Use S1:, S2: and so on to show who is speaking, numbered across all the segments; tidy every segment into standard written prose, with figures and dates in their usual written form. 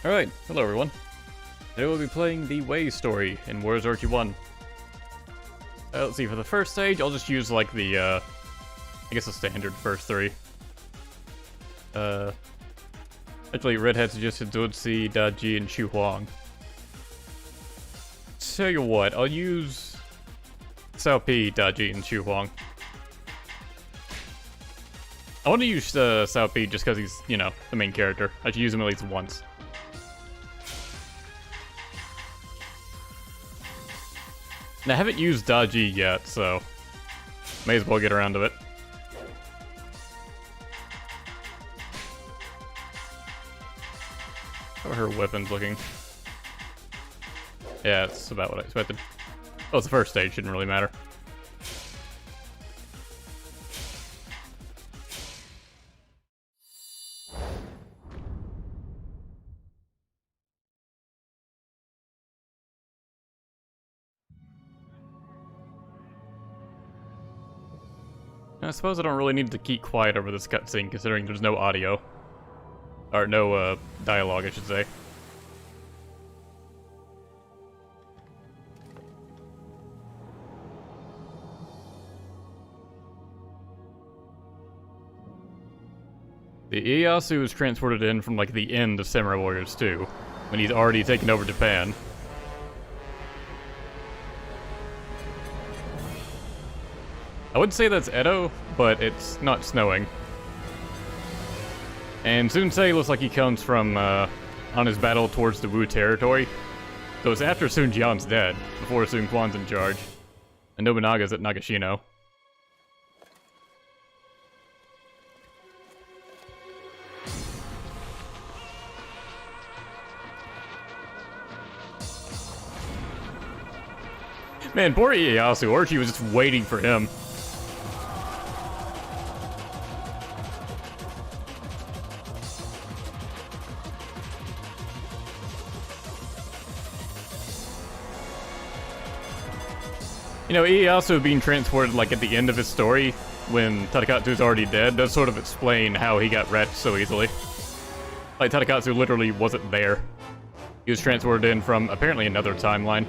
S1: Alright, hello everyone. Today we'll be playing the Way story in Wars Orochi 1. Let's see, for the first stage, I'll just use like the, I guess the standard first three. Actually, Redhead suggested Zodzi, Daji, and Xu Huang. Tell you what, I'll use Cao Pi, Daji, and Xu Huang. I want to use Cao Pi just because he's, you know, the main character. I should use him at least once. And I haven't used Daji yet, so may as well get around to it. How are her weapons looking? Yeah, it's about what I expected. Oh, it's the first stage, shouldn't really matter. I suppose I don't really need to keep quiet over this cutscene, considering there's no audio. Or no, dialogue, I should say. The Ieyasu was transported in from, like, the end of Samurai Warriors 2, when he's already taken over Japan. I would say that's Edo, but it's not snowing. And Sunsei looks like he comes from, on his battle towards the Wu territory. So it's after Sun Jian's dead, before Sun Quan's in charge. And Nobunaga's at Nagashino. Man, poor Ieyasu, Orochi was just waiting for him. You know, Ieyasu being transported, like, at the end of his story, when Tadakatsu's already dead, does sort of explain how he got wrecked so easily. Like, Tadakatsu literally wasn't there. He was transported in from, apparently, another timeline.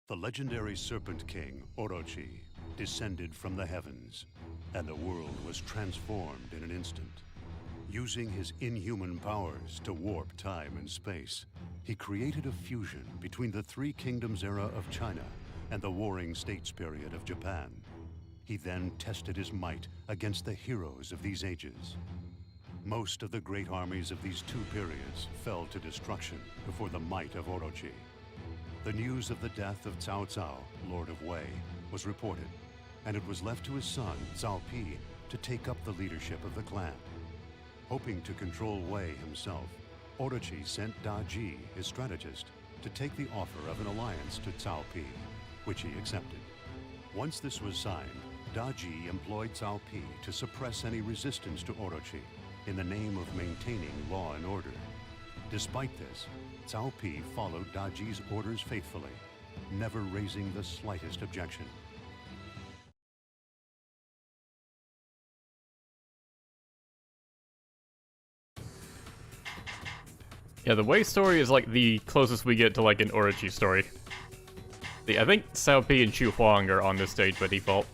S2: The legendary Serpent King, Orochi, descended from the heavens, and the world was transformed in an instant. Using his inhuman powers to warp time and space, he created a fusion between the Three Kingdoms era of China and the Warring States period of Japan. He then tested his might against the heroes of these ages. Most of the great armies of these two periods fell to destruction before the might of Orochi. The news of the death of Cao Cao, Lord of Wei, was reported, and it was left to his son, Cao Pi, to take up the leadership of the clan. Hoping to control Wei himself, Orochi sent Daji, his strategist, to take the offer of an alliance to Cao Pi, which he accepted. Once this was signed, Daji employed Cao Pi to suppress any resistance to Orochi in the name of maintaining law and order. Despite this, Cao Pi followed Daji's orders faithfully, never raising the slightest objection.
S1: Yeah, the Wei story is like the closest we get to like an Orochi story. I think Cao Pi and Xu Huang are on this stage by default.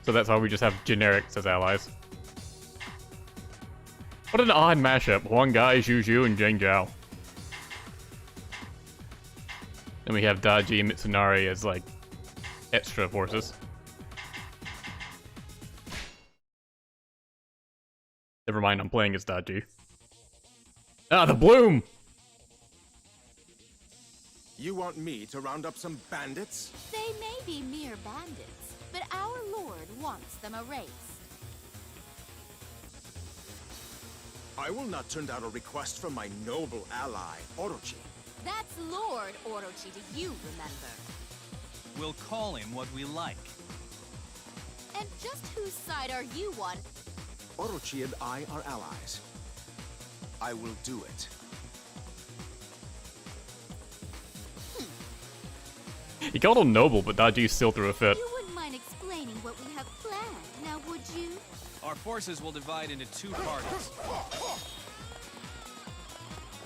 S1: So that's why we just have generics as allies. What an odd mashup. Huang Gai, Zhu Zhu, and Zheng Zhao. Then we have Daji and Mitsunari as like extra forces. Never mind, I'm playing as Daji. Ah, the bloom!
S3: You want me to round up some bandits?
S4: They may be mere bandits, but our lord wants them erased.
S3: I will not turn down a request from my noble ally, Orochi.
S4: That's Lord Orochi to you, remember.
S5: We'll call him what we like.
S4: And just whose side are you on?
S3: Orochi and I are allies. I will do it.
S1: He called him noble, but Daji still threw a fit.
S4: You wouldn't mind explaining what we have planned, now would you?
S5: Our forces will divide into two parties.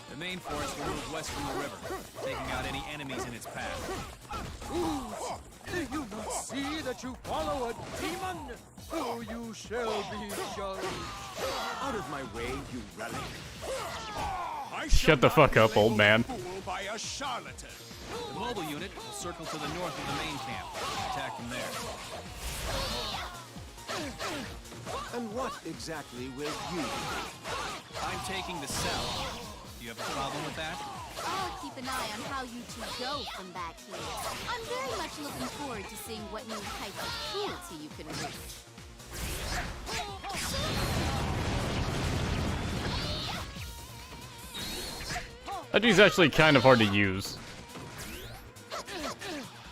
S5: The main force will move west from the river, taking out any enemies in its path.
S6: Do you not see that you follow a demon? Oh, you shall be judged.
S3: Out of my way, you relic. I
S1: Shut
S3: shall
S1: the
S3: not
S1: fuck
S3: be
S1: up, old
S3: labeled
S1: man.
S3: fool by a charlatan.
S5: The mobile unit will circle to the north of the main camp and attack from there.
S3: And what exactly will you do?
S5: I'm taking the south. Do you have a problem with that?
S4: I'll keep an eye on how you two go from back here. I'm very much looking forward to seeing what new heights of cruelty you can reach.
S1: Daji's actually kind of hard to use.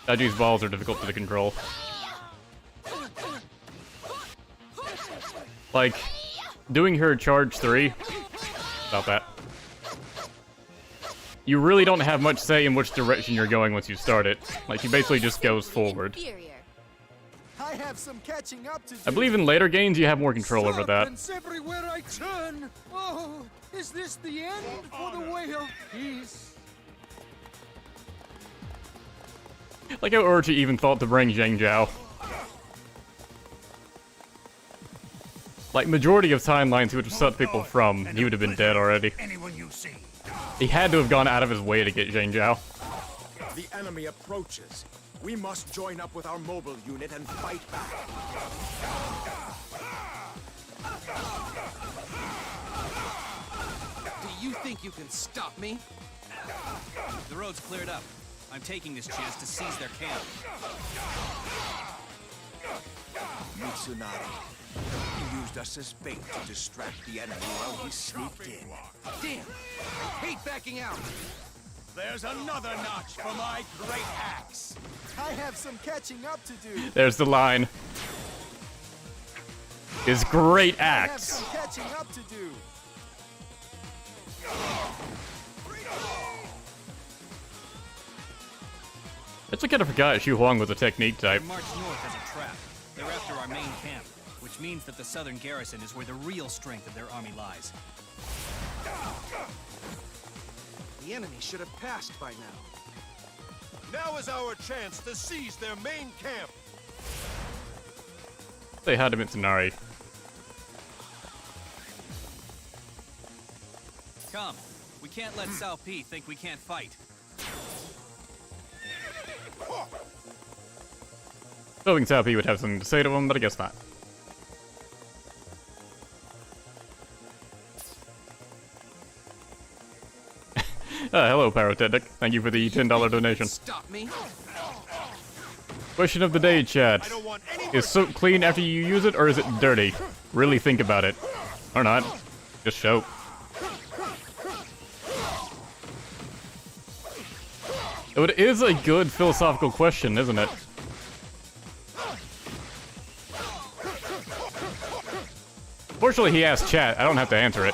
S1: Daji's balls are difficult to control. Like, doing her charge 3, about that. You really don't have much say in which direction you're going once you start it. Like, she basically just goes forward.
S4: Inferior.
S6: I have some catching up to do.
S1: I believe in later games you have more control over that.
S6: Serpents everywhere I turn. Oh, is this the end for the way of peace?
S1: Like how Orochi even thought to bring Zhang Jiao. Like, majority of timelines he would have set people from, he would have been dead already.
S2: Anyone you see.
S1: He had to have gone out of his way to get Zhang Jiao.
S3: The enemy approaches. We must join up with our mobile unit and fight back.
S6: Do you think you can stop me?
S5: The road's cleared up. I'm taking this chance to seize their camp.
S3: Mitsunari. He used us as bait to distract the enemy while he sneaked in.
S6: Damn! I hate backing out.
S3: There's another notch for my great axe.
S6: I have some catching up to do.
S1: There's the line. His great
S6: I have
S1: axe.
S6: some catching up to do.
S1: I actually kind of forgot Xu Huang was a technique type.
S5: They march north as a trap. They're after our main camp, which means that the southern garrison is where the real strength of their army lies.
S6: The enemy should have passed by now.
S3: Now is our chance to seize their main camp.
S1: They had him at Tanari.
S5: Come. We can't let Cao Pi think we can't fight.
S1: Hoping Cao Pi would have something to say to him, but I guess not. Hello, Pyrotechnic. Thank you for the $10 donation.
S6: Stop me.
S1: Question of the day, chat.
S3: I don't want any
S1: Is soap clean after you use it, or is it dirty? Really think about it. Or not. Just soap. It is a good philosophical question, isn't it? Fortunately, he asked chat. I don't have to answer it.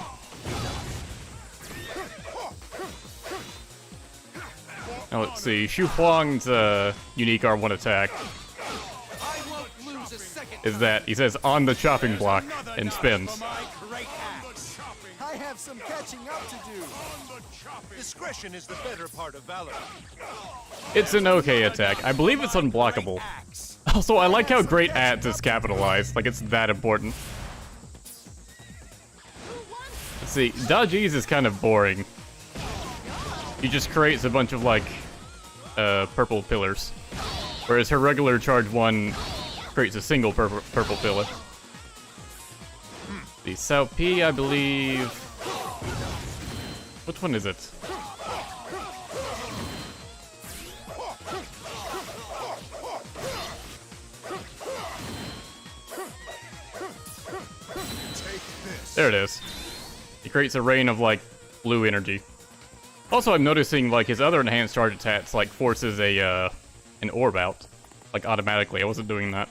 S1: Now, let's see. Xu Huang's unique R1 attack
S6: I won't lose a second.
S1: is that he says on the chopping block and spins.
S3: for my great axe.
S6: I have some catching up to do.
S3: Discretion is the better part of valor.
S1: It's an okay attack. I believe it's unblockable.
S3: Axe.
S1: Also, I like how great ads is capitalized. Like, it's that important. Let's see. Daji's is kind of boring. He just creates a bunch of, like, purple pillars. Whereas her regular charge 1 creates a single purple pillar. The Cao Pi, I believe... Which one is it? There it is. He creates a rain of, like, blue energy. Also, I'm noticing, like, his other enhanced charge attacks, like, forces a, an orb out. Like, automatically. I wasn't doing that.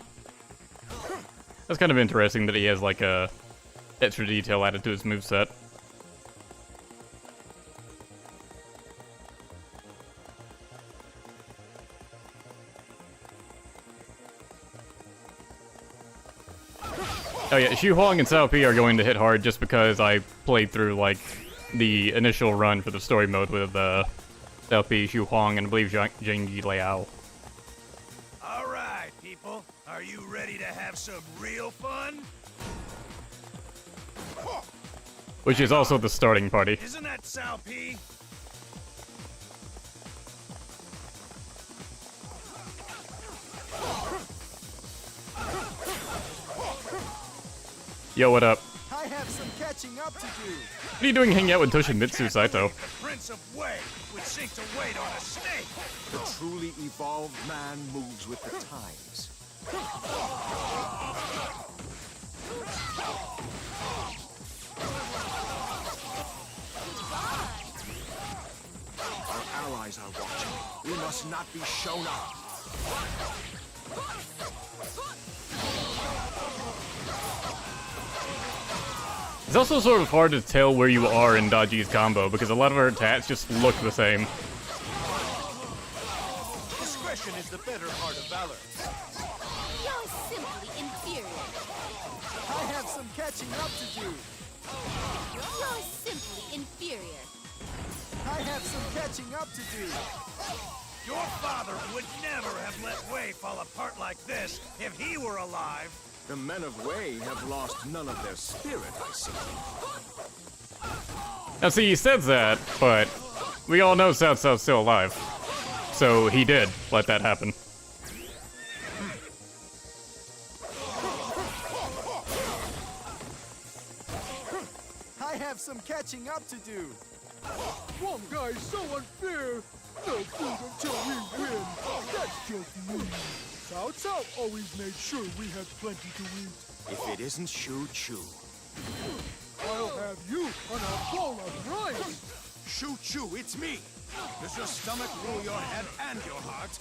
S1: That's kind of interesting that he has, like, a extra detail added to his moveset. Oh yeah, Xu Huang and Cao Pi are going to hit hard just because I played through, like, the initial run for the story mode with Cao Pi, Xu Huang, and I believe Zhen Ji Liao.
S7: All right, people. Are you ready to have some real fun?
S1: Which is also the starting party.
S7: Isn't that Cao Pi?
S1: Yo, what up?
S6: I have some catching up to do.
S1: What are you doing hanging out with Toshimitsu Saito?
S7: The Prince of Wei would sink to wait on a snake.
S3: The truly evolved man moves with the times. Our allies are watching. We must not be shown up.
S1: It's also sort of hard to tell where you are in Daji's combo because a lot of her attacks just look the same.
S7: Discretion is the better part of valor.
S4: You're simply inferior.
S6: I have some catching up to do.
S4: You're simply inferior.
S6: I have some catching up to do.
S7: Your father would never have let Wei fall apart like this if he were alive.
S3: The men of Wei have lost none of their spirit, I see.
S1: Now see, he says that, but we all know Cao Cao's still alive. So he did let that happen.
S6: I have some catching up to do. One guy's so unfair. No food until we win. That's just me. Cao Cao always made sure we had plenty to eat.
S3: If it isn't Shu Chu.
S6: I'll have you on a bowl of rice.
S3: Shu Chu, it's me. Does your stomach rule your head and your heart?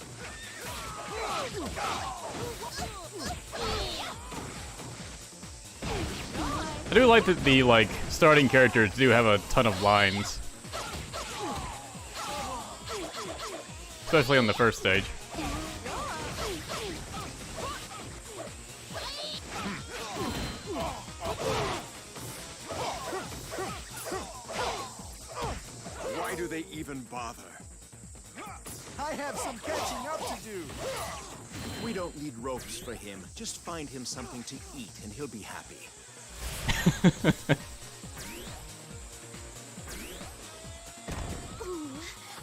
S1: I do like that the, like, starting characters do have a ton of lines. Especially on the first stage.
S3: Why do they even bother?
S6: I have some catching up to do.
S3: We don't need ropes for him. Just find him something to eat and he'll be happy.
S4: Ooh,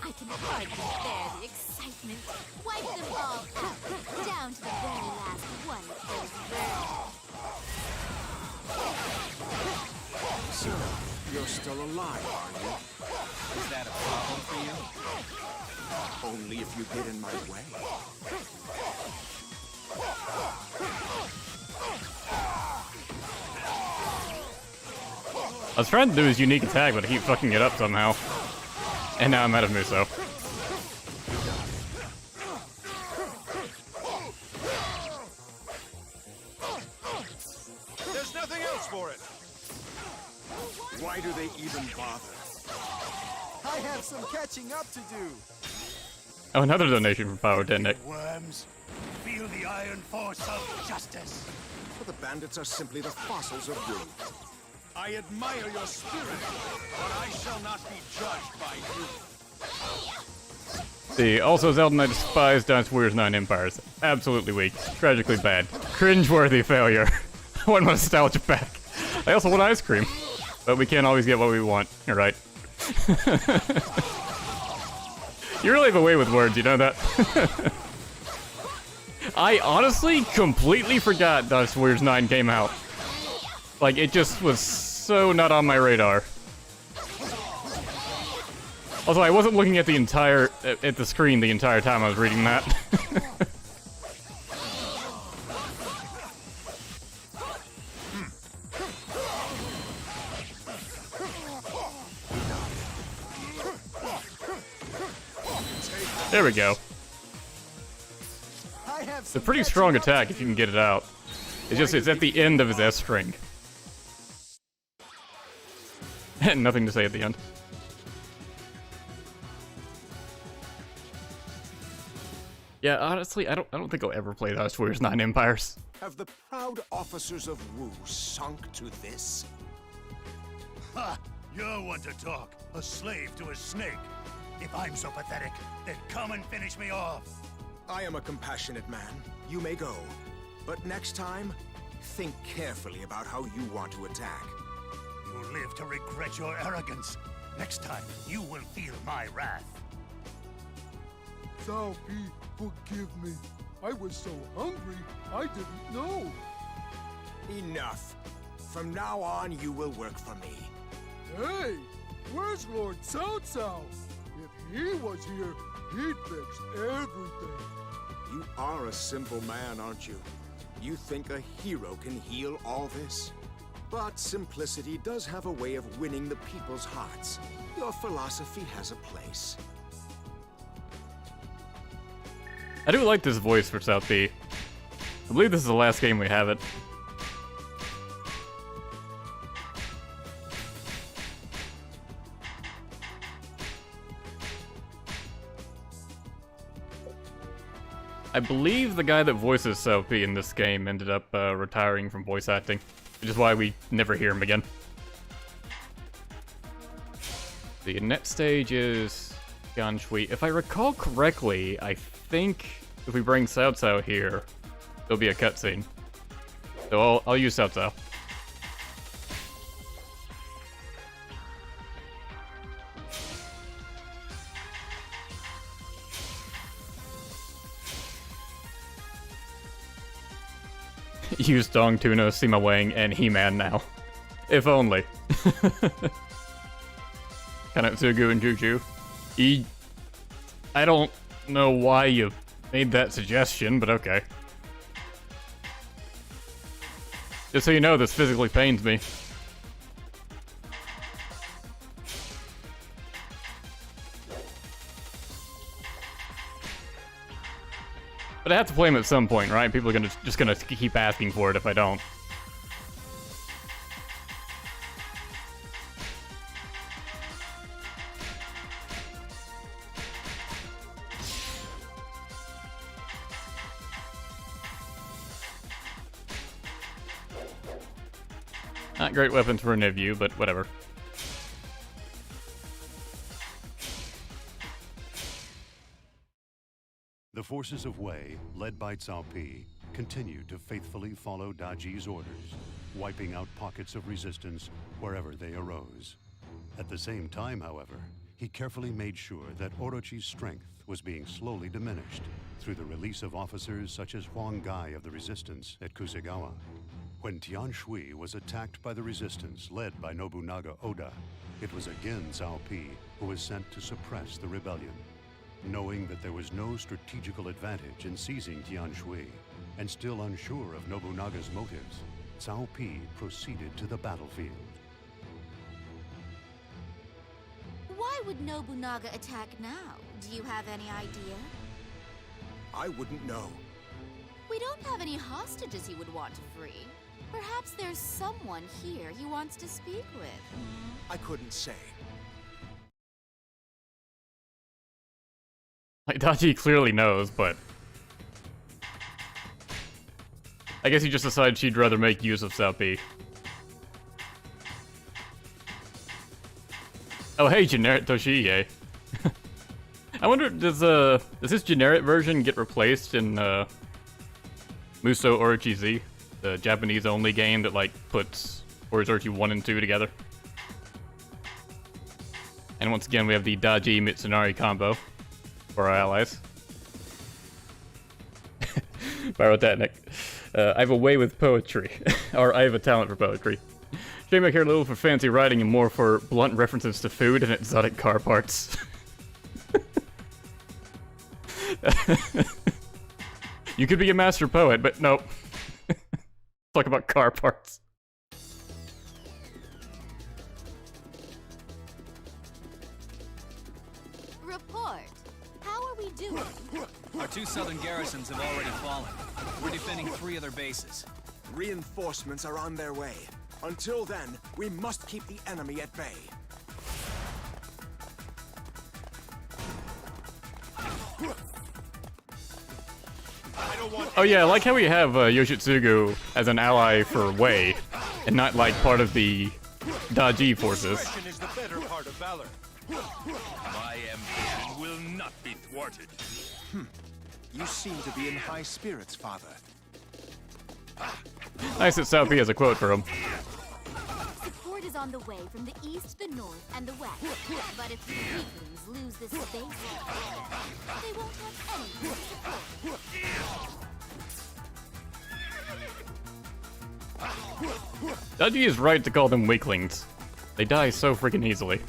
S4: I can hardly bear the excitement. Wipe them all out, down to the very last one killed bird.
S3: So, you're still alive, are you?
S5: Is that a problem for you?
S3: Only if you get in my way.
S1: I was trying to do his unique attack, but I keep fucking it up somehow. And now I'm out of Muso.
S7: There's nothing else for it.
S3: Why do they even bother?
S6: I have some catching up to do.
S1: Oh, another donation from Power Nick.
S2: Worms, feel the iron force of justice.
S3: Well, the bandits are simply the fossils of ruin.
S7: I admire your spirit, but I shall not be judged by you.
S1: See, also Zelda Knight despise Dance Warriors 9 Empires. Absolutely weak. Tragically bad. Cringeworthy failure. I want nostalgia back. I also want ice cream. But we can't always get what we want. You're right. You really have a way with words, you know that? I honestly completely forgot Dance Warriors 9 came out. Like, it just was so not on my radar. Also, I wasn't looking at the screen the entire time I was reading that. There we go.
S6: I have
S1: It's a
S6: some
S1: pretty
S6: catching
S1: strong
S6: up to
S1: attack if you can
S6: do.
S1: get it out. It's just, it's at the end of his S string. Nothing to say at the end. Yeah, honestly, I don't think I'll ever play Dynasty Warriors 9 Empires.
S3: Have the proud officers of Wu sunk to this?
S2: Ha! You're one to talk. A slave to a snake. If I'm so pathetic, then come and finish me off.
S3: I am a compassionate man. You may go. But next time, think carefully about how you want to attack.
S2: You'll live to regret your arrogance. Next time, you will feel my wrath.
S6: Cao Pi, forgive me. I was so hungry, I didn't know.
S3: Enough. From now on, you will work for me.
S6: Hey, where's Lord Cao Cao? If he was here, he'd fix everything.
S3: You are a simple man, aren't you? You think a hero can heal all this? But simplicity does have a way of winning the people's hearts. Your philosophy has a place.
S1: I do like this voice for South B. I believe this is the last game we have it. I believe the guy that voices South B in this game ended up retiring from voice acting, which is why we never hear him again. The next stage is Ganshui. If I recall correctly, I think if we bring Cao Cao here, there'll be a cutscene. So I'll use Cao Cao. Use Dong Tuna, Sima Wang, and He-Man now. If only. Kanatsugu and Juju. I don't know why you made that suggestion, but okay. Just so you know, this physically pains me. But I have to play him at some point, right? People are just gonna keep asking for it if I don't. Not great weapons for a Nivu, but whatever.
S2: The forces of Wei, led by Cao Pi, continued to faithfully follow Daji's orders, wiping out pockets of resistance wherever they arose. At the same time, however, he carefully made sure that Orochi's strength was being slowly diminished through the release of officers such as Huang Gai of the Resistance at Kusegawa. When Tianshui was attacked by the Resistance led by Nobunaga Oda, it was again Cao Pi who was sent to suppress the rebellion. Knowing that there was no strategical advantage in seizing Tianshui, and still unsure of Nobunaga's motives, Cao Pi proceeded to the battlefield.
S4: Why would Nobunaga attack now? Do you have any idea?
S3: I wouldn't know.
S4: We don't have any hostages he would want to free. Perhaps there's someone here he wants to speak with.
S3: I couldn't say.
S1: Like, Daji clearly knows, but I guess he just decided she'd rather make use of Cao Pi. Oh hey, generic Toshiie. I wonder, does this generic version get replaced in Muso Orochi Z, the Japanese-only game that like puts Warriors Orochi 1 and 2 together? And once again, we have the Daji Mitsunari combo for our allies. Pyrotechnic. I have a way with poetry, or I have a talent for poetry. Shame I care little for fancy writing and more for blunt references to food and exotic car parts. You could be a master poet, but nope. Talk about car parts.
S4: Report. How are we doing?
S5: Our 2 southern garrisons have already fallen. We're defending 3 other bases.
S3: Reinforcements are on their way. Until then, we must keep the enemy at bay.
S1: Oh yeah, I like how we have Yoshitsugu as an ally for Wei, and not like part of the Daji forces.
S7: Discretion is the better part of valor. My ambition will not be thwarted.
S3: You seem to be in high spirits, Father.
S1: Nice that Sao Pi has a quote for him.
S4: Support is on the way from the east, the north, and the west. But if the weaklings lose this space, they won't have any support.
S1: Daji is right to call them weaklings. They die so freaking easily.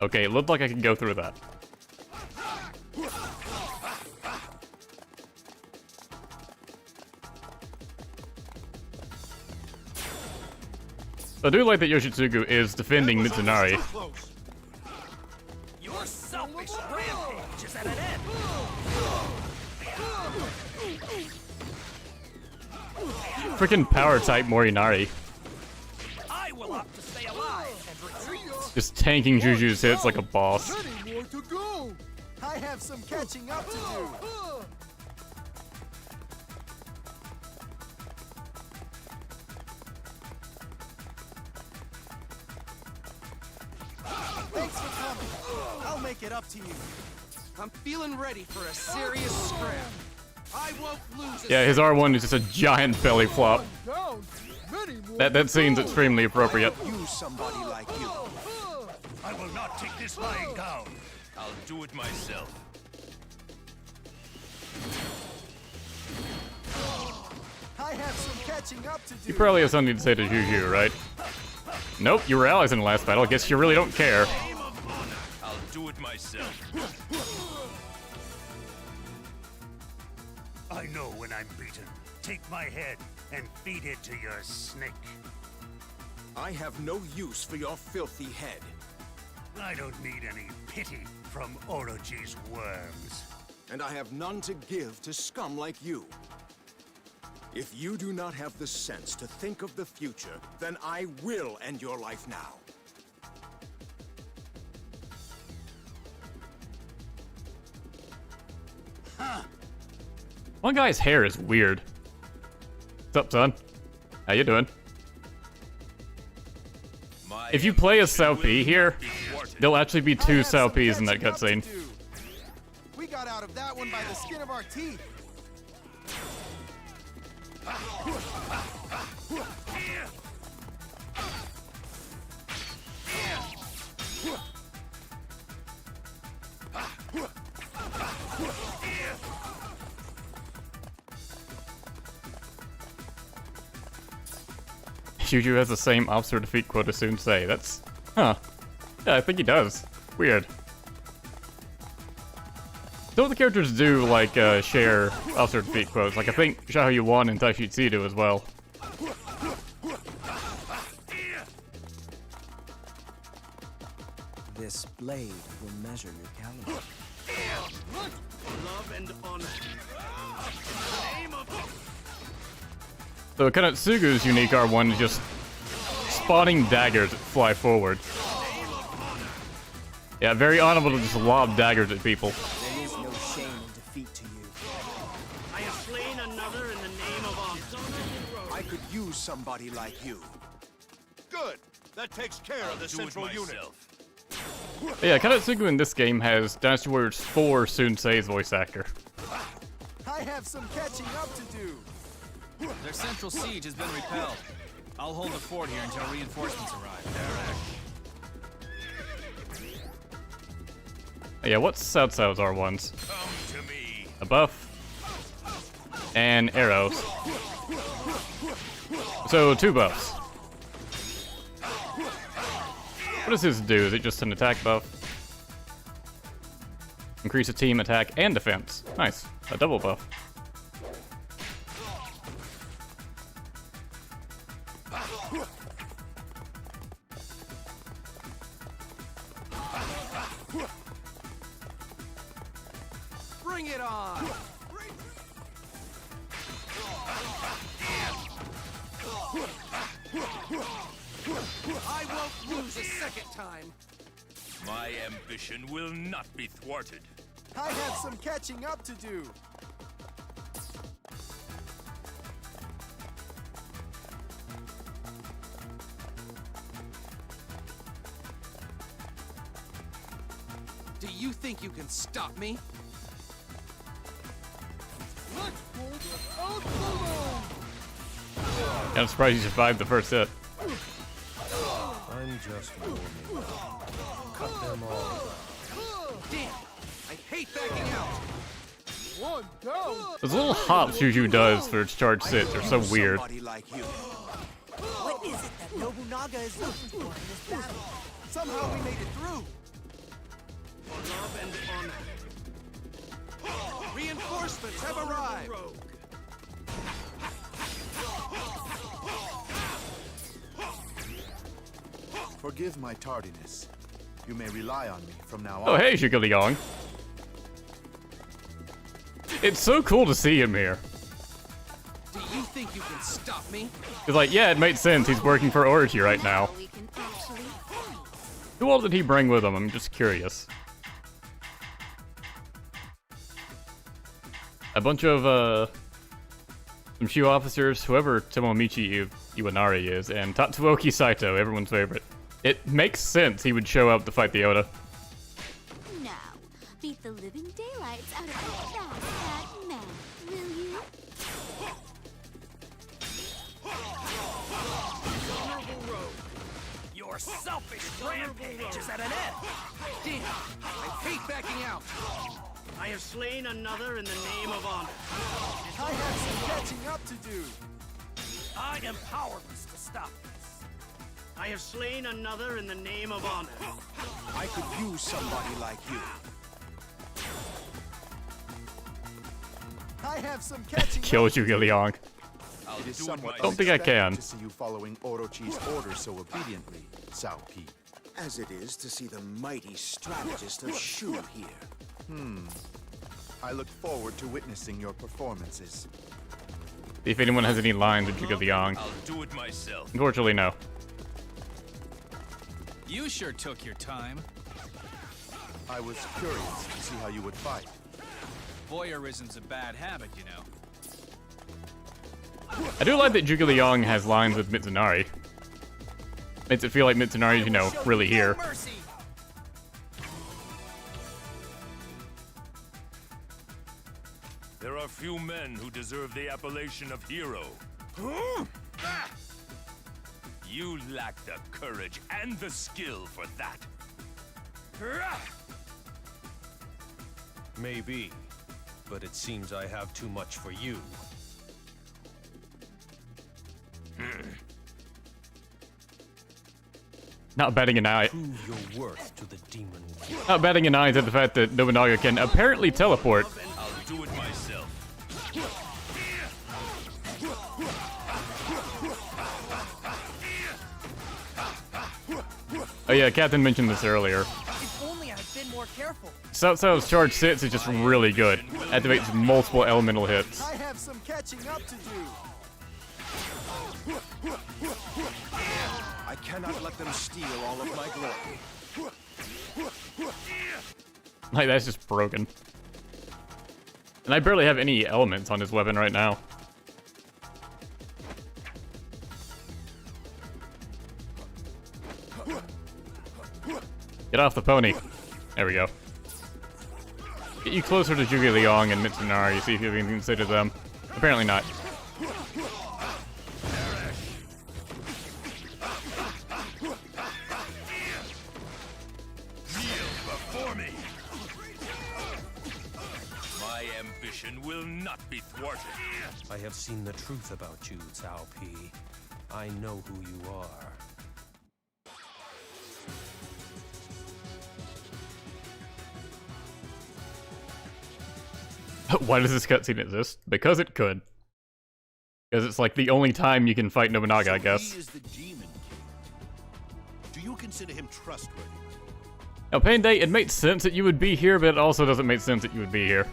S1: Okay, it looked like I could go through that. I do like that Yoshitsugu is defending Mitsunari.
S7: Your selfish rampage is at an end.
S1: Freaking power type Morinari.
S7: I will opt to stay alive and retreat.
S1: Just tanking Juju's hits like a boss.
S6: Many more to go. I have some catching up to do. Thanks for coming. I'll make it up to you. I'm feeling ready for a serious scrap. I won't lose.
S1: Yeah, his R1 is just a giant belly flop. That scene's extremely appropriate.
S3: Use somebody like you.
S7: I will not take this lying down. I'll do it myself.
S6: I have some catching up to do.
S1: You probably have something to say to Juju, right? Nope, you were allies in the last battle. Guess you really don't care.
S7: I'll do it myself.
S2: I know when I'm beaten. Take my head and feed it to your snake.
S3: I have no use for your filthy head.
S2: I don't need any pity from Orochi's worms.
S3: And I have none to give to scum like you. If you do not have the sense to think of the future, then I will end your life now.
S1: One guy's hair is weird. What's up, son? How you doing? If you play as Sao Pi here, there'll actually be two Sao Pis in that cutscene.
S6: We got out of that one by the skin of our teeth.
S1: Juju has the same officer defeat quote as Sensei. That's... huh. Yeah, I think he does. Weird. Some of the characters do, like, share officer defeat quotes. Like, I think Xiahou Yuan and Taishitsu do as well.
S8: This blade will measure your caliber.
S7: Love and honor.
S1: So Kanetsugu's unique R1 is just spawning daggers that fly forward. Yeah, very honorable to just lob daggers at people.
S8: There is no shame in defeat to you.
S7: I have slain another in the name of honor.
S3: I could use somebody like you.
S7: Good. That takes care of the central unit.
S1: Yeah, Kanetsugu in this game has Dynasty Warriors 4 Sensei's voice actor.
S6: I have some catching up to do.
S5: Their central siege has been repelled. I'll hold the fort here until reinforcements arrive.
S1: Yeah, what's Cao Cao's R1s?
S7: Come to me.
S1: A buff. And arrows. So, 2 buffs. What does his do? Is it just an attack buff? Increase a team attack and defense. Nice. A double buff.
S6: Bring it on!
S7: I won't lose a second time.
S9: My ambition will not be thwarted.
S6: I have some catching up to do.
S7: Do you think you can stop me?
S6: Let's pull this out alone.
S1: I'm surprised you survived the first hit.
S10: I'm just warming up. Cut them all.
S7: Damn! I hate backing out.
S6: One down.
S1: Those little hops Juju does for its charge sits are so weird.
S3: Somebody like you.
S8: What is it that Nobunaga is looking for in this battle?
S7: Somehow we made it through. Reinforcements have arrived.
S11: Forgive my tardiness. You may rely on me from now on.
S1: Oh, hey, Zhuge Liang. It's so cool to see him here.
S7: Do you think you can stop me?
S1: It's like, yeah, it makes sense. He's working for Orochi right now.
S4: We can actually fight.
S1: Who all did he bring with him? I'm just curious. A bunch of, some Shu officers, whoever Tomomichi Iwanari is, and Tatsuoki Saito, everyone's favorite. It makes sense he would show up to fight the Oda.
S4: Now, beat the living daylights out of that fat man, will you?
S7: Your selfish rampage is at an end. Damn! I hate backing out.
S12: I have slain another in the name of honor.
S6: I have some catching up to do.
S7: I am powerless to stop this.
S12: I have slain another in the name of honor.
S3: I could use somebody like you.
S6: I have some catching
S1: Kill
S6: up.
S1: Zhuge Liang.
S11: It is somewhat
S1: Don't think I can.
S11: unexpected to see you following Orochi's orders so obediently, Cao Pi.
S3: As it is to see the mighty strategist of Shu here.
S11: I look forward to witnessing your performances.
S1: See if anyone has any lines of Zhuge Liang.
S9: I'll do it myself.
S1: Unfortunately, no.
S5: You sure took your time.
S11: I was curious to see how you would fight.
S5: Voyeurism's a bad habit, you know.
S1: I do like that Zhuge Liang has lines with Mitsunari. Makes it feel like Mitsunari's, you know, really here.
S7: Mercy.
S9: There are few men who deserve the appellation of hero. You lack the courage and the skill for that.
S10: Maybe, but it seems I have too much for you.
S1: Not batting an eye.
S10: Prove your worth to the demon king.
S1: Not batting an eye at the fact that Nobunaga can apparently teleport.
S9: I'll do it myself.
S1: Oh yeah, Captain mentioned this earlier.
S8: If only I'd been more careful.
S1: Cao Cao's charge sits is just really good. Activates multiple elemental hits.
S6: I have some catching up to do.
S3: I cannot let them steal all of my glory.
S1: Like, that's just broken. And I barely have any elements on his weapon right now. Get off the pony. There we go. Get you closer to Zhuge Liang and Mitsunari, see if you can consider them. Apparently not.
S9: Before me. My ambition will not be thwarted.
S10: I have seen the truth about you, Cao Pi. I know who you are.
S1: Why does this cutscene exist? Because it could. Because it's like the only time you can fight Nobunaga, I guess.
S13: He is the demon king. Do you consider him trustworthy?
S1: Now, Payday, it makes sense that you would be here, but it also doesn't make sense that you would be here.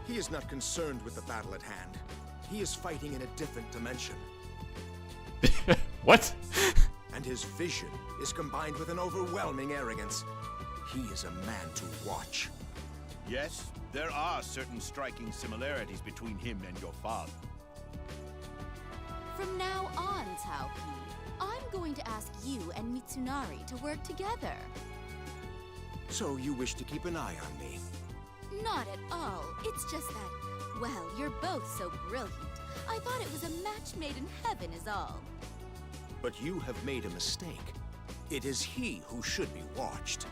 S3: He is not concerned with the battle at hand. He is fighting in a different dimension.
S1: What?
S3: And his vision is combined with an overwhelming arrogance. He is a man to watch.
S13: Yes, there are certain striking similarities between him and your father.
S4: From now on, Cao Pi, I'm going to ask you and Mitsunari to work together.
S3: So you wish to keep an eye on me?
S4: Not at all. It's just that, well, you're both so brilliant. I thought it was a match made in heaven is all.
S3: But you have made a mistake. It is he who should be watched.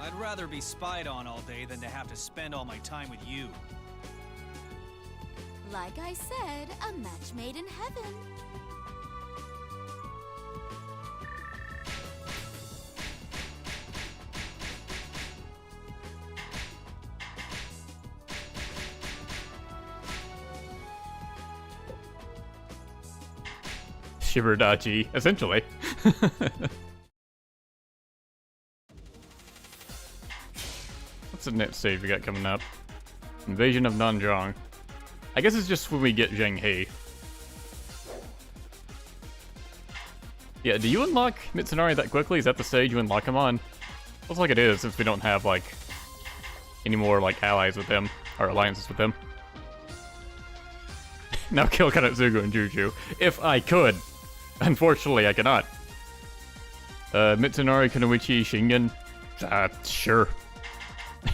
S5: I'd rather be spied on all day than to have to spend all my time with you.
S4: Like I said, a match made in heaven.
S1: Shibarachi, essentially. What's the next stage we got coming up? Invasion of Nanjiang. I guess it's just when we get Zheng He. Yeah, do you unlock Mitsunari that quickly? Is that the stage you unlock him on? Looks like it is, since we don't have, like, any more, like, allies with him, or alliances with him. Now kill Kanetsugu and Juju. If I could. Unfortunately, I cannot. Mitsunari, Kunoichi, Shingen? Sure.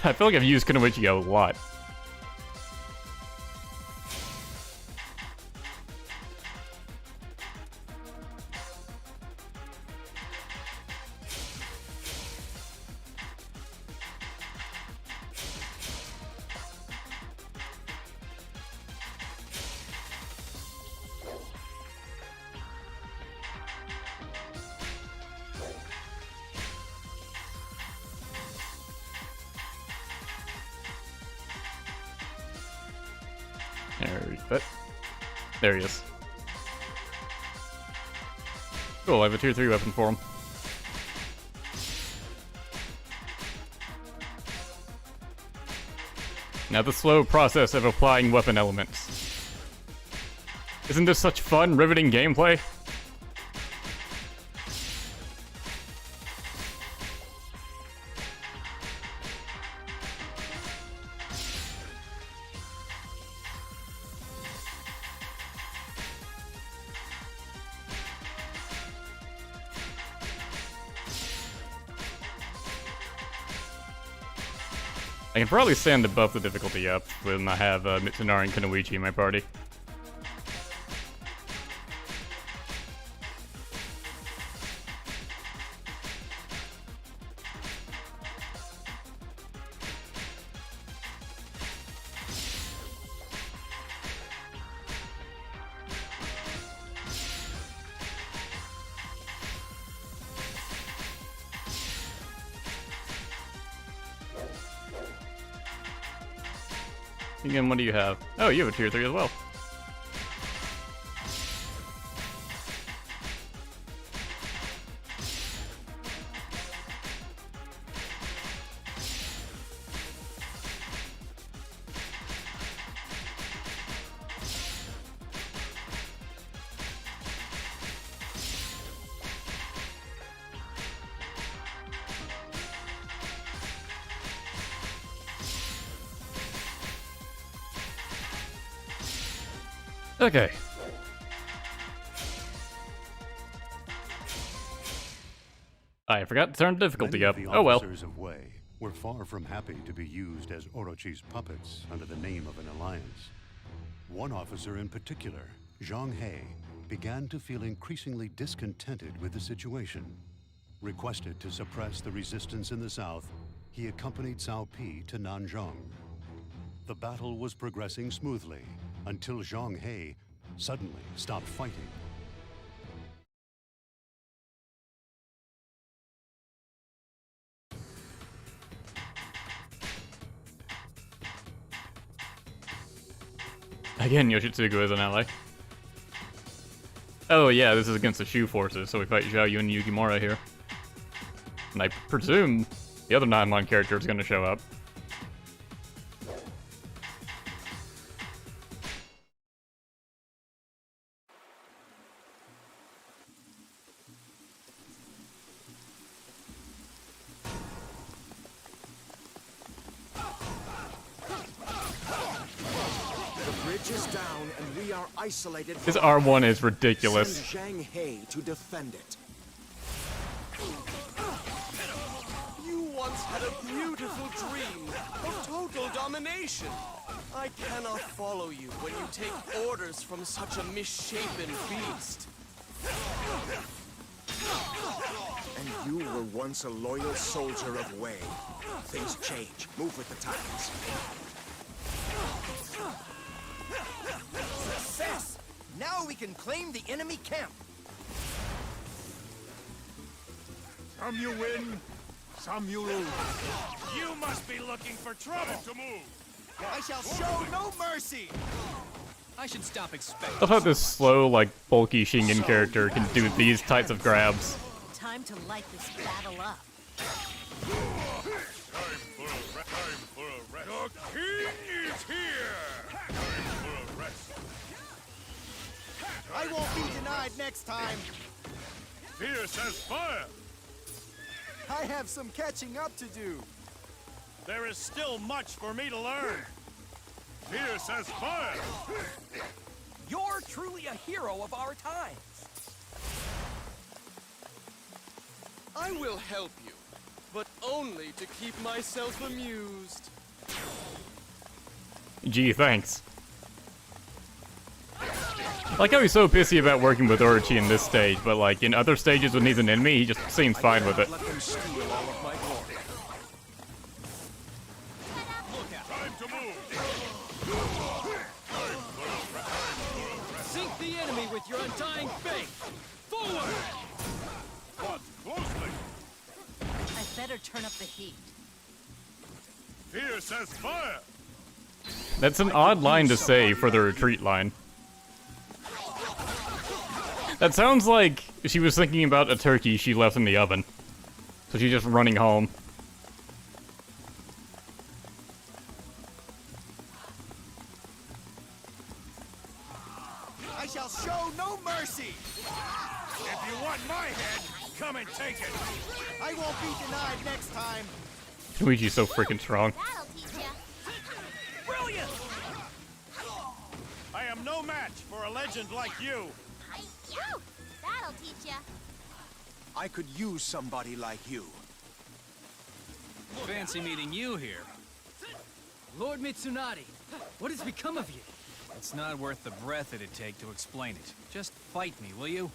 S1: I feel like I've used Kunoichi a lot. There he is. Cool, I have a tier 3 weapon for him. Now the slow process of applying weapon elements. Isn't this such fun, riveting gameplay? I can probably stand above the difficulty up when I have Mitsunari and Kunoichi in my party. Again, what do you have? Oh, you have a tier 3 as well. Okay. I forgot to turn the difficulty up. Oh well.
S2: The officers of Wei were far from happy to be used as Orochi's puppets under the name of an alliance. One officer in particular, Zheng He, began to feel increasingly discontented with the situation. Requested to suppress the resistance in the south, he accompanied Cao Pi to Nanjiang. The battle was progressing smoothly until Zheng He suddenly stopped fighting.
S1: Again, Yoshitsugu is an ally. Oh yeah, this is against the Shu forces, so we fight Zhao Yun and Yukimura here. And I presume the other Naimon character is going to show up.
S3: bridge is down and we are isolated.
S1: His R1 is ridiculous.
S3: Send Zhang He to defend it.
S14: You once had a beautiful dream of total domination. I cannot follow you when you take orders from such a misshapen beast.
S3: And you were once a loyal soldier of Wei. Things change. Move with the times.
S8: Success! Now we can claim the enemy camp.
S7: Some you win, some you lose. You must be looking for trouble. To move.
S14: I shall show no mercy.
S5: I should stop expecting.
S1: I love how this slow, like, bulky Shingen character can do these types of grabs.
S4: Time to light this battle up.
S9: The king is here! Time for a rest.
S14: I won't be denied next time.
S9: Fierce as fire!
S6: I have some catching up to do.
S7: There is still much for me to learn.
S9: Fierce as fire!
S8: You're truly a hero of our times.
S14: I will help you, but only to keep myself amused.
S1: Gee, thanks. I like how he's so pissy about working with Orochi in this stage, but like in other stages when he's an enemy, he just seems fine with it.
S3: Let them steal all of my glory.
S9: Time to move!
S5: Sink the enemy with your undying faith! Forward!
S9: Watch closely!
S4: I better turn up the heat.
S9: Fierce as fire!
S1: That's an odd line to say for the retreat line. That sounds like she was thinking about a turkey she left in the oven. So she's just running home.
S14: I shall show no mercy.
S7: If you want my head, come and take it.
S14: I won't be denied next time.
S1: Luigi's so freaking strong.
S4: That'll teach ya.
S14: Brilliant!
S7: I am no match for a legend like you.
S4: Yo, that'll teach ya.
S3: I could use somebody like you.
S5: Fancy meeting you here. Lord Mitsunari, what has become of you? It's not worth the breath it'd take to explain it. Just fight me, will you?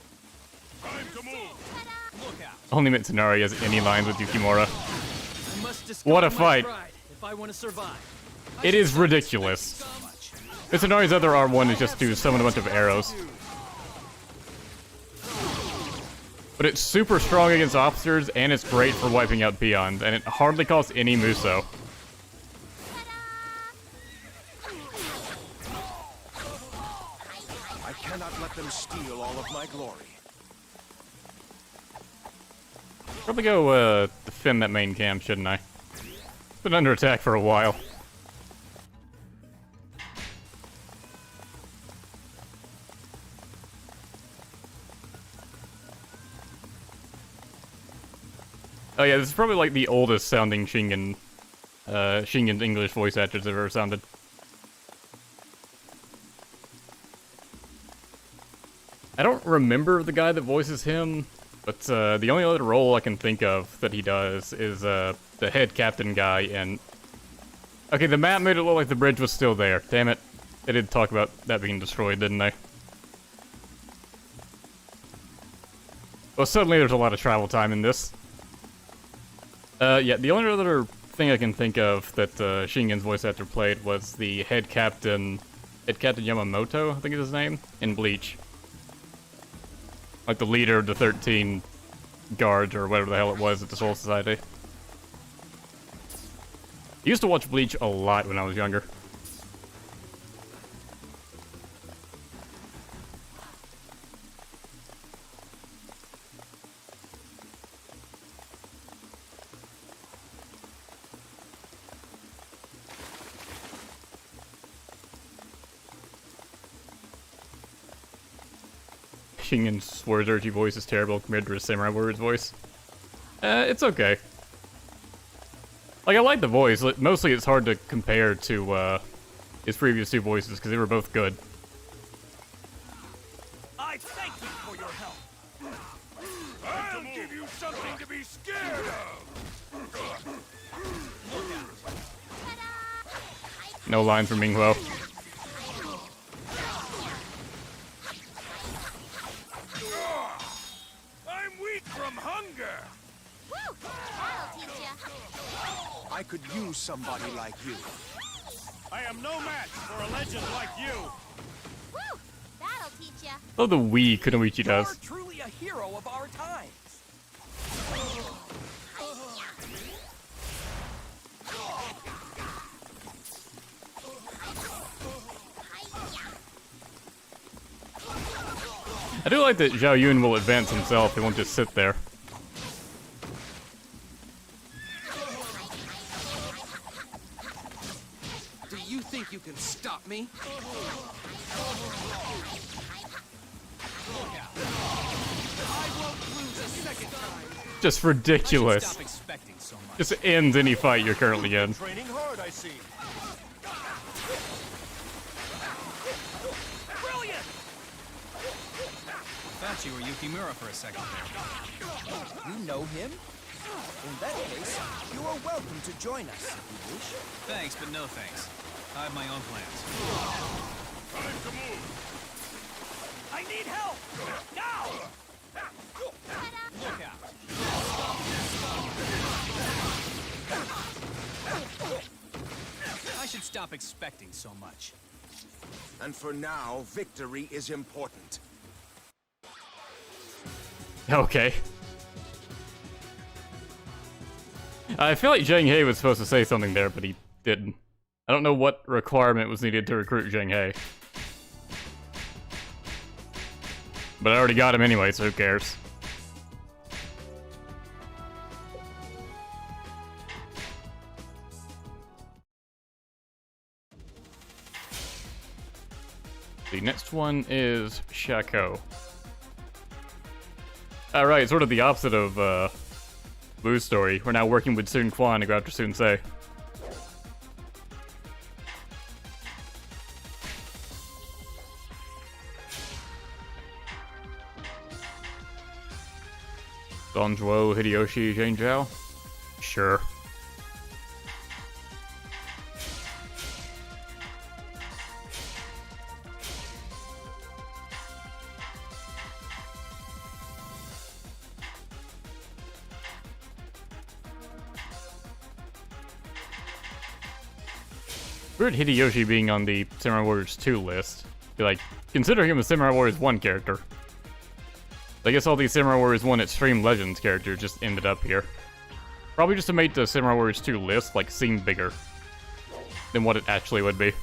S9: Time to move!
S5: Look out.
S1: Only Mitsunari has any lines with Yukimura.
S5: I must
S1: What a
S5: discard my
S1: fight.
S5: pride if I want to survive.
S1: It is ridiculous. Mitsunari's other R1 is just to summon a bunch of arrows. But it's super strong against officers, and it's great for wiping out peons, and it hardly costs any Muso.
S3: I cannot let them steal all of my glory.
S1: Probably go, defend that main camp, shouldn't I? It's been under attack for a while. Oh yeah, this is probably like the oldest sounding Shingen, Shingen's English voice actors have ever sounded. I don't remember the guy that voices him, but the only other role I can think of that he does is the head captain guy in... Okay, the map made it look like the bridge was still there. Damn it. They did talk about that being destroyed, didn't they? Well, suddenly there's a lot of travel time in this. Yeah, the only other thing I can think of that Shingen's voice actor played was the head captain Yamamoto, I think is his name, in Bleach. Like the leader of the 13 guards, or whatever the hell it was at the Soul Society. I used to watch Bleach a lot when I was younger. Shingen's Swordsurgy voice is terrible compared to his Samurai Warrior's voice. It's okay. Like, I like the voice. Mostly it's hard to compare to, his previous two voices because they were both good.
S7: I thank you for your help. I'll give you something to be scared of.
S1: No line from Minghuo.
S7: I'm weak from hunger.
S4: Woo! That'll teach ya.
S3: I could use somebody like you.
S7: I am no match for a legend like you.
S4: Woo! That'll teach ya.
S1: Oh, the Wii Kunoichi does.
S8: You're truly a hero of our times.
S1: I do like that Zhao Yun will advance himself, he won't just sit there.
S14: Do you think you can stop me? I won't lose a second time.
S1: Just ridiculous.
S5: Stop expecting so much.
S1: Just ends any fight you're currently in.
S7: Training hard, I see.
S5: Brilliant! Thought you were Yukimura for a second there.
S8: You know him? In that case, you are welcome to join us if you wish.
S5: Thanks, but no thanks. I have my own plans.
S7: Time to move. I need help! Now!
S5: Look out. I should stop expecting so much.
S3: And for now, victory is important.
S1: Okay. I feel like Zheng He was supposed to say something there, but he didn't. I don't know what requirement was needed to recruit Zheng He. But I already got him anyway, so who cares? The next one is Shako. Alright, sort of the opposite of Wu's story. We're now working with Sun Quan to go after Sun Se. Donjuo, Hideyoshi, Jane Zhao? Sure. Weird Hideyoshi being on the Samurai Warriors 2 list. Be like, consider him a Samurai Warriors 1 character. I guess all these Samurai Warriors 1 Extreme Legends characters just ended up here. Probably just to make the Samurai Warriors 2 list, like, seem bigger than what it actually would be.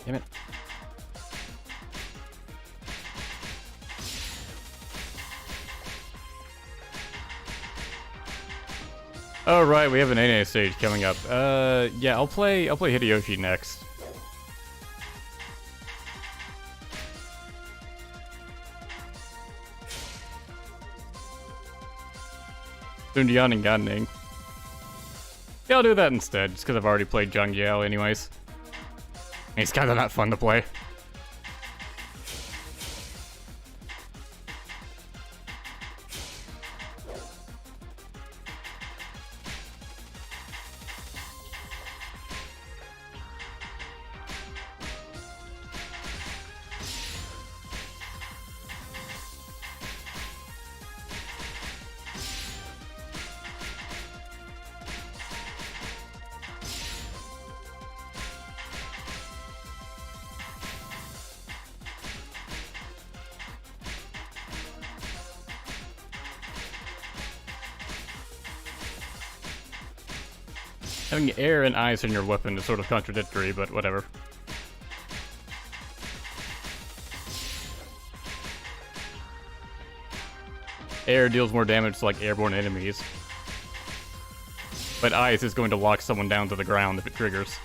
S1: Damn it. Oh right, we have an 8A stage coming up. Yeah, I'll play Hideyoshi next. Sundian and Ganning. Yeah, I'll do that instead, just because I've already played Zhang Yao anyways. He's kind of not fun to play. Having air and ice in your weapon is sort of contradictory, but whatever. Air deals more damage to like airborne enemies. But ice is going to lock someone down to the ground if it triggers.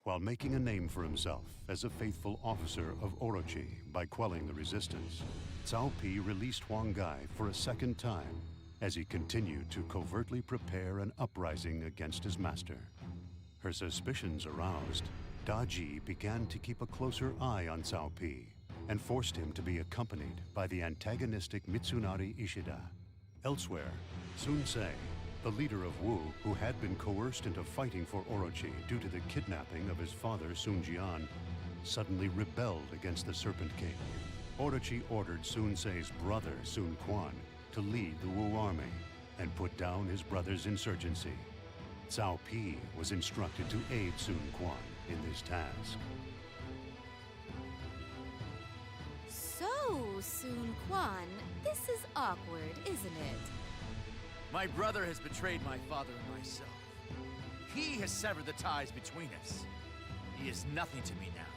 S2: While making a name for himself as a faithful officer of Orochi by quelling the resistance, Cao Pi released Huang Gai for a second time as he continued to covertly prepare an uprising against his master. Her suspicions aroused, Da Ji began to keep a closer eye on Cao Pi and forced him to be accompanied by the antagonistic Mitsunari Ishida. Elsewhere, Sun Ce, the leader of Wu, who had been coerced into fighting for Orochi due to the kidnapping of his father Sun Jian, suddenly rebelled against the Serpent King. Orochi ordered Sun Ce's brother Sun Quan to lead the Wu army and put down his brother's insurgency. Cao Pi was instructed to aid Sun Quan in this task.
S4: So, Sun Quan, this is awkward, isn't it?
S13: My brother has betrayed my father and myself. He has severed the ties between us. He is nothing to me now.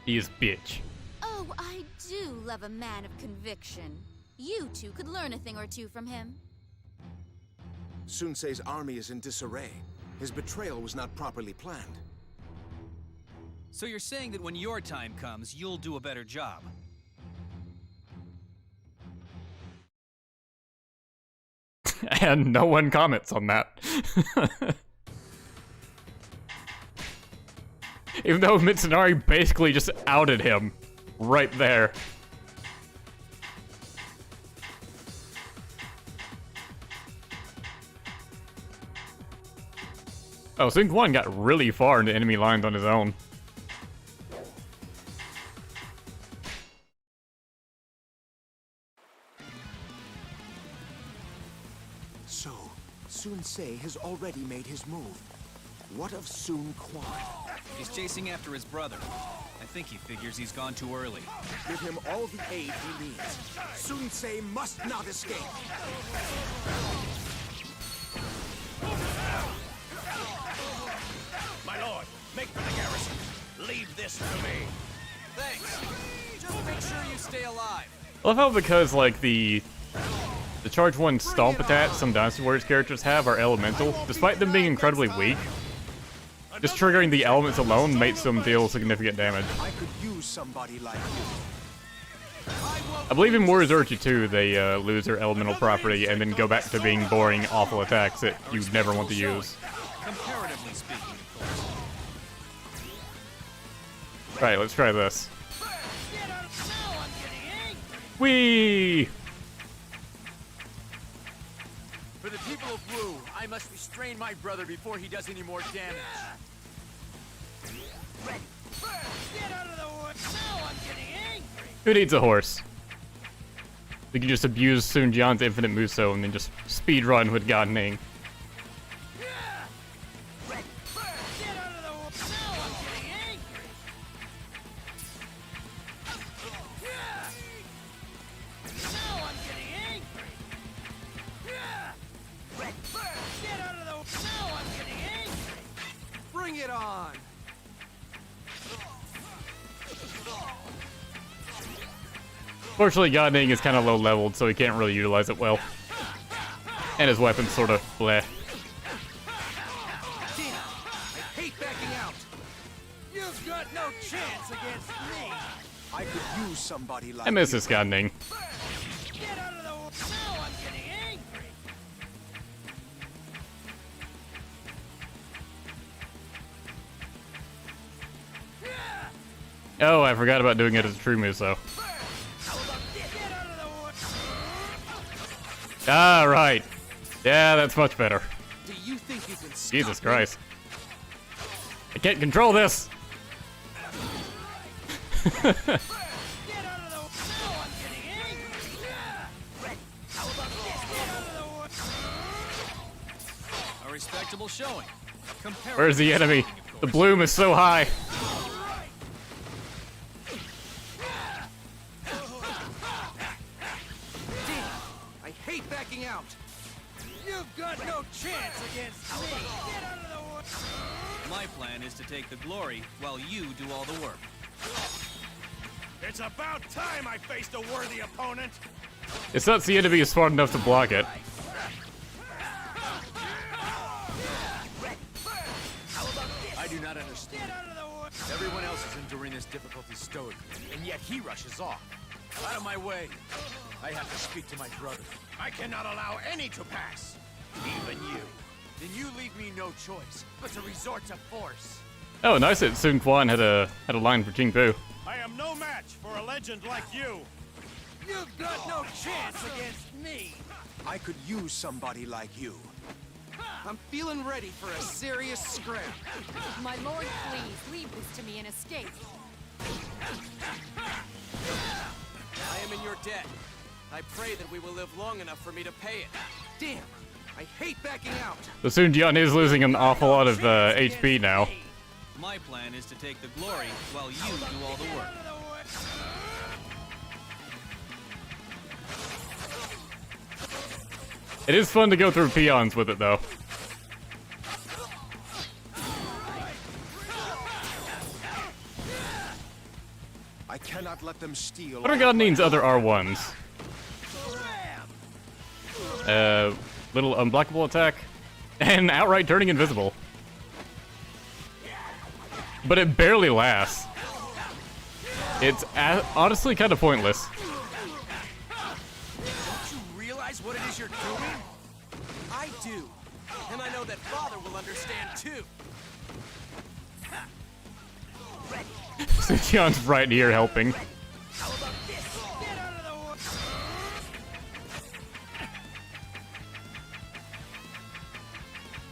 S1: He is bitch.
S4: Oh, I do love a man of conviction. You two could learn a thing or two from him.
S3: Sun Ce's army is in disarray. His betrayal was not properly planned.
S5: So you're saying that when your time comes, you'll do a better job?
S1: And no one comments on that. Even though Mitsunari basically just outed him right there. Oh, Sun Quan got really far into enemy lines on his own.
S3: So, Sun Ce has already made his move. What of Sun Quan?
S5: He's chasing after his brother. I think he figures he's gone too early.
S3: Give him all the aid he needs. Sun Ce must not escape.
S7: My lord, make for the garrison. Leave this to me.
S14: Thanks. Just make sure you stay alive.
S1: I love how because like the charge 1 stomp attacks some Dynasty Warriors characters have are elemental, despite them being incredibly weak. Just triggering the elements alone makes them deal significant damage.
S3: I could use somebody like you.
S1: I believe in Warriors Orochi 2, they lose their elemental property and then go back to being boring, awful attacks that you never want to use.
S5: Comparatively speaking, of course.
S1: Right, let's try this. Whee!
S13: For the people of Wu, I must restrain my brother before he does any more damage.
S12: Get out of the wood! Now I'm getting angry!
S1: Who needs a horse? We can just abuse Sun Jian's infinite Muso and then just speedrun with God Ning.
S12: Get out of the wood! Now I'm getting angry! Now I'm getting angry! Get out of the wood! Now I'm getting angry!
S14: Bring it on.
S1: Fortunately, God Ning is kind of low leveled, so he can't really utilize it well. And his weapon's sort of bleh.
S14: Damn, I hate backing out. You've got no chance against me.
S3: I could use somebody like
S1: I miss
S3: you.
S1: this God Ning.
S12: Get out of the wood! Now I'm getting angry!
S1: Oh, I forgot about doing it as a true Muso. Ah, right. Yeah, that's much better.
S14: Do you think you can stop
S1: Jesus
S14: me?
S1: Christ. I can't control this!
S5: A respectable showing.
S1: Where's the enemy? The bloom is so high.
S14: Damn, I hate backing out.
S12: You've got no chance against me! Get out of the way!
S5: My plan is to take the glory while you do all the work.
S7: It's about time I faced a worthy opponent!
S1: It's not the enemy is smart enough to block it.
S13: I do not understand. Everyone else is enduring this difficulty stoically, and yet he rushes off. Out of my way. I have to speak to my brother. I cannot allow any to pass. Even you. Then you leave me no choice but to resort to force.
S1: Oh, nice that Sun Quan had a line for Jing Bu.
S7: I am no match for a legend like you!
S12: You've got no chance against me!
S3: I could use somebody like you.
S14: I'm feeling ready for a serious scrap.
S4: My lord, please, leave this to me and escape.
S14: I am in your debt. I pray that we will live long enough for me to pay it. Damn, I hate backing out.
S1: The Sun Jian is losing an awful lot of HP now.
S5: My plan is to take the glory while you do all the work.
S1: It is fun to go through peons with it, though.
S3: I cannot let them steal.
S1: What are God needs other R1s? Little unblockable attack, and outright turning invisible. But it barely lasts. It's honestly kind of pointless.
S14: Don't you realize what it is you're doing? I do. And I know that Father will understand too.
S1: Suchion's right here helping.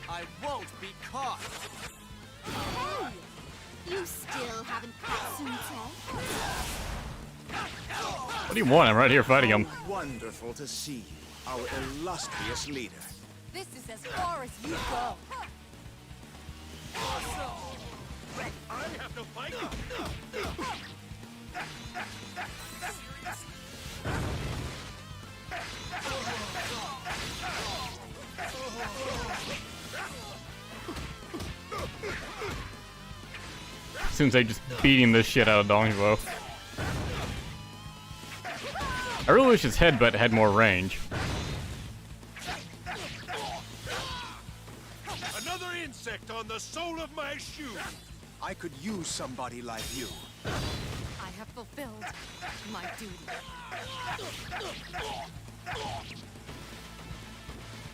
S14: I won't be caught.
S4: Hey! You still haven't caught Sun
S1: What do you want? I'm right here fighting him.
S3: Wonderful to see you, our illustrious leader.
S4: This is as far as you go.
S7: I have to fight!
S1: Seems like just beating this shit out of Dongguo. I really wish his headbutt had more range.
S7: Another insect on the sole of my shoe!
S3: I could use somebody like you.
S4: I have fulfilled my duty.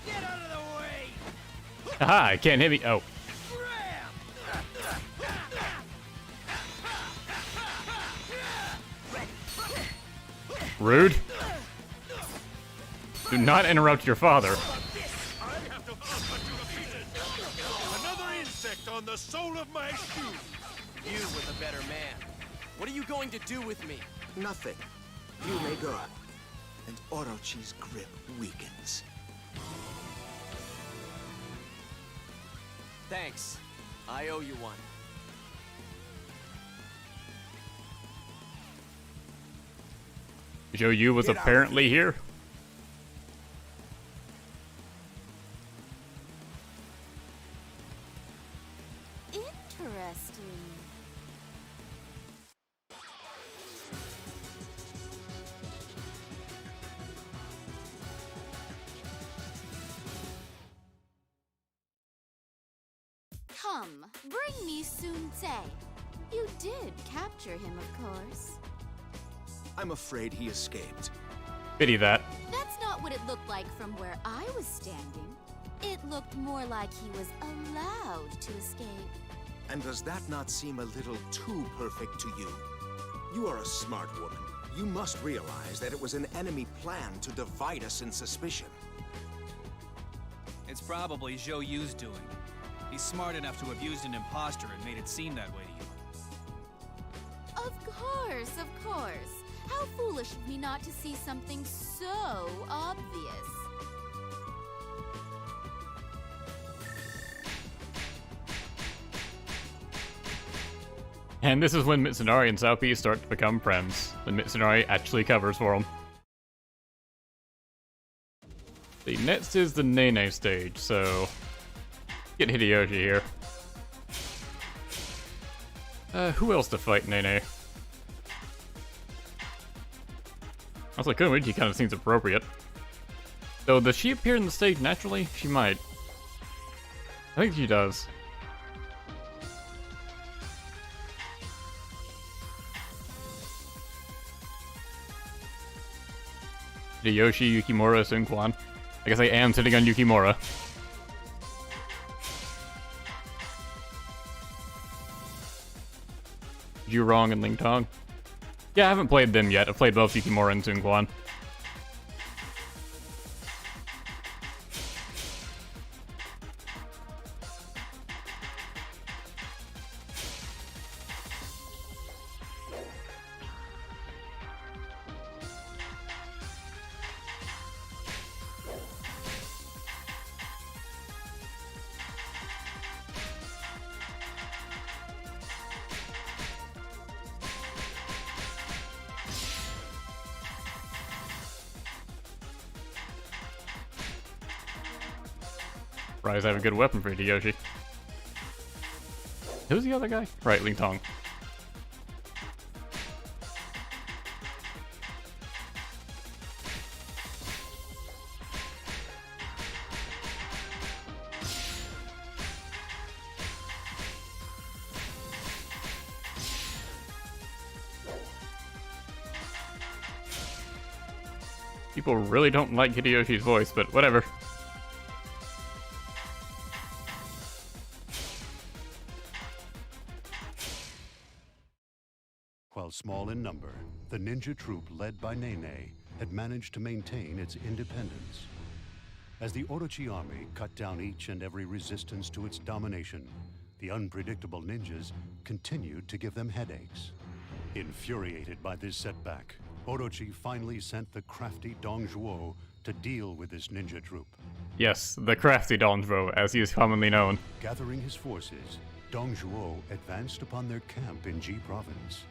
S12: Get out of the way!
S1: Aha, it can't hit me. Oh. Rude. Do not interrupt your father.
S7: I have to put you to pieces! Another insect on the sole of my shoe!
S14: You were the better man. What are you going to do with me?
S3: Nothing. You may go. And Orochi's grip weakens.
S14: Thanks. I owe you one.
S1: Zhou Yu was apparently here.
S4: Interesting. Come, bring me Sun Tse. You did capture him, of course.
S3: I'm afraid he escaped.
S1: Pity that.
S4: That's not what it looked like from where I was standing. It looked more like he was allowed to escape.
S3: And does that not seem a little too perfect to you? You are a smart woman. You must realize that it was an enemy plan to divide us in suspicion.
S5: It's probably Zhou Yu's doing. He's smart enough to have used an imposter and made it seem that way to you.
S4: Of course, of course. How foolish of me not to see something so obvious.
S1: And this is when Mitsunari and Sao P start to become friends. When Mitsunari actually covers for him. The next is the Nene stage, so get Hideyoshi here. Who else to fight Nene? Also, Komichi kind of seems appropriate. So, does she appear in the stage naturally? She might. I think she does. Hideyoshi, Yukimura, Sunquan. I guess I am sitting on Yukimura. Jurong and Ling Tong. Yeah, I haven't played them yet. I've played both Yukimura and Sunquan. Rise have a good weapon for Hideyoshi. Who's the other guy? Right, Ling Tong. People really don't like Hideyoshi's voice, but whatever.
S2: While small in number, the ninja troop led by Nene had managed to maintain its independence. As the Orochi army cut down each and every resistance to its domination, the unpredictable ninjas continued to give them headaches. Infuriated by this setback, Orochi finally sent the crafty Dong Zhuo to deal with this ninja troop.
S1: Yes, the crafty Dong Zhuo, as he is commonly known.
S2: Gathering his forces, Dong Zhuo advanced upon their camp in Ji province.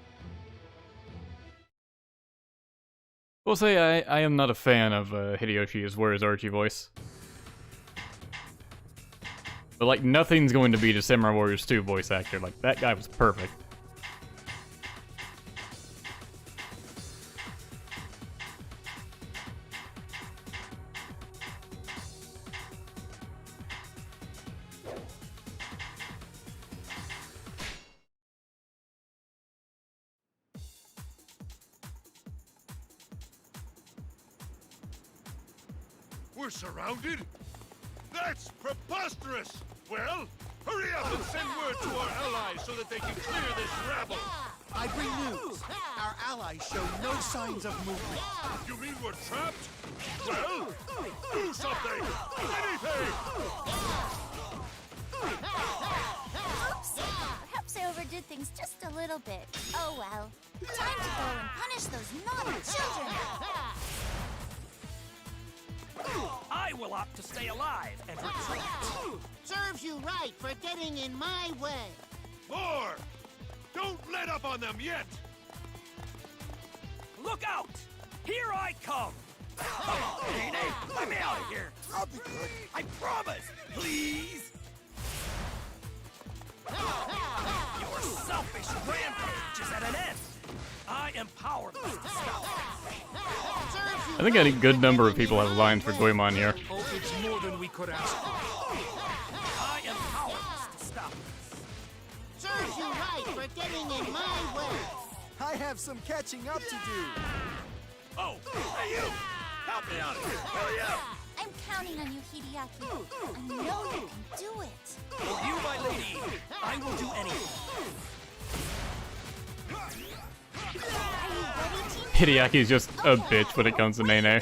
S1: We'll say I am not a fan of Hideyoshi as Warrior's Orochi voice. But like, nothing's going to beat a Samurai Warriors 2 voice actor. Like, that guy was perfect.
S7: We're surrounded? That's preposterous! Well, hurry up and send word to our allies so that they can clear this rabble!
S6: I bring news. Our allies show no signs of movement.
S7: You mean we're trapped? Well, do something! Anything!
S4: Oops! Perhaps I overdid things just a little bit. Oh well. Time to go and punish those naughty children!
S15: I will opt to stay alive and retreat.
S12: Serves you right for getting in my way.
S7: More! Don't let up on them yet!
S15: Look out! Here I come! Come on, Nene! Let me out of here! I'll be good. I promise! Please! Your selfish rampage is at an end! I am powerless to stop it.
S1: I think a good number of people have lines for Goemon here.
S13: Oh, it's more than we could ask for.
S15: I am powerless to stop it.
S12: Serves you right for getting in my way.
S6: I have some catching up to do.
S15: Oh, hey you! Help me out here! Hurry up!
S4: I'm counting on you, Hideaki. I know you can do it.
S15: For you, my lady, I will do anything.
S1: Hideaki is just a bitch when it comes to Nene.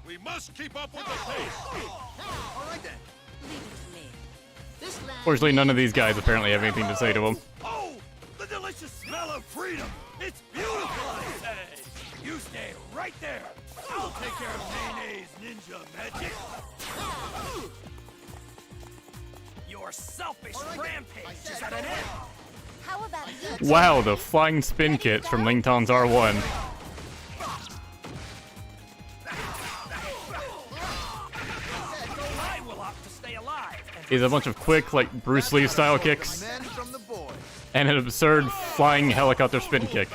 S7: We must keep up with the pace!
S12: All right then. Leave it to me. This land...
S1: Fortunately, none of these guys apparently have anything to say to him.
S7: Oh! The delicious smell of freedom! It's beautiful, I say! You stay right there! I'll take care of Nene's ninja magic!
S15: Your selfish rampage is at an end!
S4: How about you?
S1: Wow, the flying spin kits from Ling Tong's R1.
S15: I will opt to stay alive.
S1: Is a bunch of quick, like Bruce Lee style kicks, and an absurd flying helicopter spin kick.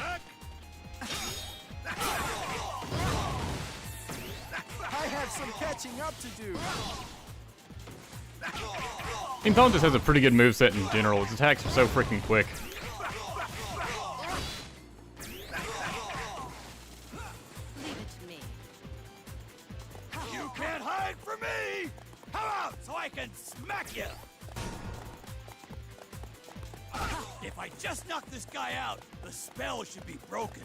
S6: I have some catching up to do.
S1: Ling Tong just has a pretty good moveset in general. His attacks are so freaking quick.
S4: Leave it to me.
S15: You can't hide from me! Come out so I can smack you! If I just knock this guy out, the spell should be broken.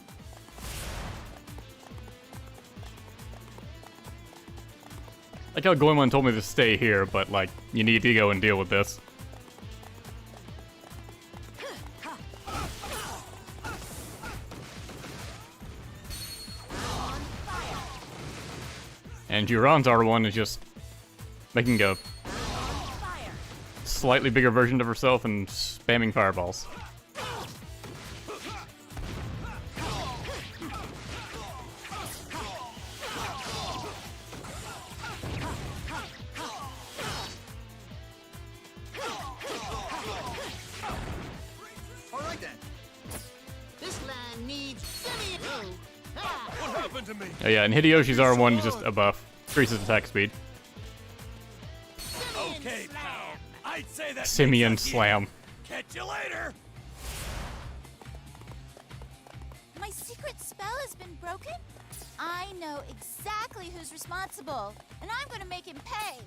S1: Like how Goemon told me to stay here, but like, you need to go and deal with this. And Juron's R1 is just making a slightly bigger version of herself and spamming fireballs.
S12: Alright then. This land needs semi.
S9: What happened to me?
S1: Oh yeah, and Hideyoshi's R1 is just a buff. Increases attack speed.
S15: Okay, pal. I'd say that.
S1: Simeon Slam.
S15: Catch you later.
S4: My secret spell has been broken? I know exactly who's responsible, and I'm gonna make him pay.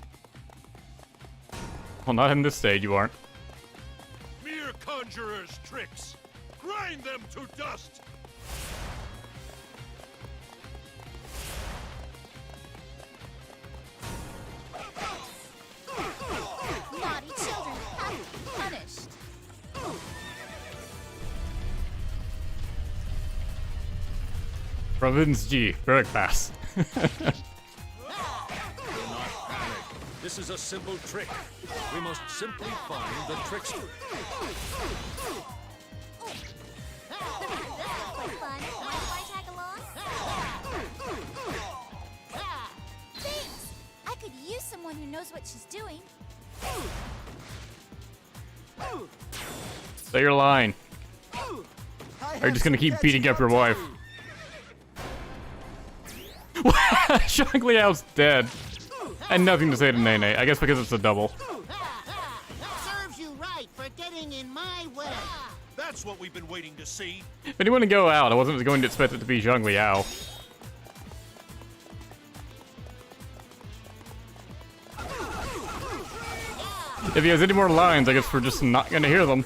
S1: Well, not in this stage, you aren't.
S9: Mere conjurers' tricks. Grind them to dust.
S4: Naughty children have to be punished.
S1: Province G, very fast.
S13: Do not panic. This is a simple trick. We must simply find the trickster.
S4: Quite fun. Mind if I tag along? Thanks! I could use someone who knows what she's doing.
S1: Say your line. Or are you just gonna keep beating up your wife? Shang Liao's dead. And nothing to say to Nene. I guess because it's a double.
S12: Serves you right for getting in my way.
S9: That's what we've been waiting to see.
S1: If anyone to go out, I wasn't going to expect it to be Zhang Liao. If he has any more lines, I guess we're just not gonna hear them.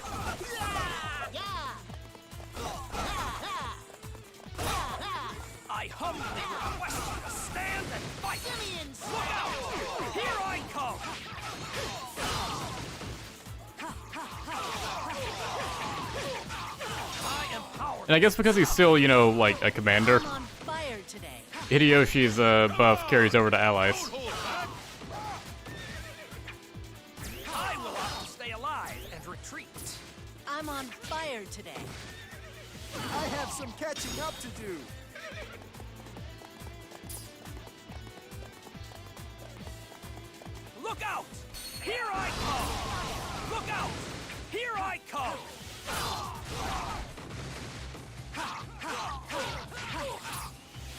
S15: I humbly request you to stand and fight. Look out! Here I come. I am powerful.
S1: And I guess because he's still, you know, like a commander,
S12: I'm on fire today.
S1: Hideyoshi's buff carries over to allies.
S15: I will have to stay alive and retreat.
S12: I'm on fire today.
S6: I have some catching up to do.
S15: Look out! Here I come! Look out! Here I come!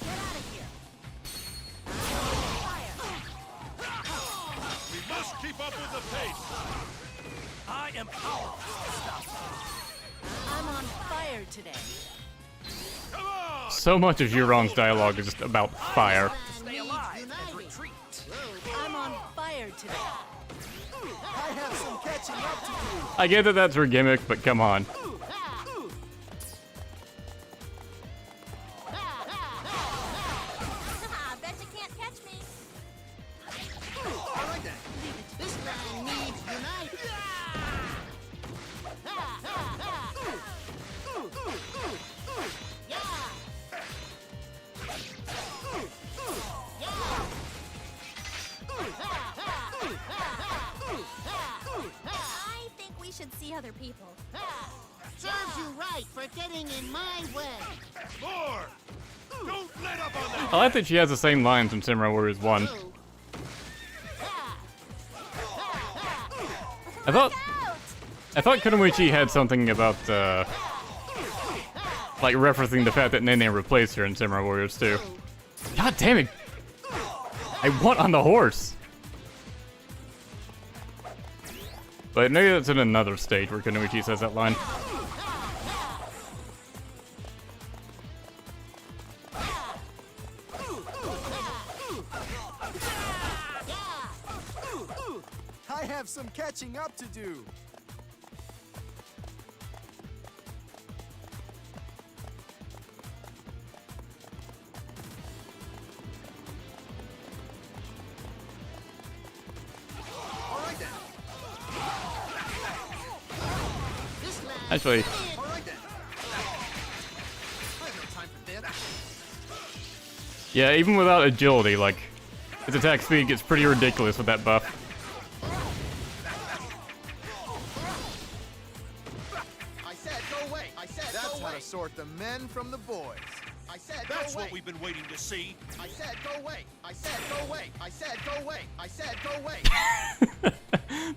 S4: Get out of here.
S9: We must keep up with the pace.
S15: I am powerless to stop them.
S12: I'm on fire today.
S9: Come on!
S1: So much of Juron's dialogue is just about fire.
S15: Stay alive and retreat.
S12: I'm on fire today.
S6: I have some catching up to do.
S1: I get that that's her gimmick, but come on.
S4: Bet you can't catch me.
S12: Alright then. This land needs united.
S4: I think we should see other people.
S12: right for getting in my way.
S7: More! Don't let up on that!
S1: I like that she has the same lines from Samurai Warriors 1. I thought Kunoichi had something about, like referencing the fact that Nene replaced her in Samurai Warriors 2. God damn it! I want on the horse! But maybe that's in another stage where Kunoichi says that line.
S6: I have some catching up to do.
S1: Actually, yeah, even without agility, like, his attack speed gets pretty ridiculous with that buff.
S11: I said go away. I said that's how to sort the men from the boys. I said go away.
S7: That's what we've been waiting to see.
S11: I said go away. I said go away. I said go away. I said go away.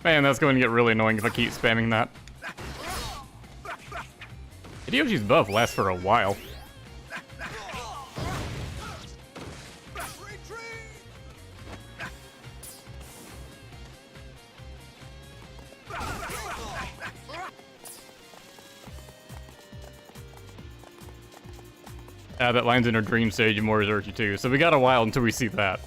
S1: Man, that's going to get really annoying if I keep spamming that. Hideyoshi's buff lasts for a while. That line's in her dream stage in Warriors Orochi 2, so we got a while until we see that.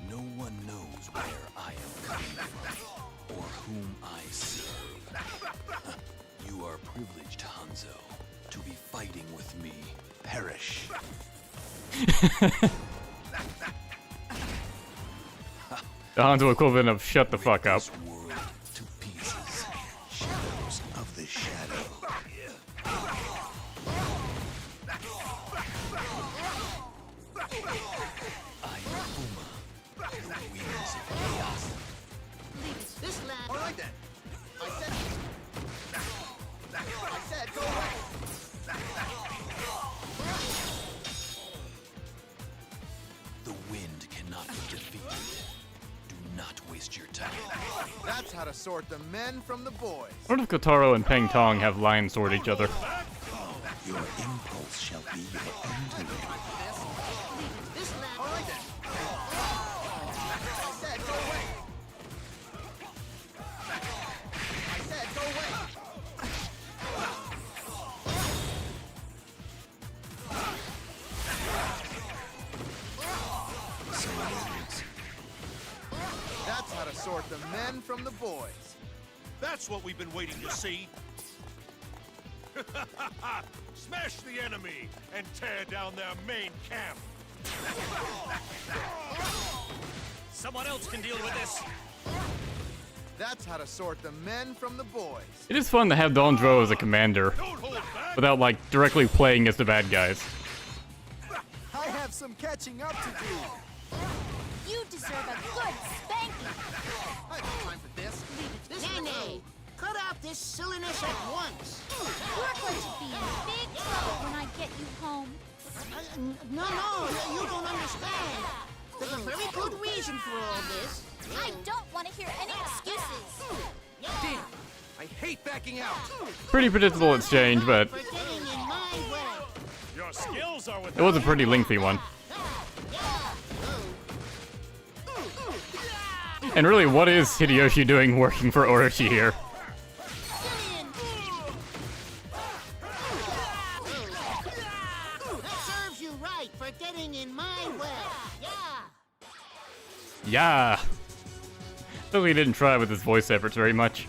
S13: No one knows where I am coming from, or whom I serve. You are privileged, Hanzo, to be fighting with me. Perish.
S1: The Hanzo equivalent of shut the fuck up.
S11: That's how to sort the men from the boys.
S1: What if Kotaro and Peng Tong have lions sort each other?
S13: Your impulse shall be your undoing.
S11: That's how to sort the men from the boys.
S7: That's what we've been waiting to see. Smash the enemy and tear down their main camp.
S15: Someone else can deal with this.
S11: That's how to sort the men from the boys.
S1: It is fun to have Dondro as a commander, without, like, directly playing as the bad guys.
S6: I have some catching up to do.
S4: You deserve a good spanking.
S11: I have time for this.
S12: Nene, cut out this silliness at once.
S4: You're going to be in big trouble when I get you home.
S12: No, you don't understand. There's a very good reason for all this.
S4: I don't want to hear any excuses.
S13: Damn! I hate backing out.
S1: Pretty predictable exchange, but
S12: For getting in my way.
S7: Your skills are with
S1: it was a pretty lengthy one. And really, what is Hideyoshi doing working for Orochi here?
S12: Serves you right for getting in my way.
S1: Yeah. Totally didn't try with his voice efforts very much.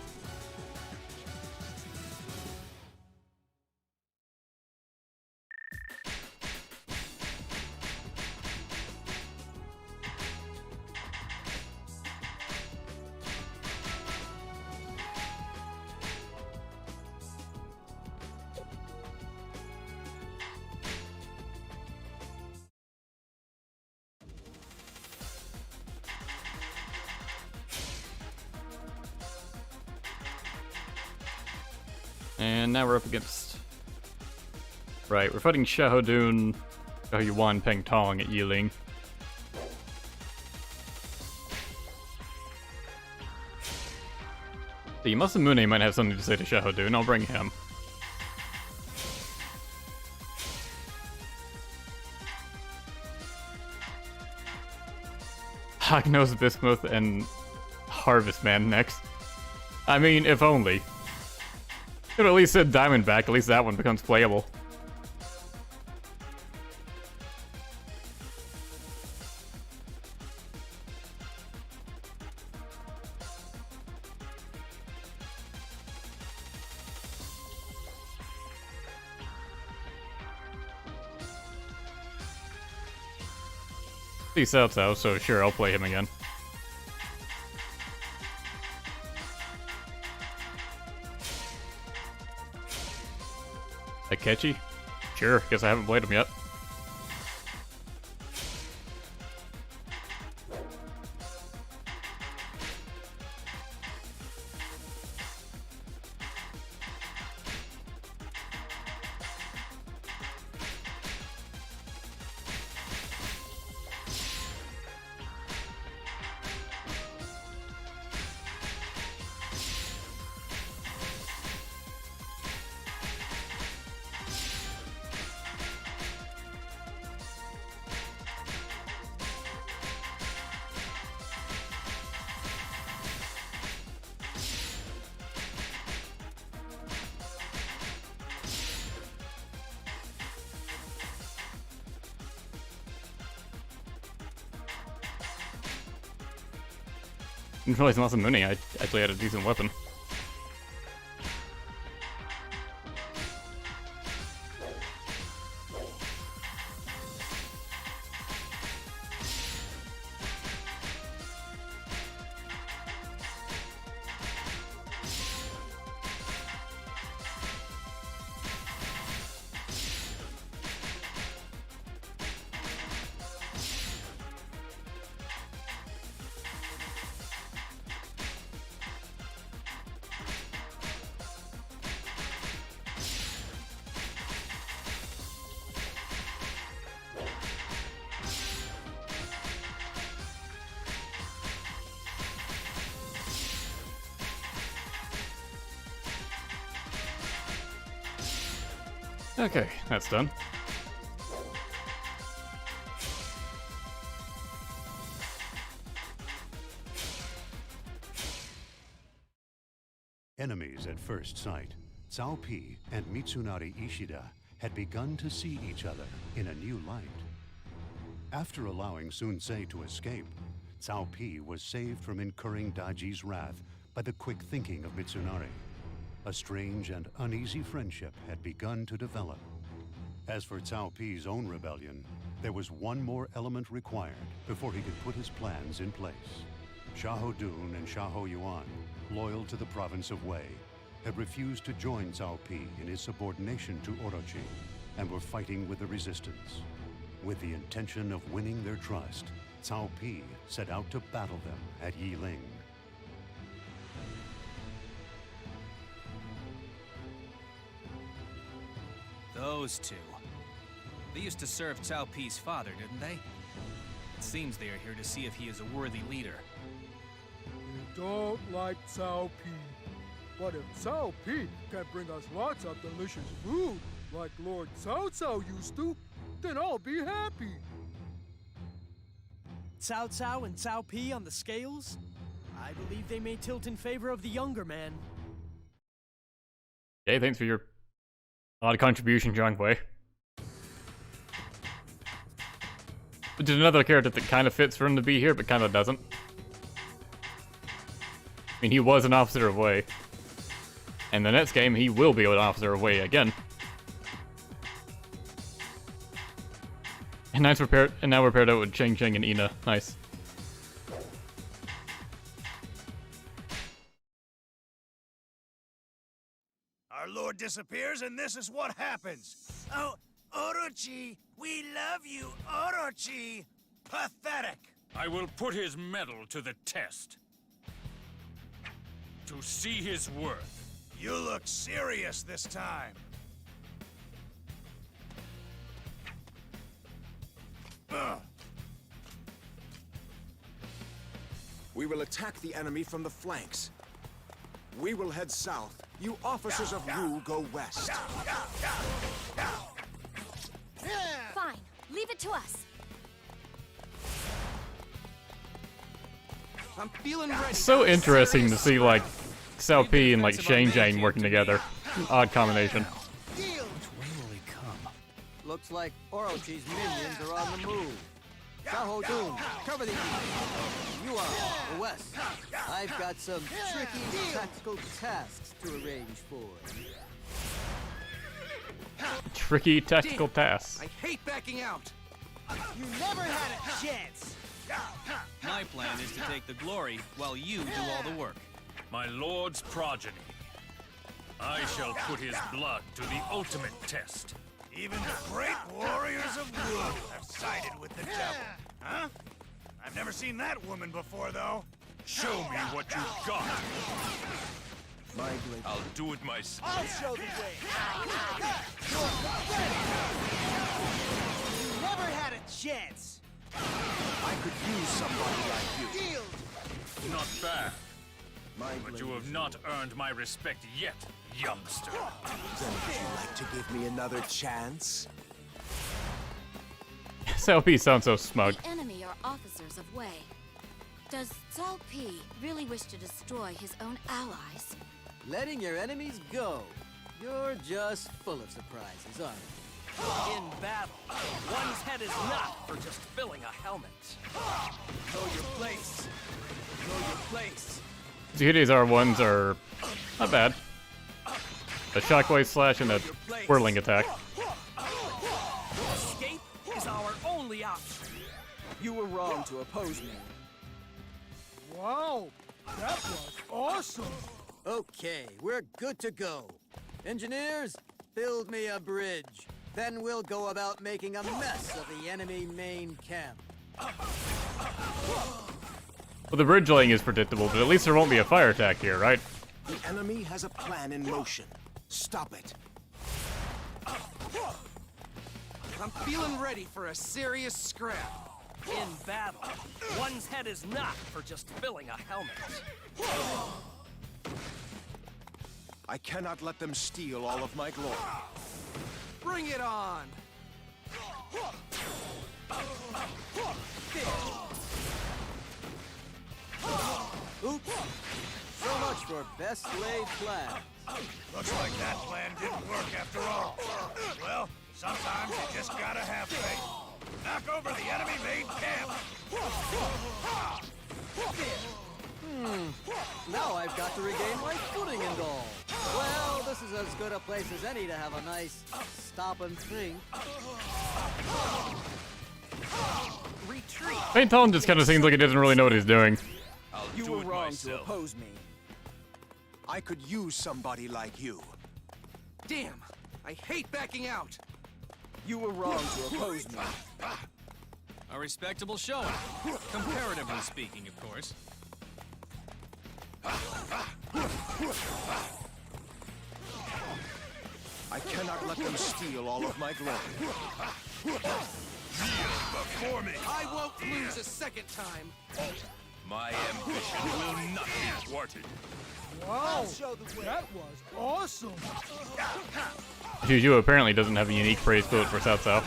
S1: And now we're up against... Right, we're fighting Xiahou Yuan, Peng Tong at Yiling. The Masamune might have something to say to Xiahou, I'll bring him. Hognose, Bismuth, and Harvest Man next. I mean, if only. Could at least said Diamondback, at least that one becomes playable. See Cao Cao, so sure, I'll play him again. Akechi? Sure, guess I haven't played him yet. Didn't realize Masamune I actually had a decent weapon. Okay, that's done.
S2: Enemies at first sight, Cao Pi and Mitsunari Ishida had begun to see each other in a new light. After allowing Sun Ce to escape, Cao Pi was saved from incurring Daji's wrath by the quick thinking of Mitsunari. A strange and uneasy friendship had begun to develop. As for Cao Pi's own rebellion, there was one more element required before he could put his plans in place. Xiahou and Xiahou Yuan, loyal to the province of Wei, had refused to join Cao Pi in his subordination to Orochi, and were fighting with the resistance. With the intention of winning their trust, Cao Pi set out to battle them at Yiling.
S5: Those two. They used to serve Cao Pi's father, didn't they? It seems they are here to see if he is a worthy leader.
S6: We don't like Cao Pi. But if Cao Pi can bring us lots of delicious food, like Lord Cao Cao used to, then I'll be happy.
S8: Cao Cao and Cao Pi on the scales? I believe they may tilt in favor of the younger man.
S1: Okay, thanks for your odd contribution, Zhang Wei. Which is another character that kind of fits for him to be here, but kind of doesn't. I mean, he was an officer of Wei. And the next game, he will be an officer of Wei again. And now we're paired out with Cheng Cheng and Ina. Nice.
S7: Our lord disappears, and this is what happens. Oh, Orochi, we love you, Orochi. Pathetic.
S9: I will put his mettle to the test. To see his worth,
S7: You look serious this time.
S3: We will attack the enemy from the flanks. We will head south. You officers of Wu go west.
S4: Fine. Leave it to us.
S14: I'm feeling ready.
S1: So interesting to see like Cao Pi and like Shang Jang working together. Odd combination.
S16: Looks like Orochi's minions are on the move. Xiao Dun, cover the east. You are the west. I've got some tricky tactical tasks to arrange for.
S1: Tricky tactical tasks.
S14: I hate backing out.
S8: You never had a chance.
S5: My plan is to take the glory while you do all the work.
S9: My lord's progeny. I shall put his blood to the ultimate test.
S7: Even the great warriors of Wu have sided with the devil. Huh? I've never seen that woman before, though.
S9: Show me what you've got.
S16: My blade.
S9: I'll do it myself.
S8: I'll show the way. You never had a chance.
S3: I could use somebody like you.
S8: Yield.
S9: Not bad.
S16: My
S9: But
S16: blade
S9: you have not earned my respect yet, youngster.
S3: Then would you like to give me another chance?
S1: Cao Pi sounds so smug.
S4: The enemy are officers of Wei. Does Cao Pi really wish to destroy his own allies?
S16: Letting your enemies go. You're just full of surprises, aren't you?
S15: In battle, one's head is not for just filling a helmet. Know your place. Know your place.
S1: Zuhide's R1s are not bad. The shockwave slash and the whirling attack.
S15: Escape is our only option.
S16: You were wrong to oppose me.
S6: Wow, that was awesome.
S16: Okay, we're good to go. Engineers, build me a bridge. Then we'll go about making a mess of the enemy main camp.
S1: Well, the bridge laying is predictable, but at least there won't be a fire attack here, right?
S3: The enemy has a plan in motion. Stop it.
S14: I'm feeling ready for a serious scrap.
S15: In battle, one's head is not for just filling a helmet.
S3: I cannot let them steal all of my glory.
S14: Bring it on.
S16: Oops. So much for best laid plans.
S7: Looks like that plan didn't work after all. Well, sometimes you just gotta have faith. Knock over the enemy main camp.
S16: Now I've got to regain my footing and all. Well, this is as good a place as any to have a nice stop and think.
S15: Retreat.
S1: Pain Tong just kind of seems like he doesn't really know what he's doing.
S14: You were wrong to oppose me.
S3: I could use somebody like you.
S14: Damn, I hate backing out. You were wrong to oppose me.
S5: A respectable showing. Comparatively speaking, of course.
S3: I cannot let them steal all of my glory.
S7: Before me.
S14: I won't lose a second time.
S9: My ambition will not be thwarted.
S6: Wow, that was awesome.
S1: Juju apparently doesn't have a unique phrase quote for Cao Cao.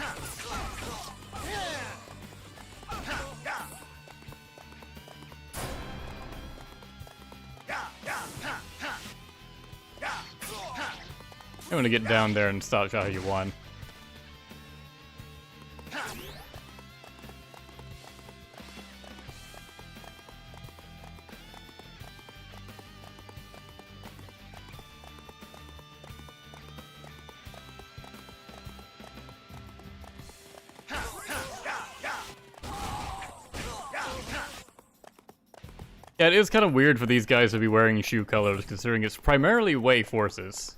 S1: I'm gonna get down there and stop Xiahou Yuan. Yeah, it is kind of weird for these guys to be wearing shoe colors, considering it's primarily Wei forces.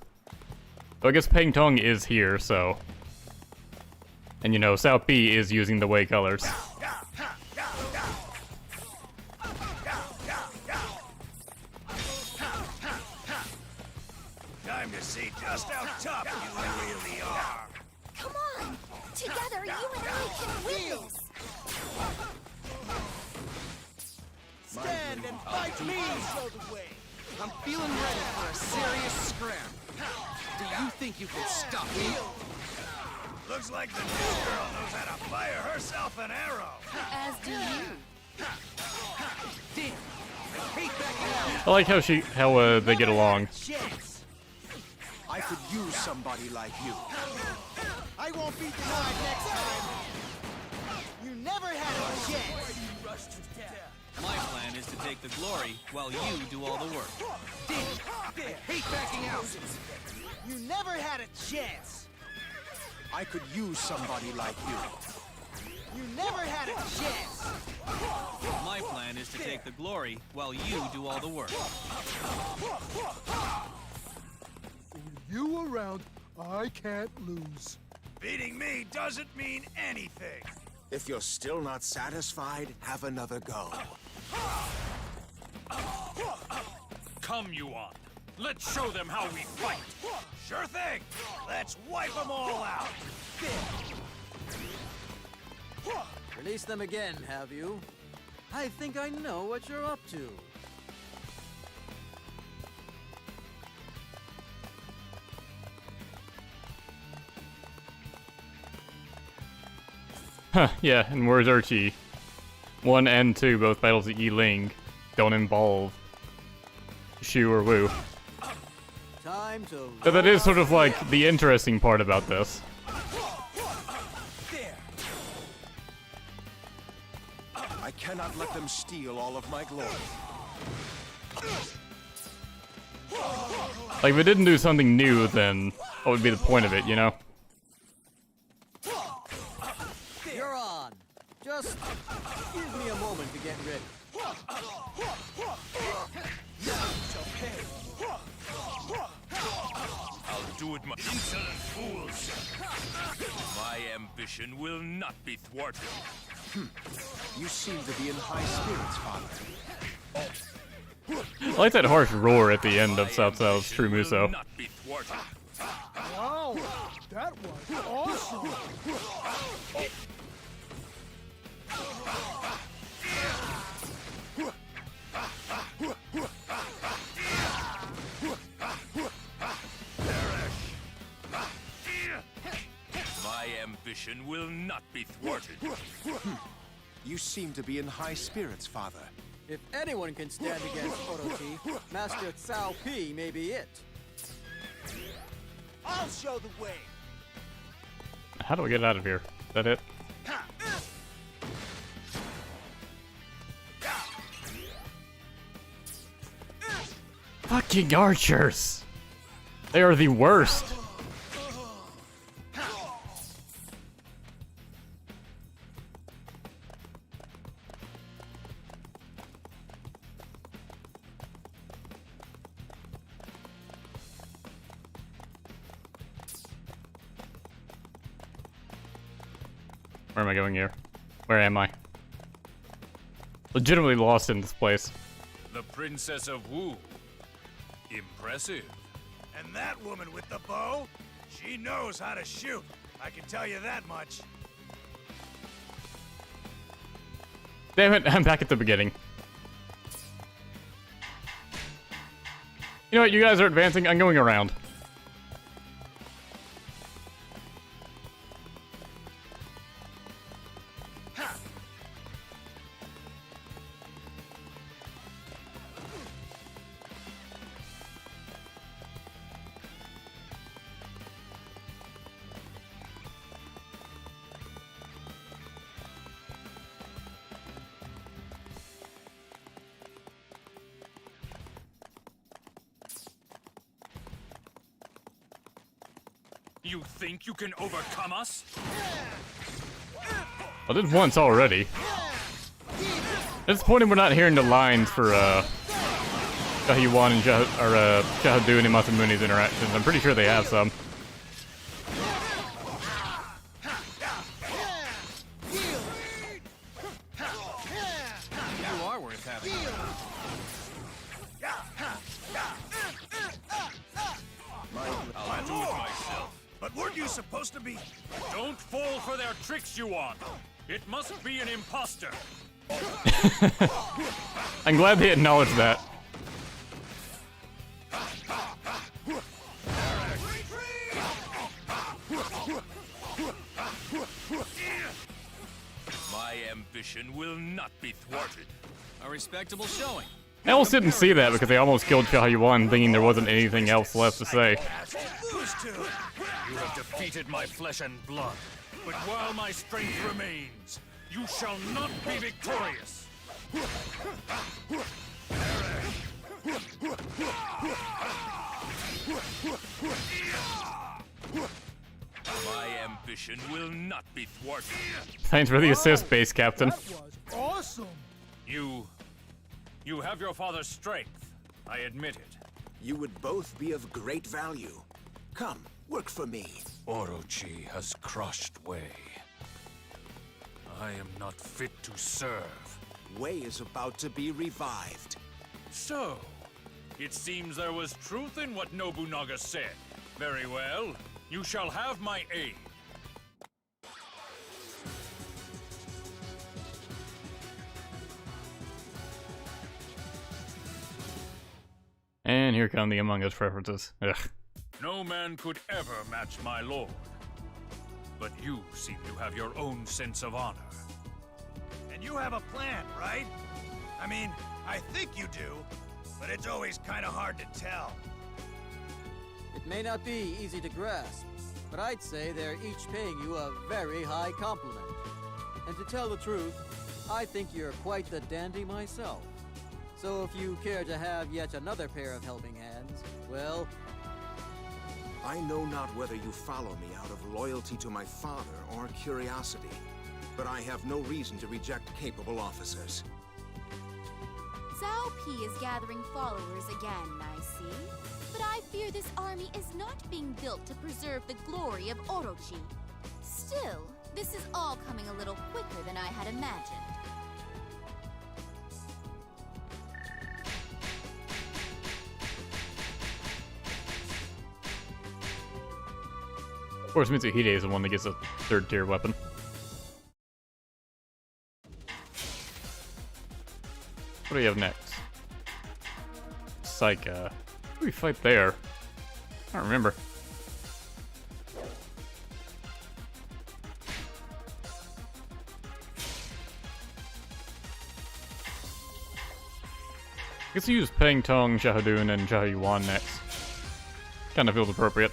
S1: So I guess Peng Tong is here, so... And you know, Cao Pi is using the Wei colors.
S7: Time to see just how tough you really are.
S4: Come on! Together, you and I can win this!
S14: Stand and fight me! Show the way! I'm feeling ready for a serious scrap. Do you think you can stop me?
S7: Looks like the new girl knows how to fire herself an arrow.
S4: As do you.
S14: Damn! I hate backing out!
S1: I like how they get along.
S14: Chance. I could use somebody like you. I won't be denied next time. You never had a chance.
S5: My plan is to take the glory while you do all the work.
S14: I hate backing out. You never had a chance. I could use somebody like you. You never had a chance.
S5: My plan is to take the glory while you do all the work.
S6: With you around, I can't lose.
S7: Beating me doesn't mean anything.
S3: If you're still not satisfied, have another go.
S9: Come, Yuan. Let's show them how we fight.
S7: Sure thing. Let's wipe them all out.
S16: Release them again, have you? I think I know what you're up to.
S1: Huh, yeah, and where's Orochi? 1 and 2, both battles at Yiling, don't involve Shu or Wu.
S16: Time to...
S1: So that is sort of like the interesting part about this.
S3: I cannot let them steal all of my glory.
S1: Like, if it didn't do something new, then what would be the point of it, you know?
S16: You're on. Just give me a moment to get ready.
S9: I'll do it, my insolent fools. My ambition will not be thwarted.
S3: You seem to be in high spirits, Father.
S1: I like that harsh roar at the end of Cao Cao's True Muso.
S9: Not be thwarted.
S6: Wow, that was awesome.
S9: My ambition will not be thwarted.
S3: You seem to be in high spirits, Father.
S16: If anyone can stand against Orochi, Master Cao Pi may be it.
S14: I'll show the way.
S1: How do we get out of here? Is that it? Fucking archers! They are the worst! Where am I going here? Where am I? Legitimately lost in this place.
S9: The Princess of Wu. Impressive.
S7: And that woman with the bow, she knows how to shoot. I can tell you that much.
S1: Damn it, I'm back at the beginning. You know what, you guys are advancing, I'm going around.
S9: You think you can overcome us?
S1: I did once already. At this point, we're not hearing the lines for Yuan and Shahadu and Masamuni's interactions. I'm pretty sure they have some.
S5: You are worth having.
S7: weren't you supposed to be?
S9: Don't fall for their tricks, Yuan. It must be an imposter.
S1: I'm glad they acknowledged that.
S9: My ambition will not be thwarted.
S5: A respectable showing.
S1: I almost didn't see that because they almost killed Xiao Yuan thinking there wasn't anything else left to say.
S9: You have defeated my flesh and blood, but while my strength remains, you shall not be victorious. My ambition will not be thwarted.
S1: Thanks for the assist, base captain.
S6: That was awesome.
S9: You have your father's strength. I admit it.
S3: You would both be of great value. Come, work for me.
S9: Orochi has crushed Wei. I am not fit to serve.
S3: Wei is about to be revived.
S9: So, it seems there was truth in what Nobunaga said. Very well. You shall have my aid.
S1: And here come the Among Us references. Ugh.
S9: No man could ever match my lord. But you seem to have your own sense of honor.
S7: And you have a plan, right? I mean, I think you do, but it's always kind of hard to tell.
S16: It may not be easy to grasp, but I'd say they're each paying you a very high compliment. And to tell the truth, I think you're quite the dandy myself. So if you care to have yet another pair of helping hands, well...
S3: I know not whether you follow me out of loyalty to my father or curiosity, but I have no reason to reject capable officers.
S4: Cao Pi is gathering followers again, I see. But I fear this army is not being built to preserve the glory of Orochi. Still, this is all coming a little quicker than I had imagined.
S1: Of course, Mitsuhide is the one that gets a third tier weapon. What do we have next? Saika. Who do we fight there? I don't remember. I guess you use Peng Tong, Xiahou and Xiahou Yuan next. Kinda feels appropriate.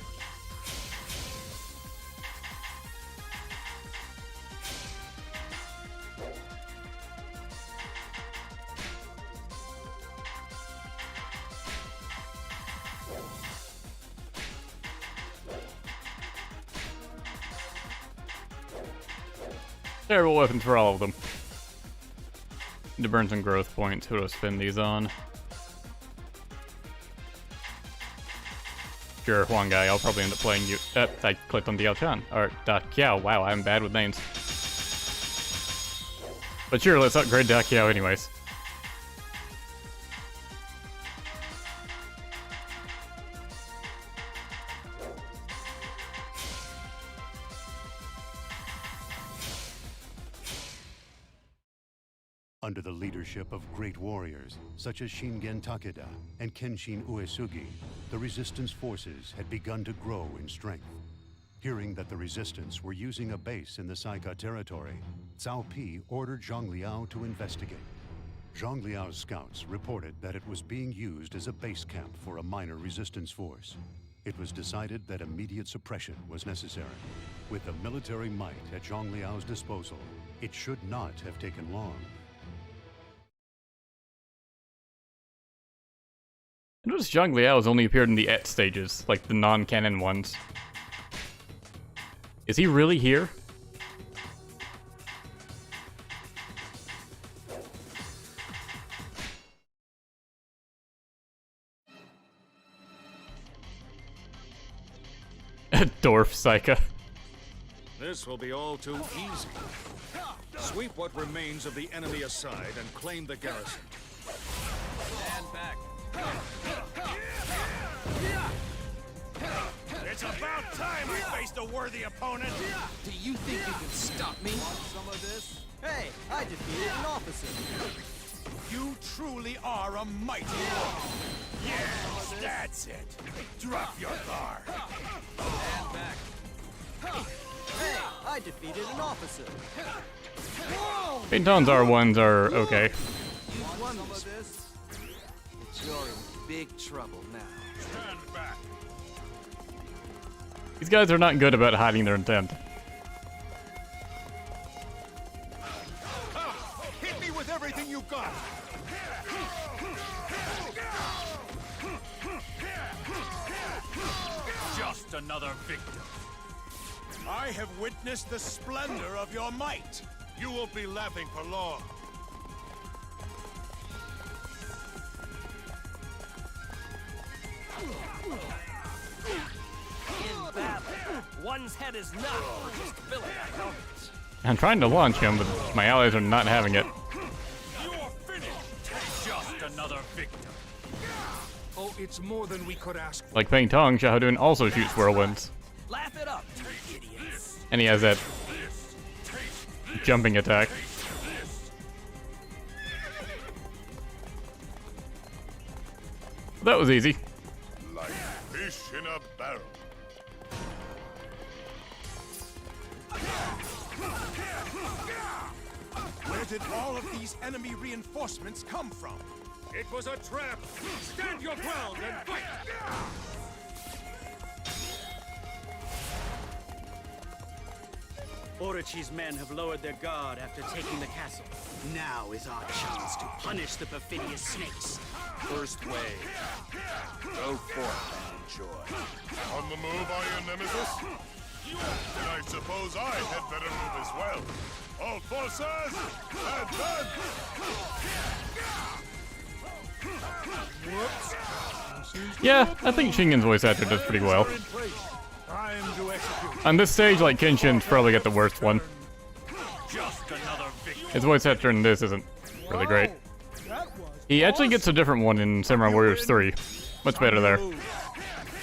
S1: Terrible weapons for all of them. Need to burn some growth points. Who do I spend these on? Sure, Huang guy. I'll probably end up playing you. I clicked on Diao Chan. Or Da Kiao. Wow, I'm bad with names. But sure, let's upgrade Da Kiao anyways.
S2: Under the leadership of great warriors, such as Shingen Takeda and Kenshin Uesugi, the resistance forces had begun to grow in strength. Hearing that the resistance were using a base in the Saika territory, Cao Pi ordered Zhang Liao to investigate. Zhang Liao's scouts reported that it was being used as a base camp for a minor resistance force. It was decided that immediate suppression was necessary. With the military might at Zhang Liao's disposal, it should not have taken long.
S1: I noticed Zhang Liao has only appeared in the Et stages, like the non-canon ones. Is he really here? Dwarf Saika.
S17: This will be all too easy. Sweep what remains of the enemy aside and claim the garrison.
S5: Stand back.
S7: It's about time I faced a worthy opponent!
S14: Do you think you can stop me? Want some of this?
S16: Hey, I defeated an officer.
S7: You truly are a mighty warrior. Yes, that's it. Drop your guard.
S14: Stand back.
S16: Hey, I defeated an officer.
S1: Peyton's R1s are okay.
S14: You won some of this? But you're in big trouble now.
S7: Stand back.
S1: These guys are not good about hiding their intent.
S7: Hit me with everything you got.
S9: Just another victim.
S7: I have witnessed the splendor of your might. You won't be laughing for long.
S15: In battle, one's head is not for just filling a helmet.
S1: I'm trying to launch him, but my allies are not having it.
S9: You're finished. Just another victim.
S17: Oh, it's more than we could ask for.
S1: Like Peng Tong, Xiahou also shoots whirlwinds.
S15: Laugh it up, you idiots.
S1: And he has that jumping attack. That was easy.
S7: Like fish in a barrel. Where did all of these enemy reinforcements come from?
S17: It was a trap. Stand your ground and fight.
S18: Orochi's men have lowered their guard after taking the castle. Now is our chance to punish the perfidious snakes.
S7: First wave. Go forth and enjoy. On the move, are you, Nemesis? Then I suppose I had better move as well. All forces, advance! Whoops.
S1: Yeah, I think Shingen's voice actor does pretty well.
S7: Time to execute.
S1: On this stage, like, Kenshin's probably got the worst one.
S9: Just another victim.
S1: His voice actor in this isn't really great. He actually gets a different one in Samurai Warriors 3. Much better there.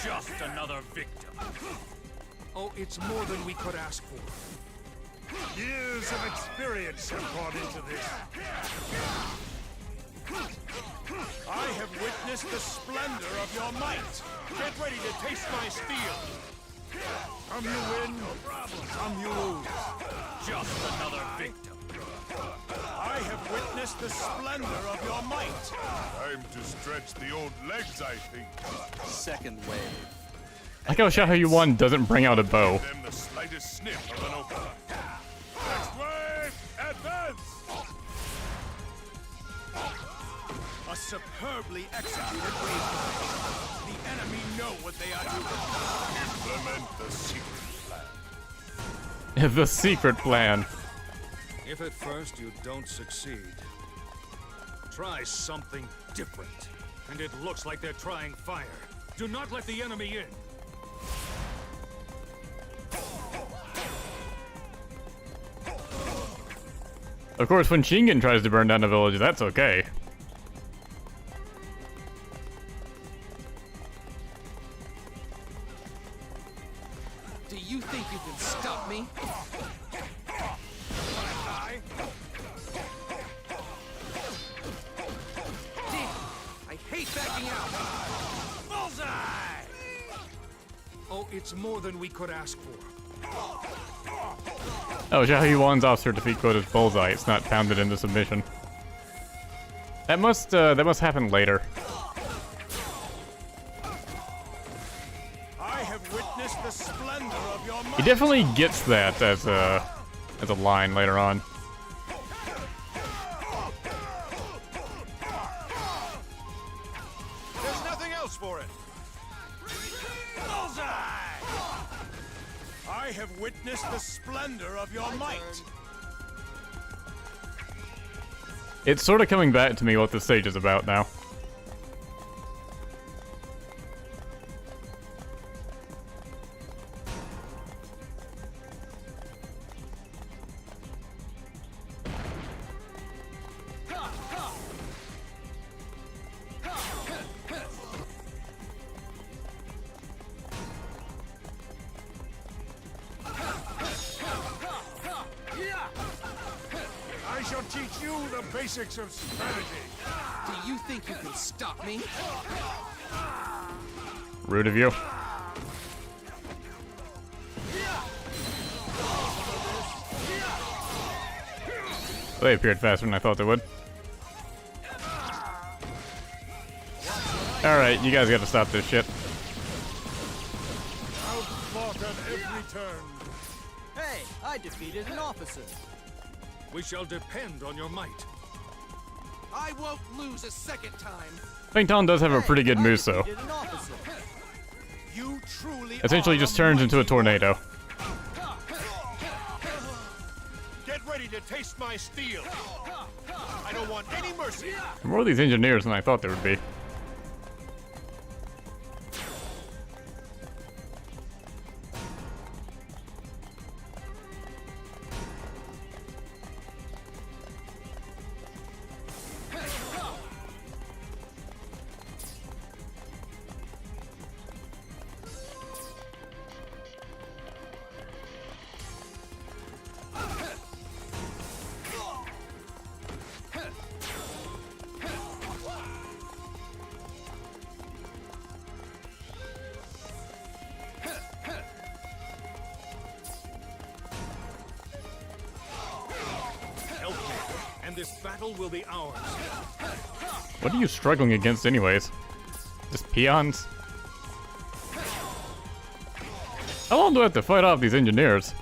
S9: Just another victim.
S17: Oh, it's more than we could ask for.
S7: Years of experience have gone into this. I have witnessed the splendor of your might. Get ready to taste my steel. Some you win, no problem. Some you lose.
S9: Just another victim.
S7: I have witnessed the splendor of your might. Time to stretch the old legs, I think.
S14: Second wave.
S1: I like how Xiahou Yuan doesn't bring out a bow.
S7: Them the slightest sniff of an opening. Next wave, advance! A superbly executed wave. The enemy know what they are doing. Implement the secret plan.
S1: The secret plan.
S17: If at first you don't succeed, try something different. And it looks like they're trying fire. Do not let the enemy in.
S1: Of course, when Shingen tries to burn down a village, that's okay.
S14: Do you think you can stop me? Damn! I hate backing out!
S7: Bullseye!
S17: Oh, it's more than we could ask for.
S1: Oh, Xiahou Yuan's officer defeat quote is bullseye. It's not pounded into submission. That must happen later.
S7: I have witnessed the splendor of your might.
S1: He definitely gets that as a line later on.
S7: There's nothing else for it. Bullseye! I have witnessed the splendor of your might.
S1: It's sort of coming back to me what this stage is about now.
S7: teach you the basics of strategy.
S11: Do you think you can stop me?
S1: Rude of you. They appeared faster than I thought they would. Alright, you guys gotta stop this shit.
S7: Outfought at every turn.
S16: Hey, I defeated an officer.
S17: We shall depend on your might.
S11: I won't lose a second time.
S1: Feng does have a pretty good move, though.
S11: You truly
S1: Essentially just turns into a tornado.
S7: Get ready to taste my steel. I don't want any mercy.
S1: More of these engineers than I thought there would be.
S17: This battle will be ours.
S1: What are you struggling against anyways? Just peons? How long do I have to fight off these engineers?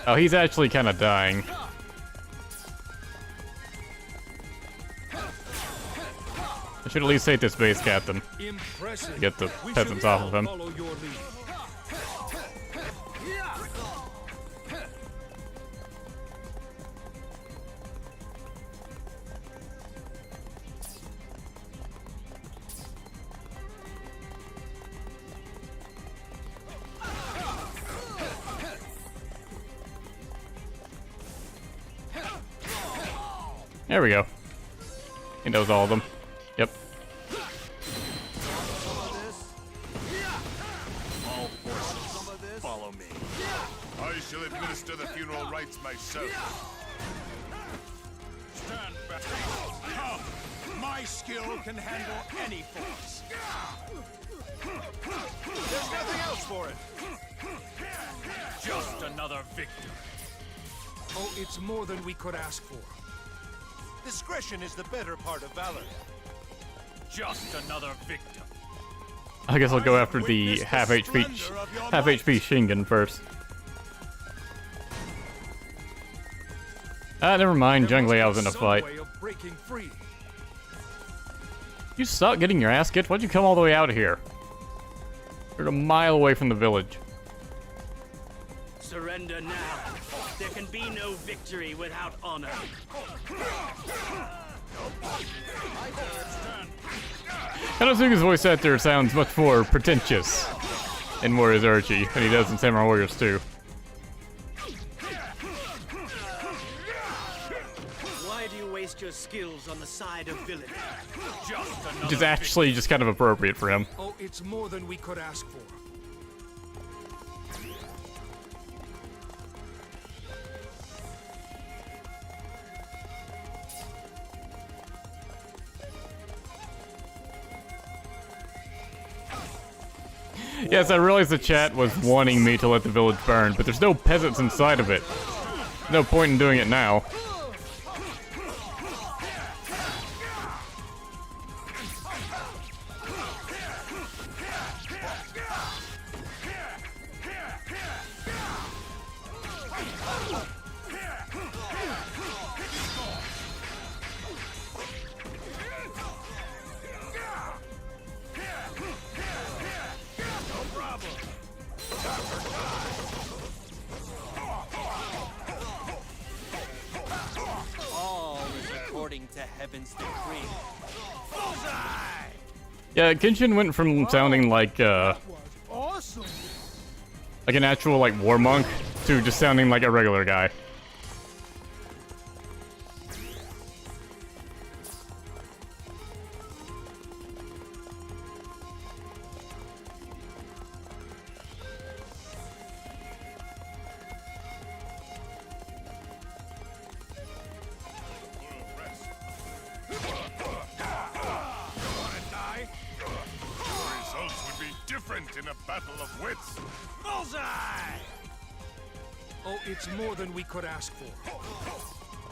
S1: Oh, he's actually kind of dying. I should at least take this base captain. To get the peasants off of him. There we go. He knows all of them. Yep.
S7: All forces, follow me. I shall administer the funeral rites myself. Stand back. Come. My skill can handle any force. There's nothing else for it.
S9: Just another victor.
S17: Oh, it's more than we could ask for.
S7: Discretion is the better part of valor.
S9: Just another victim.
S1: I guess I'll go after the half HP Shingen first. Ah, never mind. Zheng Liao's in a fight. You suck getting your ass kicked. Why'd you come all the way out here? You're a mile away from the village.
S18: Surrender now. There can be no victory without honor.
S1: Kanosuke's voice actor sounds much more pretentious in Warriors Orochi than he does in Samurai Warriors 2.
S18: Why do you waste your skills on the side of villainy?
S1: Which is actually just kind of appropriate for him.
S17: Oh, it's more than we could ask for.
S1: Yes, I realize the chat was wanting me to let the village burn, but there's no peasants inside of it. No point in doing it now.
S18: To heaven's decree.
S1: Yeah, Kenshin went from sounding like an actual like war monk to just sounding like a regular guy.
S7: different in a battle of wits.
S15: Bullseye!
S17: Oh, it's more than we could ask for.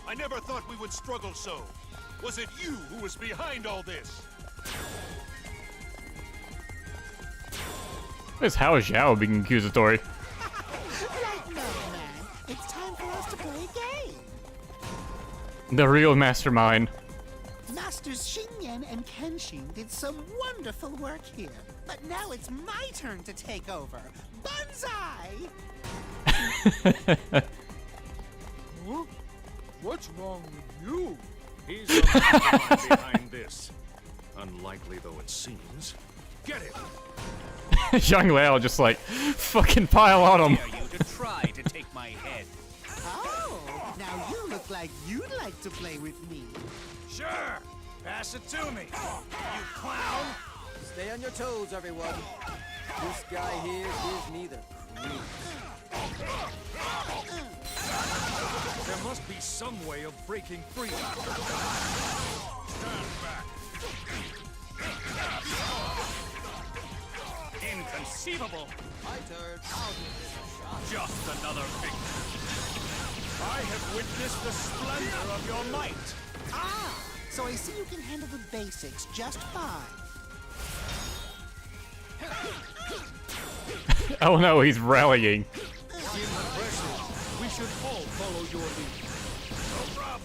S9: I never thought we would struggle so. Was it you who was behind all this?
S1: Why is Hao Xiao being accusatory?
S12: Like no, man. It's time for us to play a game.
S1: The real mastermind.
S12: Masters Xingyan and Kenshin did some wonderful work here. But now it's my turn to take over. Banzai!
S6: Huh? What's wrong with you?
S17: He's the mastermind behind this. Unlikely though it seems. Get him!
S1: Zhang Liao just like, fucking pile on him.
S15: Dare you to try to take my head?
S12: Oh, now you look like you'd like to play with me.
S15: Sure! Pass it to me, you clown!
S16: Stay on your toes, everyone. This guy here gives me the creeps.
S17: There must be some way of breaking free.
S9: Stand back.
S15: Inconceivable!
S16: My turn. I'll give this a shot.
S15: Just another victim. I have witnessed the splendor of your might.
S12: Ah, so I see you can handle the basics just fine.
S1: Oh no, he's rallying.
S17: Impressive. We should all follow your lead.
S15: No problem.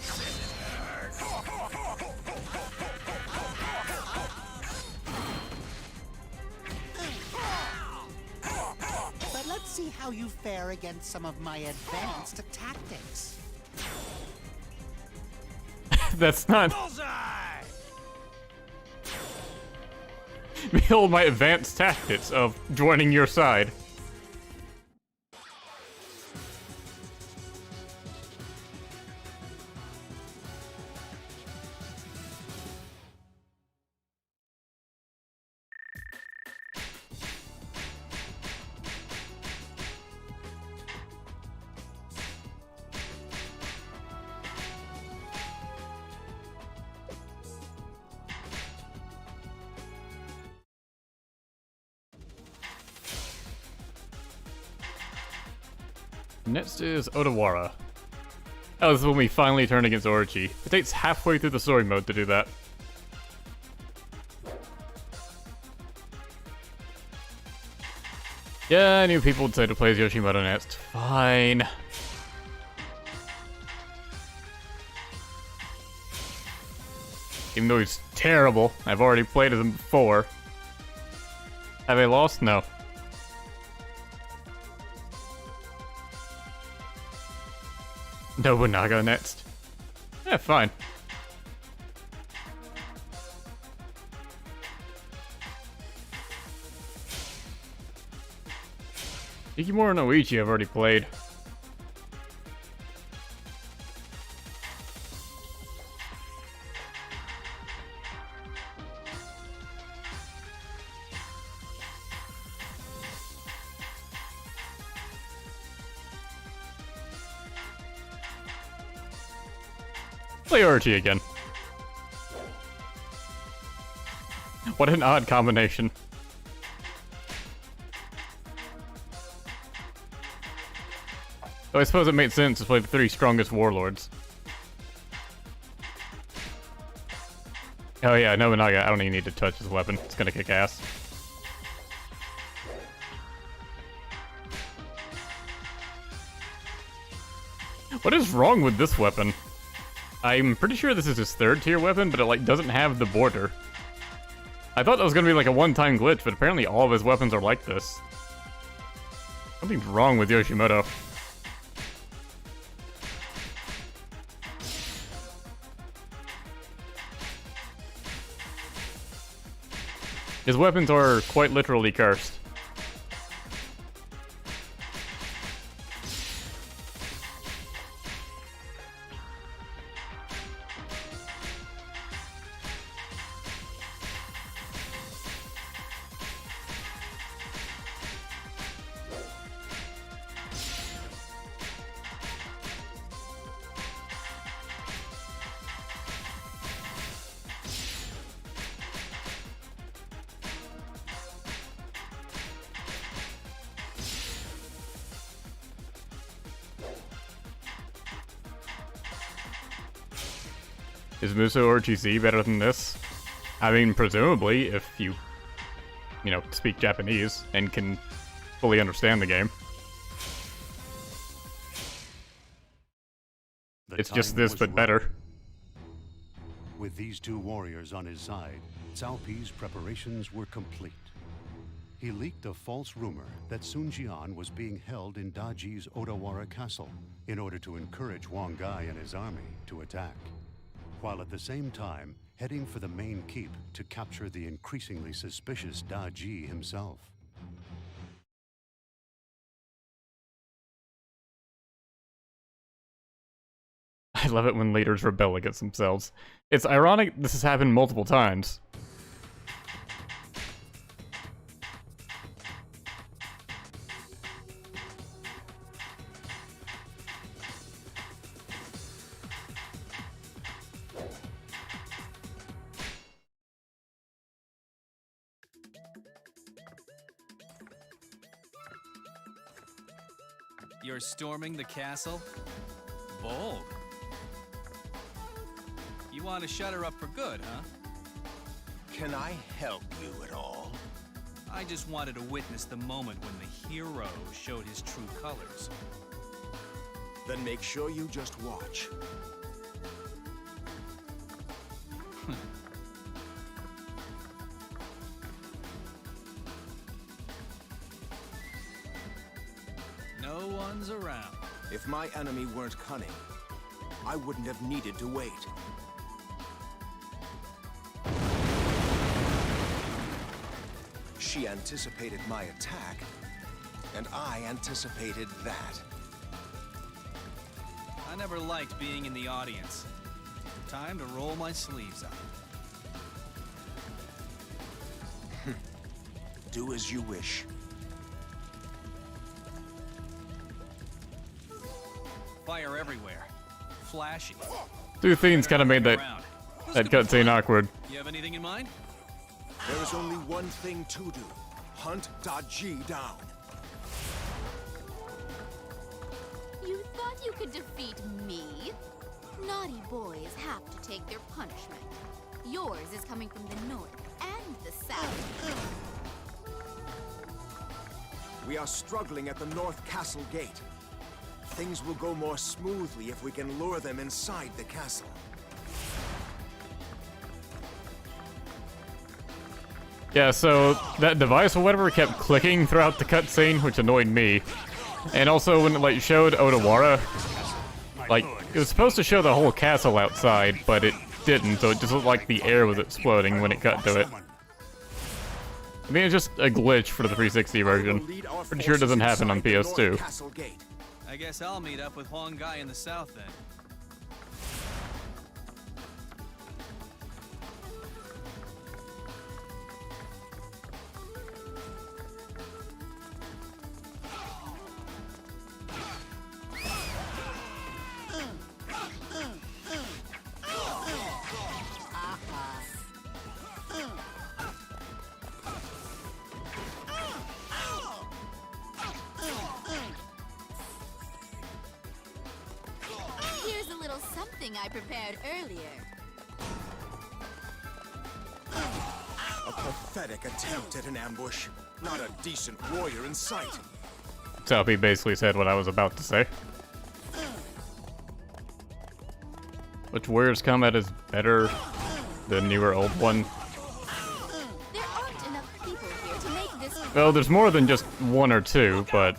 S12: But let's see how you fare against some of my advanced tactics.
S1: That's not.
S15: Bullseye!
S1: Behold my advanced tactics of joining your side. Next is Odawara. Oh, this is when we finally turn against Orochi. It takes halfway through the story mode to do that. Yeah, I knew people would say to play as Yoshimoto next. Fine. Even though he's terrible, I've already played as him before. Have I lost? No. Nobunaga next. Yeah, fine. Ikimura no Ichi I've already played. Play Orochi again. What an odd combination. So I suppose it made sense to play the 3 strongest warlords. Oh yeah, Nobunaga, I don't even need to touch his weapon. It's gonna kick ass. What is wrong with this weapon? I'm pretty sure this is his 3rd tier weapon, but it like doesn't have the border. I thought that was gonna be like a one-time glitch, but apparently all of his weapons are like this. Something's wrong with Yoshimoto. His weapons are quite literally cursed. Is Musou Orochi Z better than this? I mean, presumably, if you know, speak Japanese and can fully understand the game. It's just this, but better.
S2: With these two warriors on his side, Cao Pi's preparations were complete. He leaked a false rumor that Sun Jian was being held in Daji's Odawara Castle in order to encourage Wang Gai and his army to attack, while at the same time heading for the main keep to capture the increasingly suspicious Daji himself.
S1: I love it when leaders rebel against themselves. It's ironic this has happened multiple times.
S5: You're storming the castle? Bold. You want to shut her up for good, huh?
S13: Can I help you at all?
S5: I just wanted to witness the moment when the hero showed his true colors.
S3: Then make sure you just watch.
S5: No one's around.
S3: If my enemy weren't cunning, I wouldn't have needed to wait. She anticipated my attack, and I anticipated that.
S5: I never liked being in the audience. Time to roll my sleeves up.
S3: Do as you wish.
S5: Fire everywhere. Flashy.
S1: Two things kind of made that cutscene awkward.
S5: You have anything in mind?
S3: There is only one thing to do. Hunt Daji down.
S4: You thought you could defeat me? Naughty boys have to take their punishment. Yours is coming from the north and the south.
S3: We are struggling at the North Castle Gate. Things will go more smoothly if we can lure them inside the castle.
S1: Yeah, so that device or whatever kept clicking throughout the cutscene, which annoyed me. And also when it like showed Odawara, like it was supposed to show the whole castle outside, but it didn't, so it just looked like the air was exploding when it got to it. I mean, it's just a glitch for the 360 version. Pretty sure it doesn't happen on PS2.
S5: I guess I'll meet up with Huang Gai in the south then.
S4: Here's a little something I prepared earlier.
S3: A pathetic attempt at an ambush. Not a decent warrior in sight.
S1: Cao Pi basically said what I was about to say. Which warrior's combat is better than newer old one?
S4: There aren't enough people here to make this.
S1: Well, there's more than just one or two, but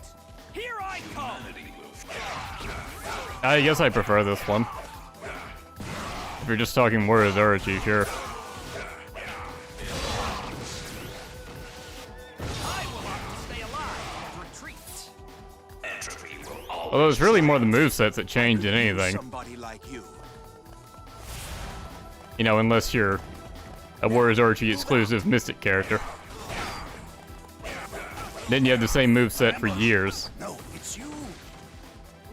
S15: Here I come.
S1: I guess I prefer this one. If you're just talking warriors Orochi, sure. Although it's really more the movesets that change than anything.
S3: Somebody like you.
S1: You know, unless you're a Warriors Orochi exclusive Mystic character. Then you have the same moveset for years.
S3: No, it's you.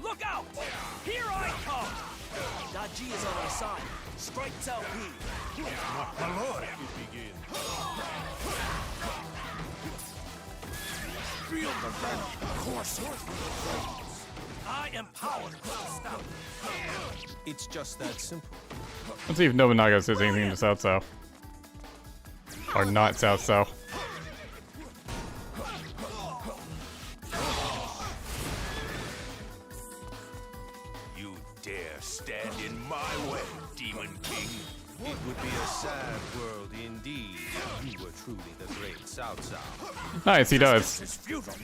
S15: Look out! Here I come. Daji is on our side. Strike Cao Pi.
S7: My lord, begin.
S15: Feel the venom. Course. I am powered. Stop.
S10: It's just that simple.
S1: Let's see if Nobunaga says anything to Cao Cao. Or not Cao Cao.
S9: You dare stand in my way, Demon King?
S10: It would be a sad world indeed if you were truly the great Cao Cao.
S1: Nice, he does.
S9: It's futile.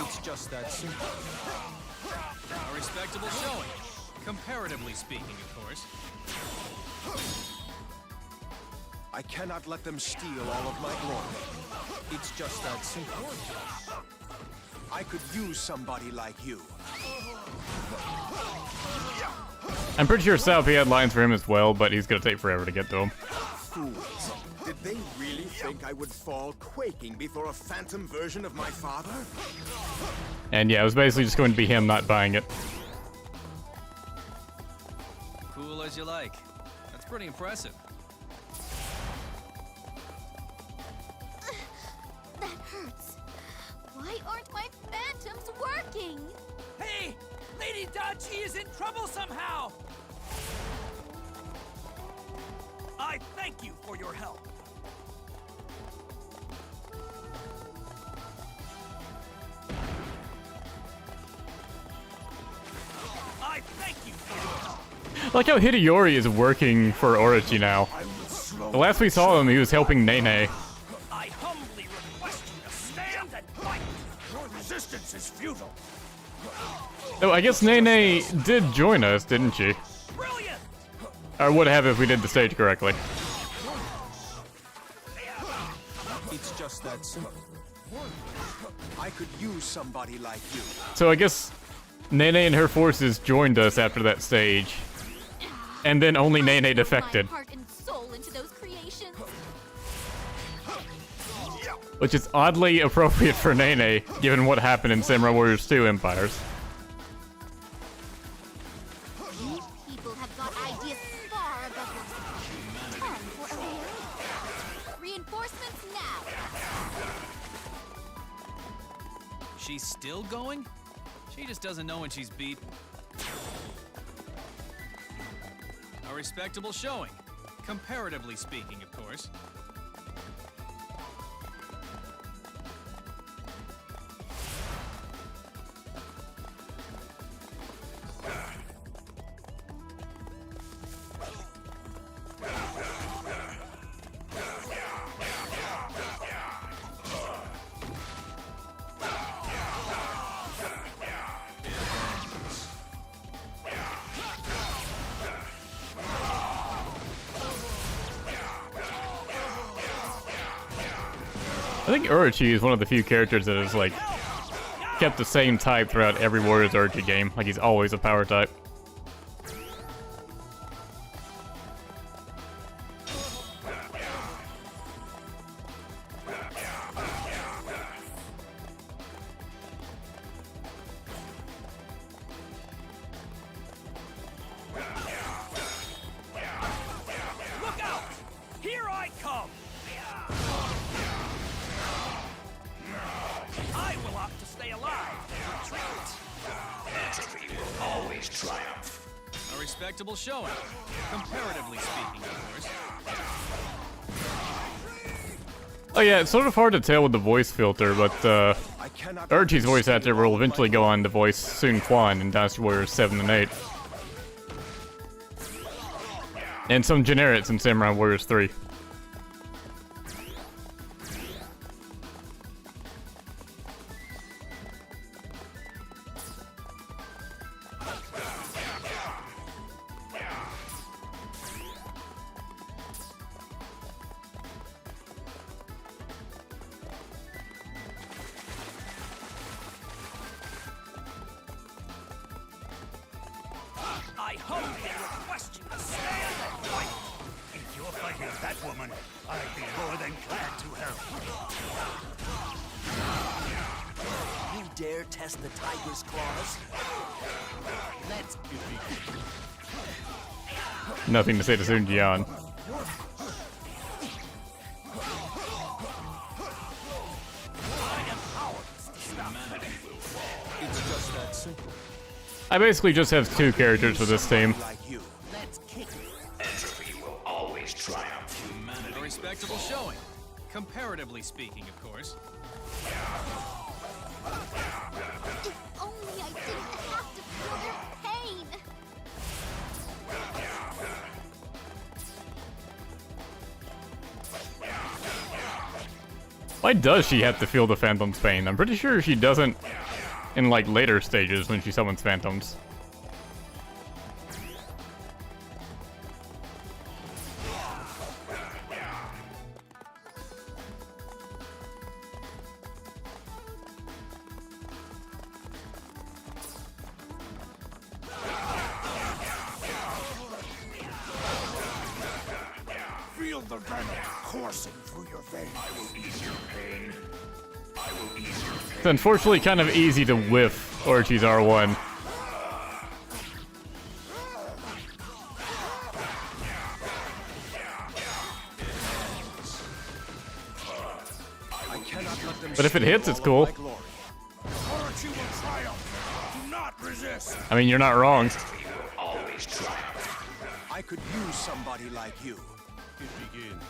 S10: It's just that simple.
S5: A respectable showing. Comparatively speaking, of course.
S3: I cannot let them steal all of my glory.
S10: It's just that simple.
S3: I could use somebody like you.
S1: I'm pretty sure Cao Pi had lines for him as well, but he's gonna take forever to get to him.
S3: Fools. Did they really think I would fall quaking before a phantom version of my father?
S1: And yeah, it was basically just going to be him not buying it.
S5: Cool as you like. That's pretty impressive.
S4: That hurts. Why aren't my phantoms working?
S15: Hey! Lady Diao Chan is in trouble somehow! I thank you for your help. I thank you for your help.
S1: I like how Hideyori is working for Orochi now. The last we saw him, he was helping Nene.
S15: I humbly request you to stand and fight.
S9: Your resistance is futile.
S1: Oh, I guess Nene did join us, didn't she?
S15: Brilliant!
S1: Or would have if we did the stage correctly.
S3: It's just that simple. I could use somebody like you.
S1: So I guess Nene and her forces joined us after that stage. And then only Nene defected.
S4: My heart and soul into those creations.
S1: Which is oddly appropriate for Nene, given what happened in Samurai Warriors 2 Empires.
S4: These people have got ideas far above yours. Time for a reaction. Reinforcements now.
S5: She's still going? She just doesn't know when she's beat. A respectable showing. Comparatively speaking, of course.
S1: I think Orochi is one of the few characters that has, like, kept the same type throughout every Warriors Orochi game. Like, he's always a power type.
S15: Look out! Here I come! I will opt to stay alive and retreat.
S9: Entropy will always triumph.
S5: A respectable showing. Comparatively speaking, of course.
S1: Oh yeah, it's sort of hard to tell with the voice filter, but Orochi's voice actor will eventually go on to voice Sun Quan in Dynasty Warriors 7 and 8. And some generics in Samurai Warriors 3.
S15: I humbly request you to stand and fight.
S9: If you're fighting that woman, I'd be more than glad to help.
S15: You dare test the tiger's claws? Let's begin.
S1: Nothing to say to Zhen Ji.
S10: It's just that simple.
S1: I basically just have two characters for this team.
S15: Let's kick
S5: course.
S4: If only I didn't have to feel their pain!
S1: Why does she have to feel the Phantom's pain? I'm pretty sure she doesn't in, like, later stages when she summons Phantoms.
S3: Feel the venom coursing through your veins. I will ease your pain. I will ease your pain.
S1: It's unfortunately kind of easy to whiff Orochi's R1. But if it hits, it's cool.
S3: Orochi will triumph. Do not resist.
S1: I mean, you're not wrong.
S3: Always triumph. I could use somebody like you. It begins.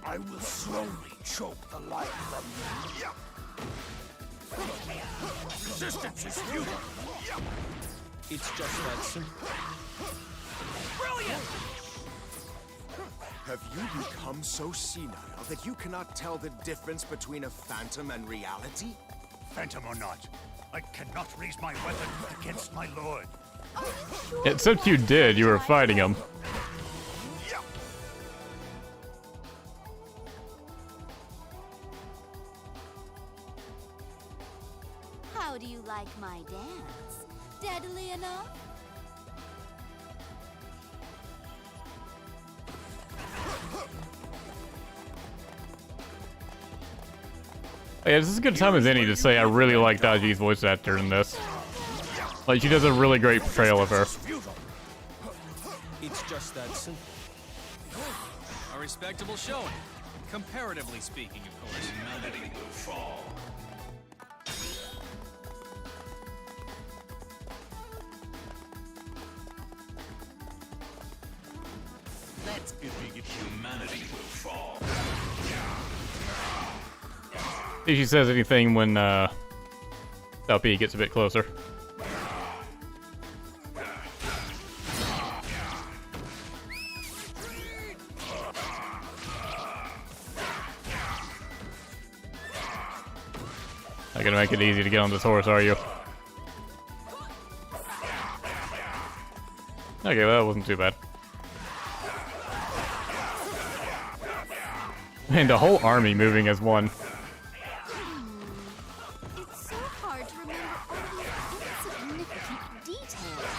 S3: I will slowly choke the life from you. Resistance is futile.
S18: It's just that simple.
S3: Brilliant! Have you become so senile that you cannot tell the difference between a phantom and reality?
S2: Phantom or not, I cannot raise my weapon against my lord.
S1: Except you did, you were fighting him.
S4: How do you like my dance? Deadly enough?
S1: Yeah, this is as good a time as any to say I really like Daji's voice actor in this. Like, she does a really great portrayal of her.
S18: It's just that simple.
S5: A respectable showing. Comparatively speaking, of course. Melody will fall.
S9: Let's begin. Humanity will fall.
S1: See if she says anything when Cao Pi gets a bit closer. Not gonna make it easy to get on this horse, are you? Okay, well, that wasn't too bad. And the whole army moving as one.
S4: It's so hard to remember all these insignificant details.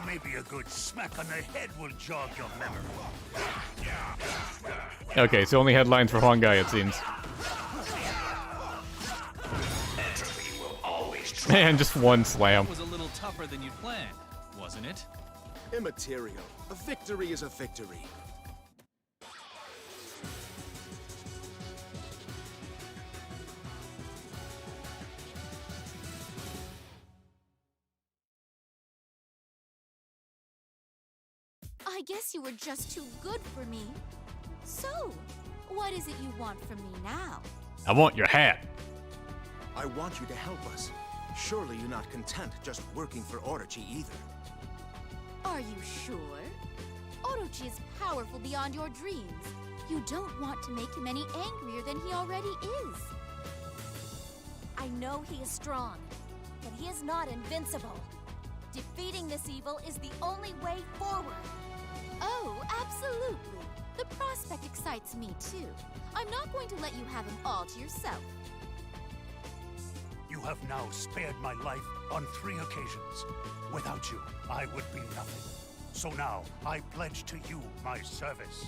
S2: Maybe a good smack on the head will jog your memory.
S1: Okay, so only headlines for Huangai, it seems. Man, just one slam.
S5: That was a little tougher than you'd planned, wasn't it?
S3: Immaterial. A victory is a victory.
S4: I guess you were just too good for me. So, what is it you want from me now?
S1: I want your hat.
S3: I want you to help us. Surely you're not content just working for Orochi either.
S4: Are you sure? Orochi is powerful beyond your dreams. You don't want to make him any angrier than he already is.
S19: I know he is strong, but he is not invincible. Defeating this evil is the only way forward.
S4: Oh, absolutely. The prospect excites me too. I'm not going to let you have him all to yourself.
S2: You have now spared my life on 3 occasions. Without you, I would be nothing. So now, I pledge to you my service.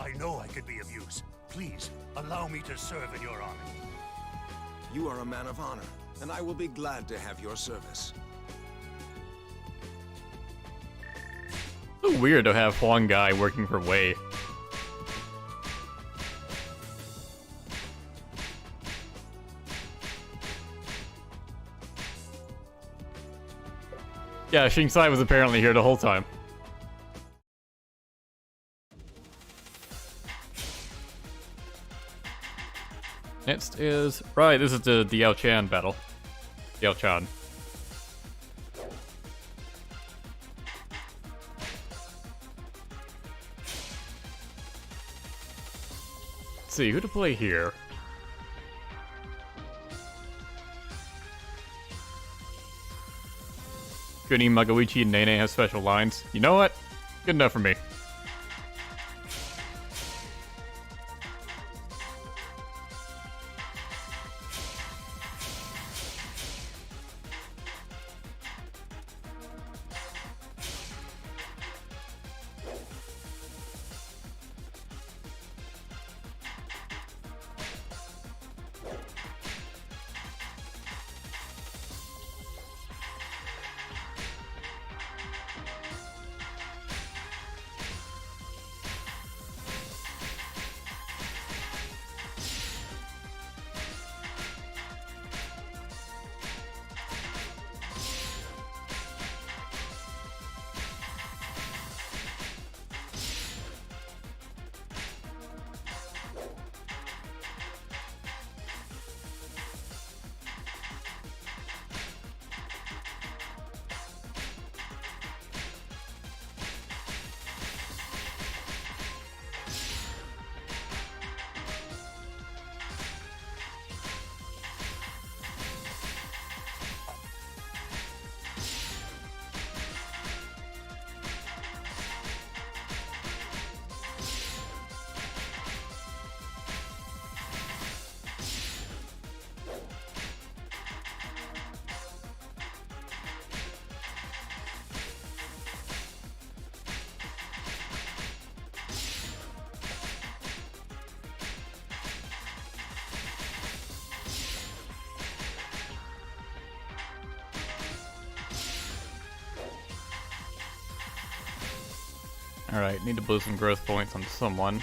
S2: I know I could be of use. Please, allow me to serve in your army.
S3: You are a man of honor, and I will be glad to have your service.
S1: So weird to have Huangai working for Wei. Yeah, Xing Sai was apparently here the whole time. Next is... Right, this is the Diao Chan battle. Diao Chan. Let's see, who to play here? Kuni, Magawichi, and Nene have special lines. You know what? Good enough for me. Alright, need to blow some growth points on someone.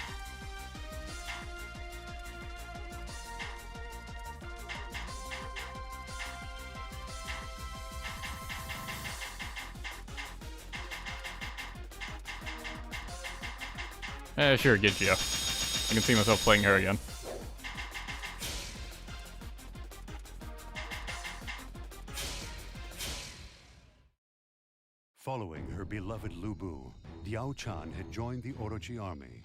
S1: Sure, Gidgio. I can see myself playing her again.
S2: Following her beloved Lu Bu, Diao Chan had joined the Orochi army.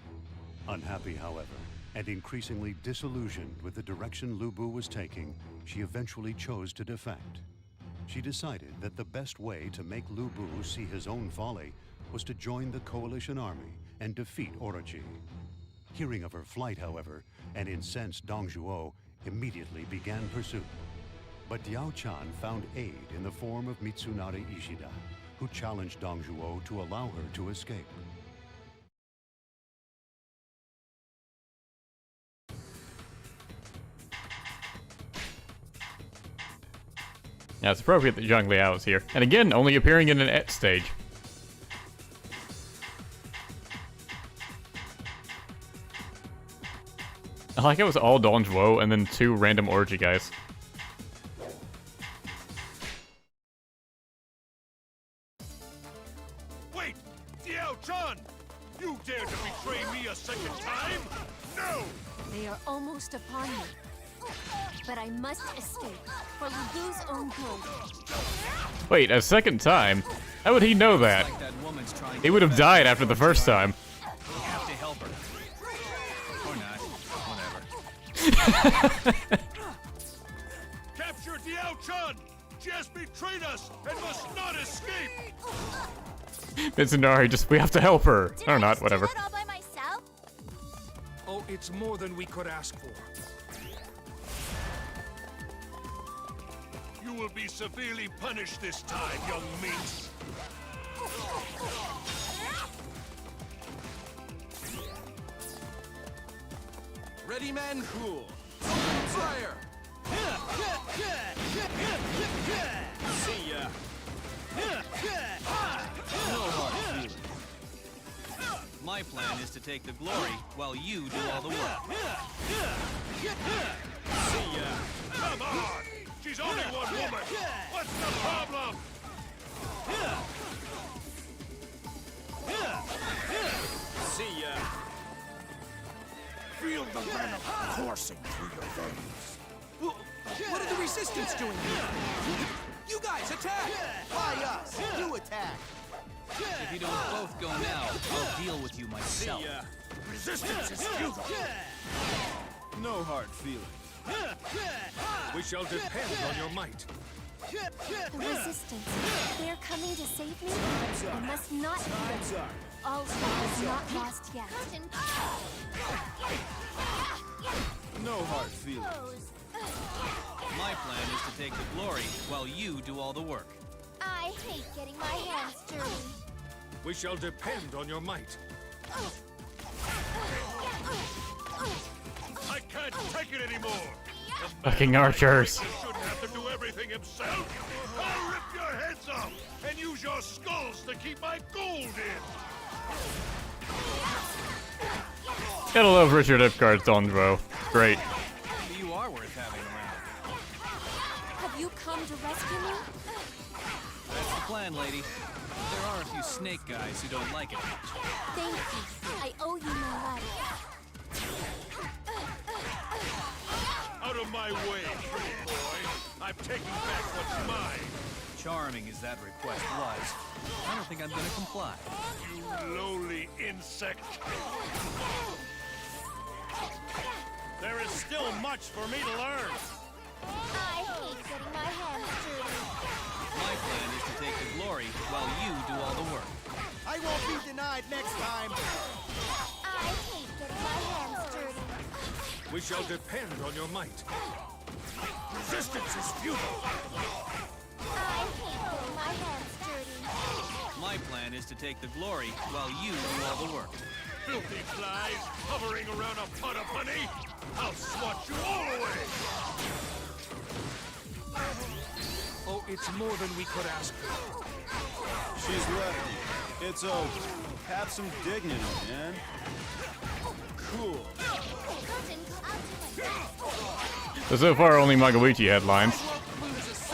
S2: Unhappy, however, and increasingly disillusioned with the direction Lu Bu was taking, she eventually chose to defect. She decided that the best way to make Lu Bu see his own folly was to join the coalition army and defeat Orochi. Hearing of her flight, however, an incensed Dong Zhuo immediately began pursuit. But Diao Chan found aid in the form of Mitsunari Ishida, who challenged Dong Zhuo to allow her to escape.
S1: Yeah, it's appropriate that Zhang Liao is here. And again, only appearing in an Et stage. I like it was all Dong Zhuo and then 2 random Orochi guys.
S7: Wait! Diao Chan! You dare to betray me a second time? No!
S19: They are almost upon me. But I must escape, for Lubu's own good.
S1: Wait, a second time? How would he know that? He would have died after the first time.
S5: We have to help her. Or not. Whatever.
S7: Capture Diao Chan! She has betrayed us and must not escape!
S1: Mitsunari, we have to help her. Or not, whatever.
S19: Do it all by myself?
S17: Oh, it's more than we could ask for.
S7: You will be severely punished this time, young minx.
S14: Ready, men? Cool. Fire! See ya.
S5: No hard feelings. My plan is to take the glory while you do all the work.
S14: See ya.
S7: Come on! She's only one woman! What's the problem?
S14: See ya.
S6: Feel the venom coursing through your veins.
S11: What are the resistance doing here? You guys attack! Why us? You attack!
S5: If you don't both go now, I'll deal with you myself.
S6: Resistance is futile.
S17: No hard feelings. We shall depend on your might.
S19: The resistance. They're coming to save me? I must not be them. All hope is not lost yet.
S17: No hard feelings.
S5: My plan is to take the glory while you do all the work.
S19: I hate getting my hands dirty.
S17: We shall depend on your might.
S7: I can't take it anymore.
S1: Fucking archers.
S7: He shouldn't have to do everything himself. I'll rip your heads off and use your skulls to keep my gold in.
S1: Gotta love Richard Ipcard's on bro. Great.
S5: You are worth having around.
S19: Have you come to rescue me?
S5: That's the plan, lady. There are a few snake guys who don't like it much.
S19: Thank you. I owe you my life.
S7: Out of my way, pretty boy. I'm taking back what's mine.
S5: Charming as that request was, I don't think I'm gonna comply.
S7: You lowly insect. There is still much for me to learn.
S19: I hate getting my hands dirty.
S5: My plan is to take the glory while you do all the work.
S11: I won't be denied next time.
S19: I hate getting my hands dirty.
S17: We shall depend on your might.
S6: Resistance is futile.
S19: I hate getting my hands dirty.
S5: My plan is to take the glory while you do all the work.
S7: Filthy flies hovering around a pot of honey. I'll swat you all away.
S17: Oh, it's more than we could ask for.
S20: She's left. It's over. Have some dignity, man. Cool.
S1: So far, only Magawichi headlines.
S19: Did I just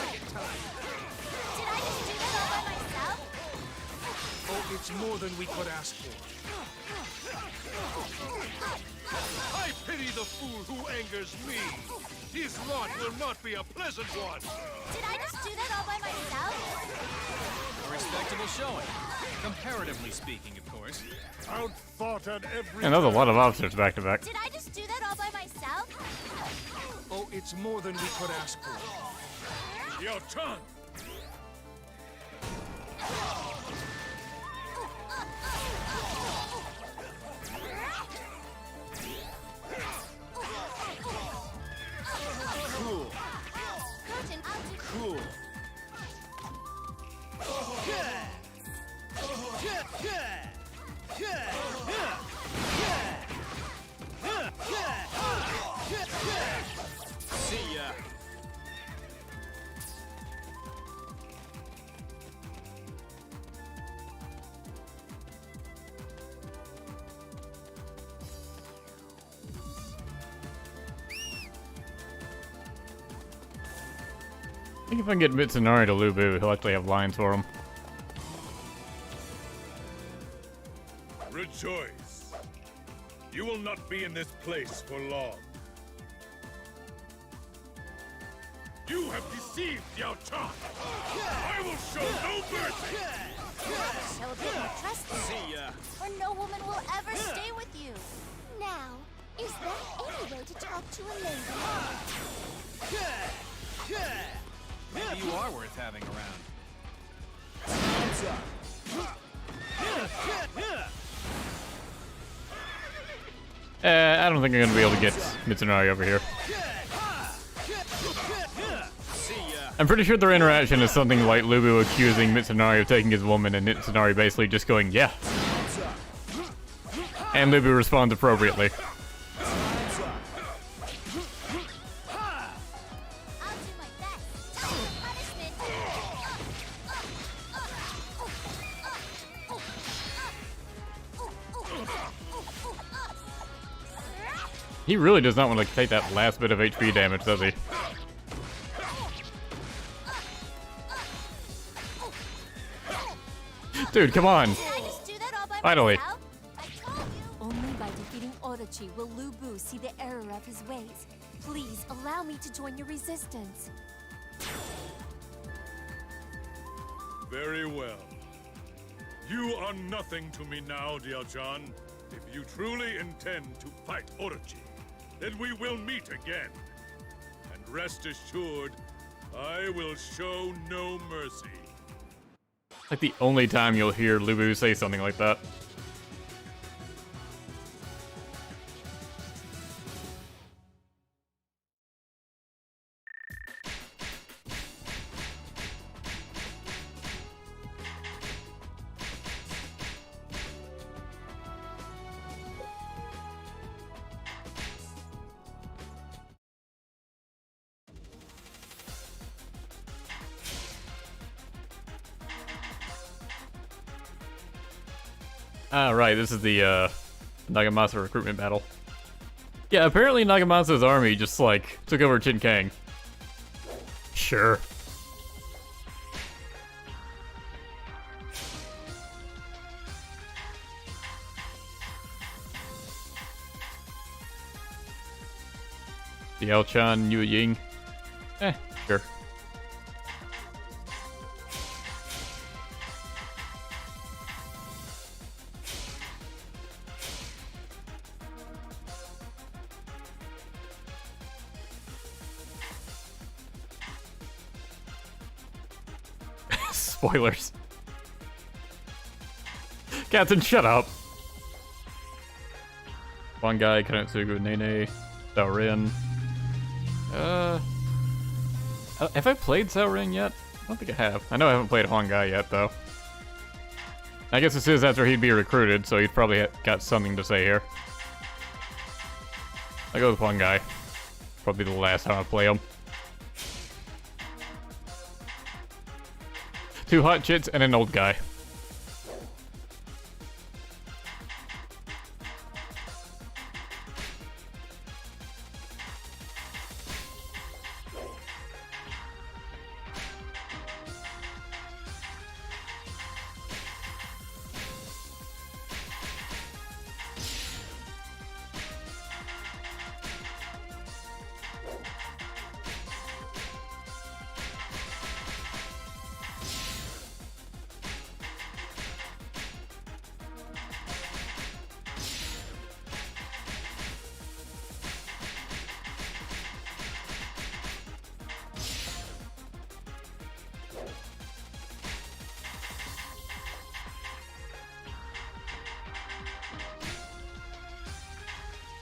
S19: do that all by myself?
S17: Oh, it's more than we could ask for.
S7: I pity the fool who angers me. His lot will not be a pleasant one.
S19: Did I just do that all by myself?
S5: A respectable showing. Comparatively speaking, of course.
S7: Outthought at every
S1: And there's a lot of officers back to back.
S19: Did I just do that all by myself?
S17: Oh, it's more than we could ask for.
S7: Diao Chan!
S20: Cool. Cool.
S13: See ya.
S1: I think if I can get Mitsunari to Lubu, he'll actually have lines for him.
S7: Rejoice. You will not be in this place for long. You have deceived Diao Chan. I will show no mercy.
S19: So did you trust me?
S13: See ya.
S19: Or no woman will ever stay with you. Now, is there any way to talk to a lady?
S5: Maybe you are worth having around.
S1: I don't think I'm gonna be able to get Mitsunari over here. I'm pretty sure their interaction is something like Lubu accusing Mitsunari of taking his woman and Mitsunari basically just going, yeah. And Lubu responds appropriately. He really does not want to take that last bit of HP damage, does he? Dude, come on! Finally.
S19: Only by defeating Orochi Orochi, will Lu Bu see the error of his ways. Please allow me to join your resistance.
S17: Very well. You are nothing to me now, Diao Chan. If you truly intend to fight Orochi, then we will meet again. And rest assured, I will show no mercy.
S1: Like the only time you'll hear Lu Bu say something like that. Ah, right, this is the, Nagamasa recruitment battle. Yeah, apparently Nagamasa's army just, like, took over Chinkang. Sure. Diao Chan, Yiling. Sure. Spoilers. Captain, shut up. One guy, Kanetsugu, Nene, Cao Ren. Have I played Cao Ren yet? I don't think I have. I know I haven't played Huang Gai yet, though. I guess this is after he'd be recruited, so he's probably got something to say here. I go with Huang Gai. Probably the last time I play him. 2 hot chits and an old guy.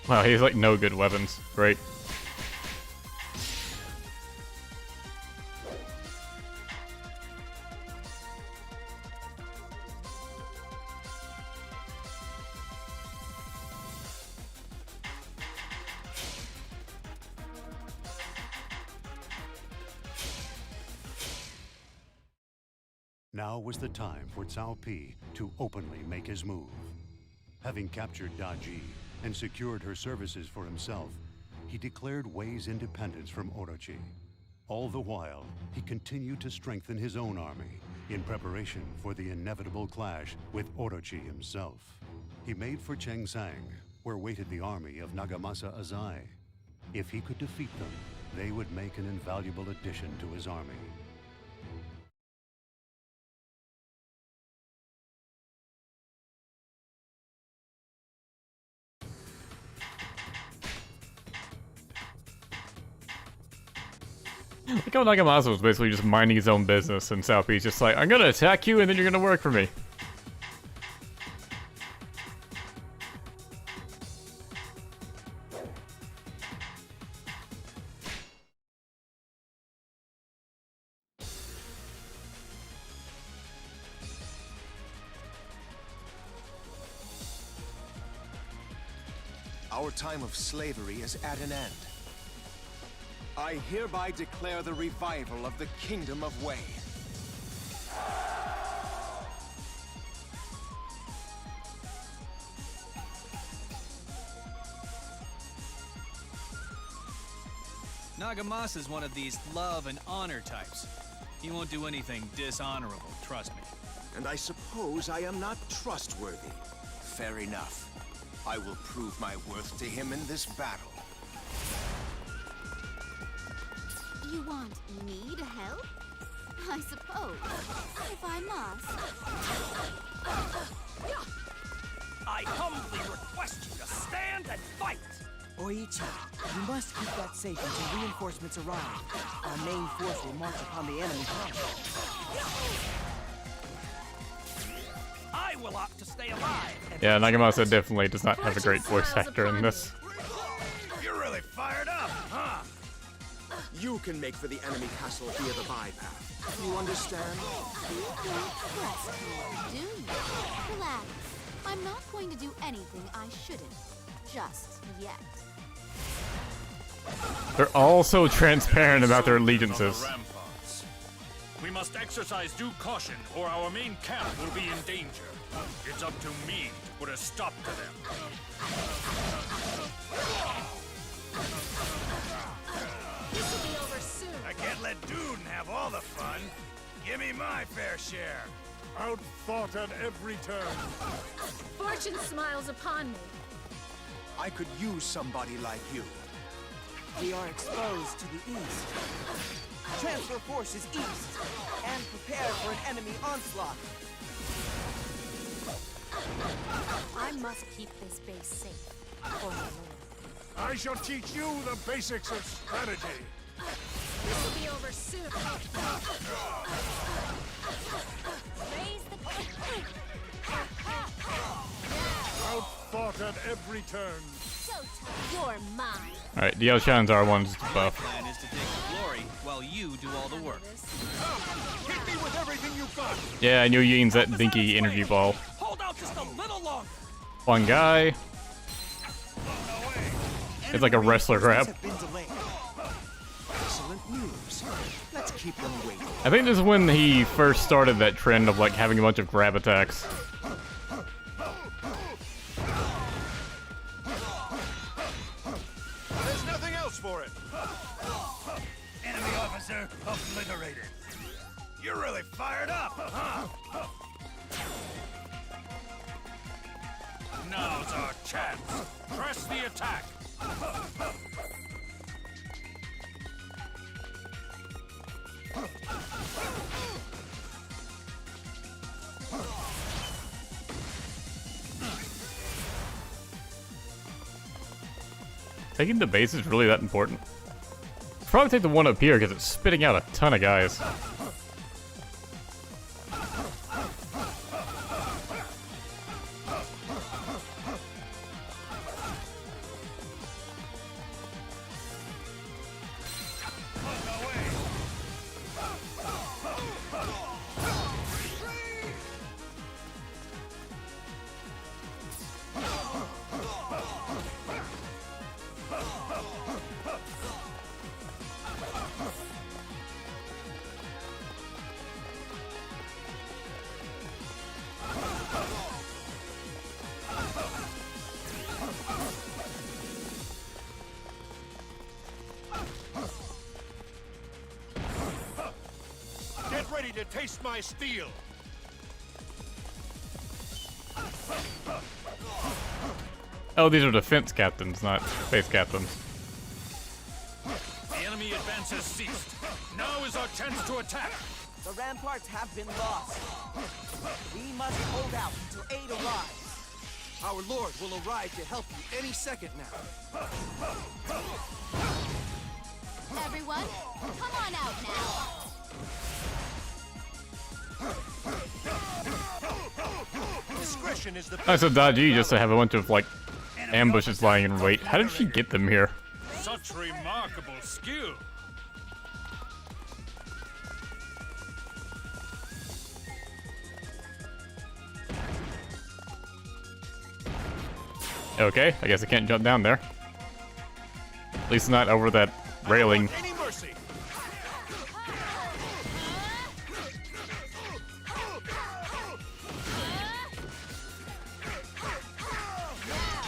S1: Wow, he's like no good weapons. Great.
S2: Now was the time for Cao Pi to openly make his move. Having captured Da Ji and secured her services for himself, he declared Wei's independence from Orochi. All the while, he continued to strengthen his own army in preparation for the inevitable clash with Orochi himself. He made for Chengsang, where waited the army of Nagamasa Azai. If he could defeat them, they would make an invaluable addition to his army.
S1: Like how Nagamasa was basically just minding his own business, and Cao Pi's just like, I'm gonna attack you and then you're gonna work for me.
S3: Our time of slavery is at an end. I hereby declare the revival of the Kingdom of Wei.
S5: Nagamasa's one of these love and honor types. He won't do anything dishonorable, trust me.
S3: And I suppose I am not trustworthy. Fair enough. I will prove my worth to him in this battle.
S4: You want me to help? I suppose, if I must.
S15: I humbly request you to stand and fight!
S8: Oichi, you must keep that safe until reinforcements arrive. Our main force will march upon the enemy camp.
S15: I will opt to stay alive.
S1: Yeah, Nagamasa definitely does not have a great voice actor in this.
S3: You're really fired up, huh? You can make for the enemy castle via the bypath. You understand?
S4: You don't trust me, do you? Relax. I'm not going to do anything I shouldn't. Just yet.
S1: They're all so transparent about their allegiances.
S9: We must exercise due caution, or our main camp will be in danger. It's up to me to put a stop to them.
S15: This will be over soon.
S13: I can't let Dune have all the fun. Give me my fair share.
S17: Outfought at every turn.
S19: Fortune smiles upon me.
S3: I could use somebody like you.
S8: We are exposed to the east. Transfer forces east, and prepare for an enemy onslaught.
S19: I must keep this base safe. For my lord.
S17: I shall teach you the basics of strategy.
S19: This will be over soon. Raise the...
S17: Outfought at every turn.
S19: You're mine.
S1: Alright, Diao Chan's R1's buff.
S5: My plan is to take the glory while you do all the work.
S13: Hit me with everything you've got.
S1: Yeah, I knew Ying's that dinky energy ball.
S15: Hold out just a little longer.
S1: One guy. It's like a wrestler grab.
S3: Excellent news. Let's keep them waiting.
S1: I think this is when he first started that trend of like having a bunch of grab attacks.
S13: There's nothing else for it. Enemy officer obliterated. You're really fired up, huh?
S9: Now's our chance. Press the attack.
S1: Taking the base is really that important. Probably take the one up here because it's spitting out a ton of guys.
S13: Get ready to taste my steel.
S1: Oh, these are defense captains, not base captains.
S9: The enemy advance has ceased. Now is our chance to attack.
S8: The ramparts have been lost. We must hold out until aid arrives.
S11: Our lord will arrive to help you any second now.
S4: Everyone, come on out now.
S13: Discretion is the
S1: That's so dodgy just to have a bunch of like ambushes lying in wait. How did she get them here?
S9: Such remarkable skill.
S1: Okay, I guess I can't jump down there. At least not over that railing.
S13: Any mercy.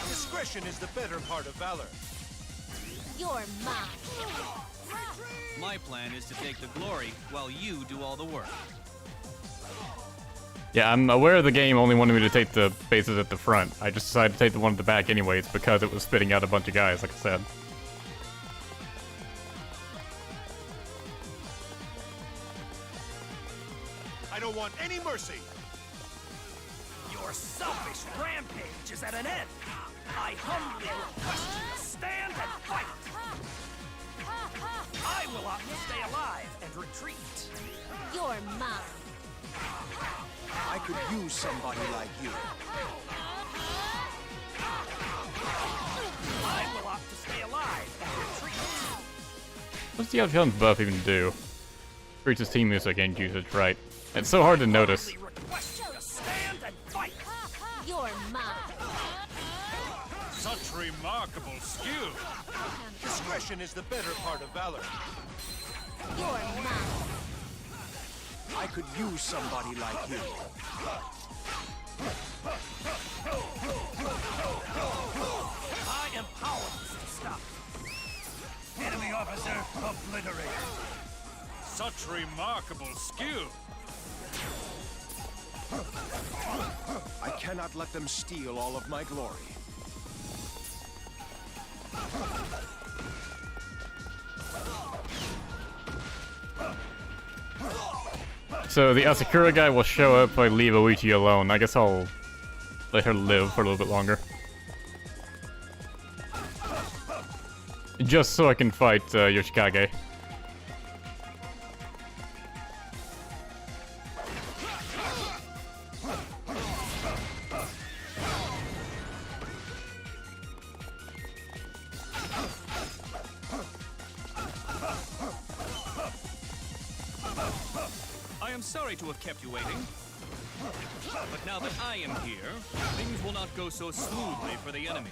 S13: Discretion is the better part of valor.
S19: You're mine.
S5: My plan is to take the glory while you do all the work.
S1: Yeah, I'm aware the game only wanted me to take the bases at the front. I just decided to take the one at the back anyways because it was spitting out a bunch of guys, like I said.
S13: I don't want any mercy.
S15: Your selfish rampage is at an end. I humbly request you to stand and fight. I will opt to stay alive and retreat.
S19: You're mine.
S3: I could use somebody like you.
S15: I will opt to stay alive and retreat.
S1: What's Diao Chan's buff even do? Increases team use against usage, right? It's so hard to notice.
S15: Request you to stand and fight.
S19: You're mine.
S9: Such remarkable skill.
S13: Discretion is the better part of valor.
S19: You're mine.
S3: I could use somebody like you.
S15: I am powerless to stop.
S9: Enemy officer obliterated. Such remarkable skill.
S3: I cannot let them steal all of my glory.
S1: So the Asakura guy will show up if I leave Oichi alone. I guess I'll let her live for a little bit longer. Just so I can fight Yoshikage.
S5: I am sorry to have kept you waiting. But now that I am here, things will not go so smoothly for the enemy.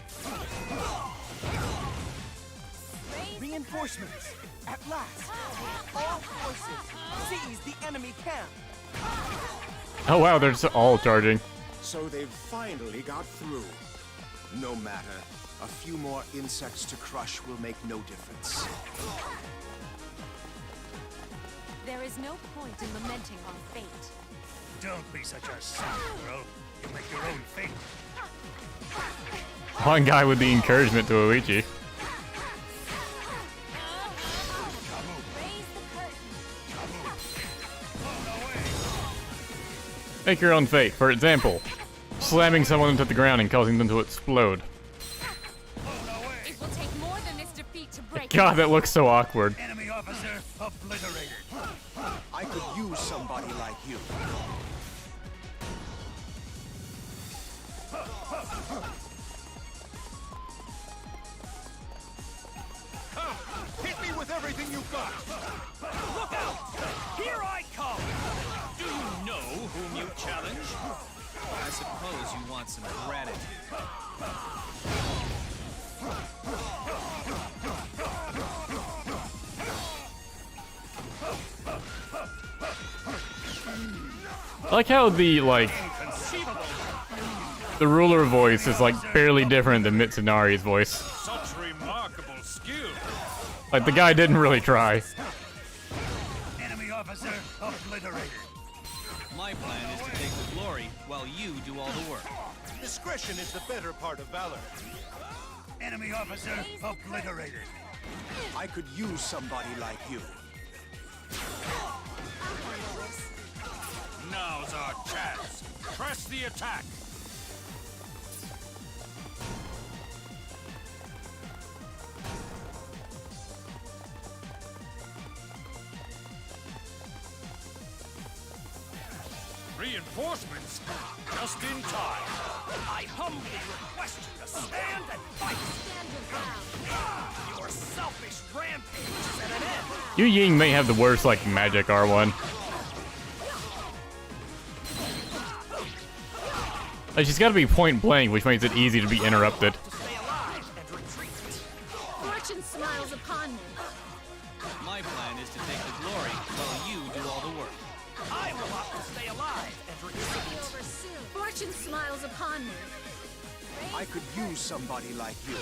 S8: Reinforcements! At last! All forces, seize the enemy camp!
S1: Oh wow, they're just all charging.
S3: So they've finally got through. No matter. A few more insects to crush will make no difference.
S19: There is no point in lamenting on fate.
S9: Don't be such a sap, bro. You make your own fate.
S1: One guy with the encouragement to Oichi. Make your own fate. For example, slamming someone into the ground and causing them to explode.
S19: It will take more than this defeat to break.
S1: God, that looks so awkward.
S9: Enemy officer obliterated.
S3: I could use somebody like you.
S13: Come, hit me with everything you've got.
S15: Look out! Here I come!
S5: Do you know whom you challenge? I suppose you want some gratitude.
S1: I like how the ruler voice is like barely different than Mitsunari's voice.
S9: Such remarkable skill.
S1: Like the guy didn't really try.
S9: Enemy officer obliterated.
S5: My plan is to take the glory while you do all the work.
S13: Discretion is the better part of valor.
S9: Enemy officer obliterated.
S3: I could use somebody like you.
S9: Now's our chance. Press the attack. Reinforcements just in time.
S15: I humbly request you to stand and fight.
S19: Stand your ground.
S15: Your selfish rampage is at an end.
S1: Yiling may have the worst like magic R1. Like, she's got to be point blank, which makes it easy to be interrupted.
S19: Fortune smiles upon me.
S5: My plan is to take the glory while you do all the work.
S15: I will opt to stay alive and retreat.
S19: Over soon. Fortune smiles upon me.
S3: I could use somebody like you.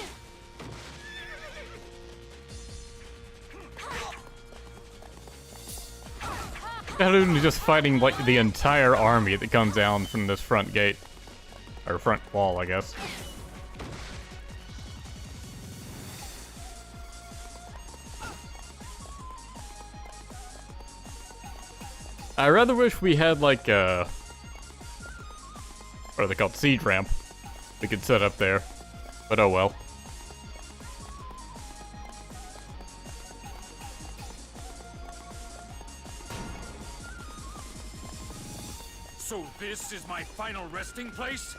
S1: Shadow is just fighting like the entire army that comes down from this front gate. Or front wall, I guess. I rather wish we had like a... what are they called? Siege ramp. We could set up there. But oh well.
S9: So this is my final resting place?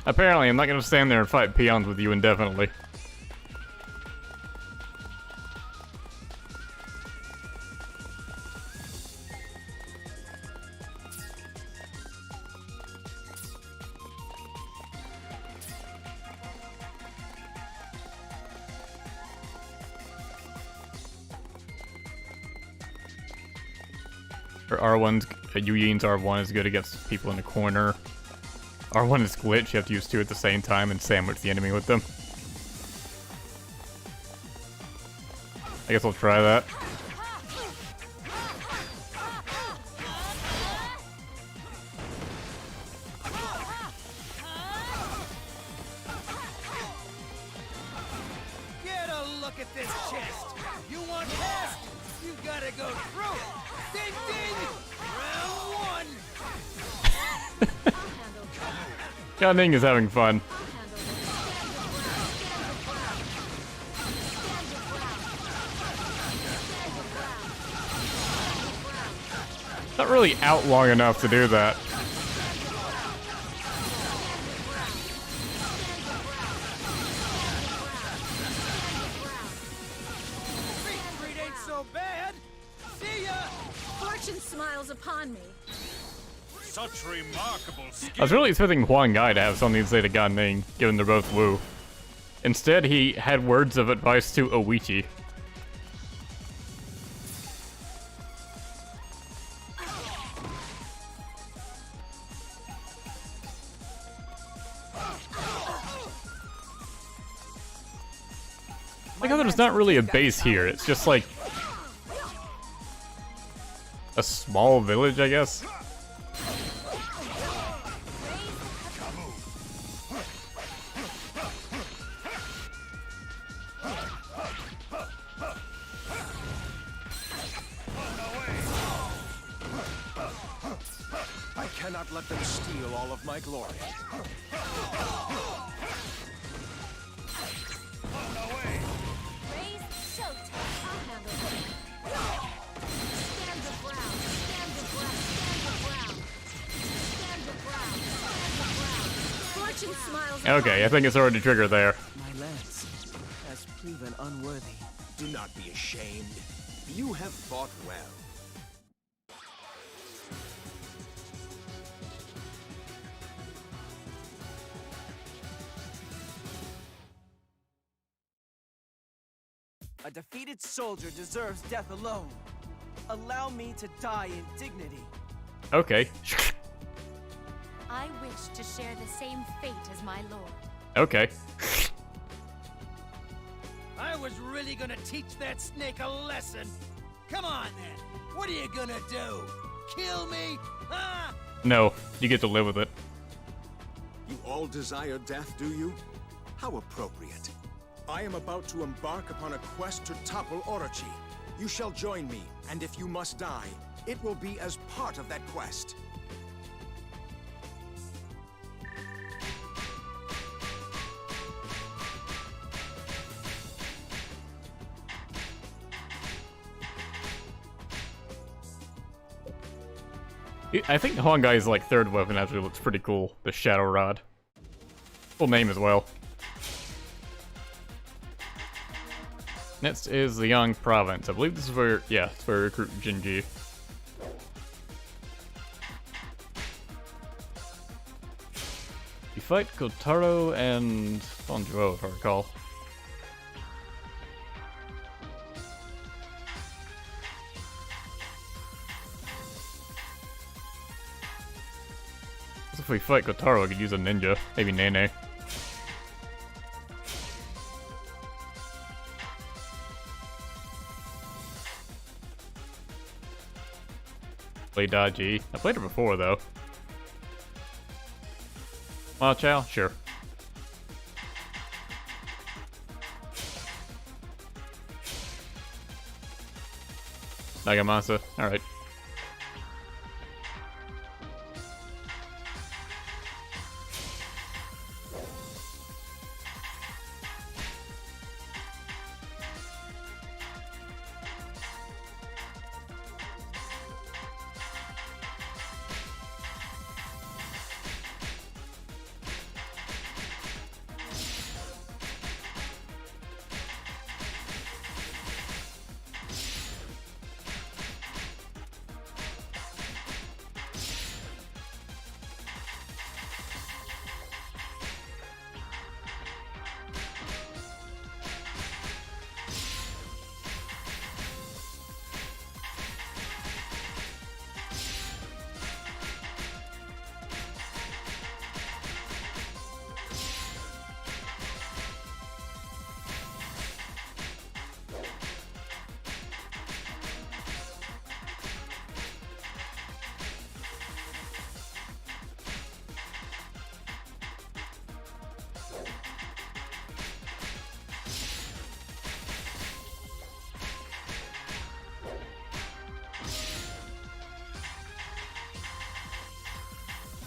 S1: Apparently, I'm not gonna stand there and fight peons with you indefinitely. R1's Yuyin's R1 is good against people in the corner. R1 is glitch, you have to use two at the same time and sandwich the enemy with them. I guess I'll try that.
S11: Get a look at this chest. You want past? You gotta go through it. Ding ding! Round one!
S1: Yao Ning is having fun. Not really out long enough to do that.
S11: Retreat ain't so bad. See ya!
S19: Fortune smiles upon me.
S9: Such remarkable skill.
S1: I was really expecting Huang Gai to have something to say to Gan Ning, given they're both Wu. Instead, he had words of advice to Oichi. Like how there's not really a base here, it's just like a small village, I guess.
S13: I cannot let them steal all of my glory.
S1: Okay, I think it's already triggered there.
S8: My lance has proven unworthy.
S3: Do not be ashamed. You have fought well.
S8: A defeated soldier deserves death alone. Allow me to die in dignity.
S1: Okay.
S4: I wish to share the same fate as my lord.
S1: Okay.
S11: I was really gonna teach that snake a lesson. Come on then. What are you gonna do? Kill me? Huh?
S1: No, you get to live with it.
S3: You all desire death, do you? How appropriate. I am about to embark upon a quest to topple Orochi. You shall join me, and if you must die, it will be as part of that quest.
S1: I think Huang Gai's like third weapon actually looks pretty cool. The Shadow Rod. Full name as well. Next is Liang province. I believe this is where, yeah, it's where we recruit Zhen Ji. You fight Kotaro and Bonjuo, if I recall. If we fight Kotaro, I could use a ninja. Maybe Nene. Play Daji. I played her before though. Ma Chao? Sure. Nagamasa. Alright.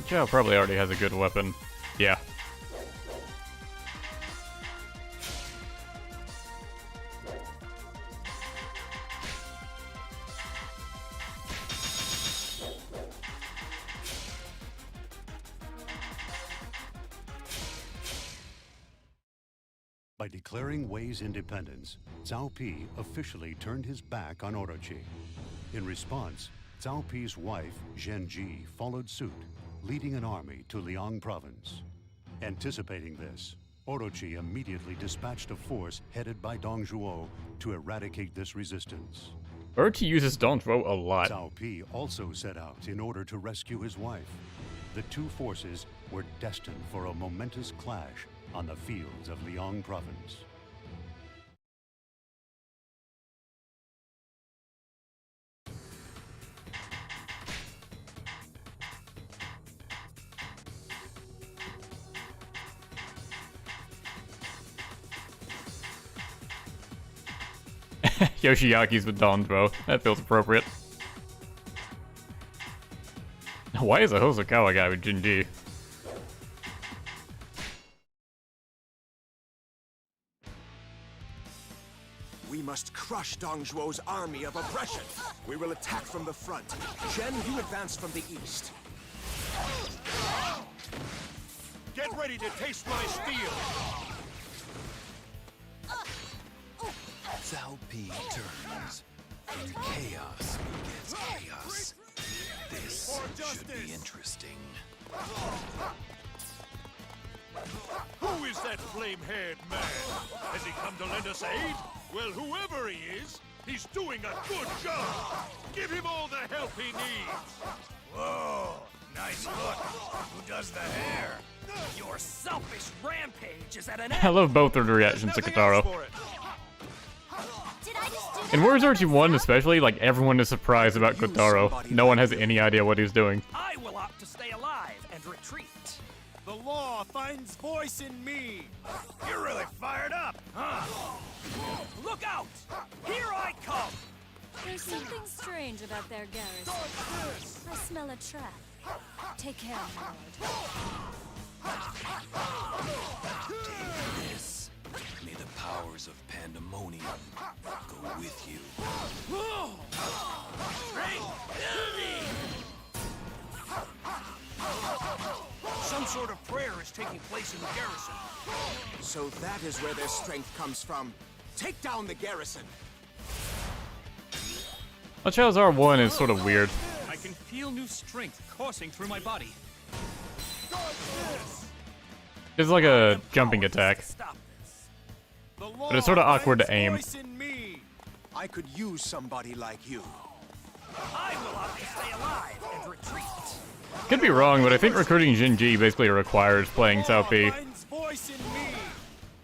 S1: Chao probably already has a good weapon. Yeah.
S2: By declaring Wei's independence, Cao Pi officially turned his back on Orochi. In response, Cao Pi's wife, Zhen Ji, followed suit, leading an army to Liang province. Anticipating this, Orochi immediately dispatched a force headed by Dong Zhuo to eradicate this resistance.
S1: Orochi uses Dong Zhuo a lot.
S2: Cao Pi also set out in order to rescue his wife. The two forces were destined for a momentous clash on the fields of Liang province.
S1: Yoshiaki's with Dong Zhuo. That feels appropriate. Why is a Hosokawa guy with Zhen Ji?
S3: We must crush Dong Zhuo's army of oppression. We will attack from the front. Zhen, you advance from the east.
S7: Get ready to taste my steel!
S13: Cao Pi turns, and chaos begets chaos. This should be interesting.
S7: Who is that flame-haired man? Has he come to lend us aid? Well, whoever he is, he's doing a good job! Give him all the help he needs!
S15: Whoa, nice look. Who does the hair? Your selfish rampage is at an end.
S1: I love both their reactions to Kotaro. In Warriors Orochi 1 especially, like, everyone is surprised about Kotaro. No one has any idea what he's doing.
S15: I will opt to stay alive and retreat.
S6: The law finds voice in me.
S15: You're really fired up, huh? Look out! Here I come!
S19: There's something strange about their garrison. I smell a trap. Take care, my lord.
S13: Take this. May the powers of pandemonium go with you.
S15: Some sort of prayer is taking place in the garrison.
S3: So that is where their strength comes from. Take down the garrison.
S1: Well, Chao's R1 is sort of weird.
S5: I can feel new strength coursing through my body.
S1: It's like a jumping attack. But it's sort of awkward to aim.
S3: I could use somebody like you.
S15: I will opt to stay alive and retreat.
S1: Could be wrong, but I think recruiting Zhen Ji basically requires playing Cao Pi.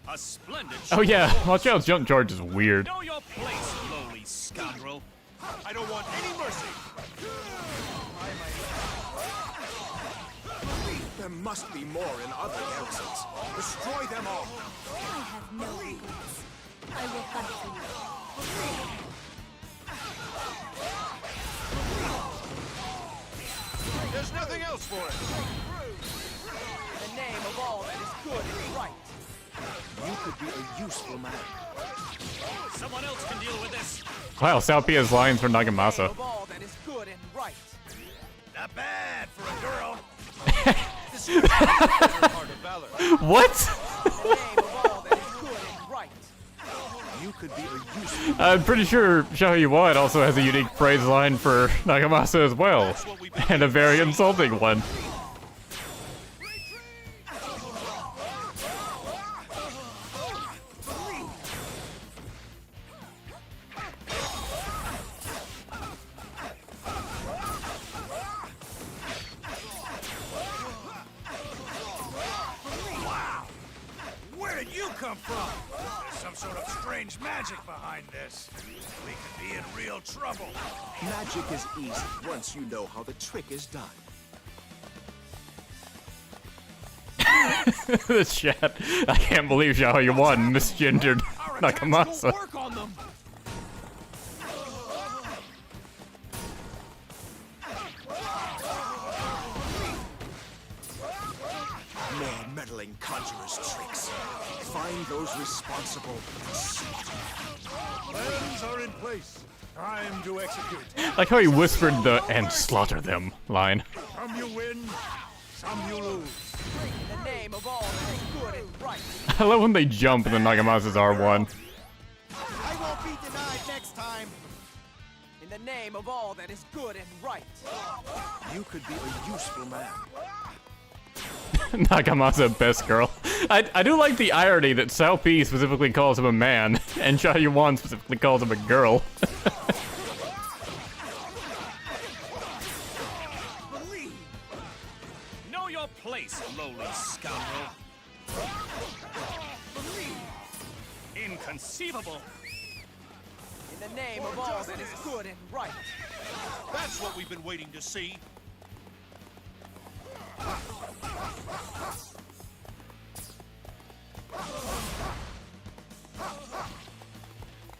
S5: A splendid
S1: Oh yeah, well, Chao's jump charge is weird.
S5: Know your place, lowly scoundrel.
S13: I don't want any mercy!
S3: There must be more in other garrisons. Destroy them all!
S19: I have no regrets. I will fight for you.
S13: There's nothing else for it!
S8: In the name of all that is good and right.
S3: You could be a useful man.
S9: Someone else can deal with this.
S1: Wow, Cao Pi has lines for Nagamasa.
S8: Of all that is good and right.
S9: Not bad for a girl.
S13: This is heart of valor.
S1: What?
S8: In the name of all that is good and right.
S3: You could be a useful
S1: I'm pretty sure Xiao Yuan also has a unique praise line for Nagamasa as well, and a very insulting one.
S9: Wow! Where did you come from? There's some sort of strange magic behind this. We could be in real trouble.
S3: Magic is easy once you know how the trick is done.
S1: The chat. I can't believe Xiao Yuan misgendered Nagamasa.
S13: Work on them!
S3: More meddling conjurers' tricks. Find those responsible and slaughter them.
S7: Plans are in place. Time to execute.
S1: Like how he whispered the "and slaughter them" line.
S7: Some you win, some you lose.
S8: In the name of all that is good and right.
S1: I love when they jump and then Nagamasa's R1.
S8: I won't be denied next time. In the name of all that is good and right.
S3: You could be a useful man.
S1: Nagamasa, best girl. I do like the irony that Cao Pi specifically calls him a man, and Xiao Yuan specifically calls him a girl.
S9: Know your place, lowly scoundrel. Inconceivable.
S8: In the name of all that is good and right.
S13: That's what we've been waiting to see.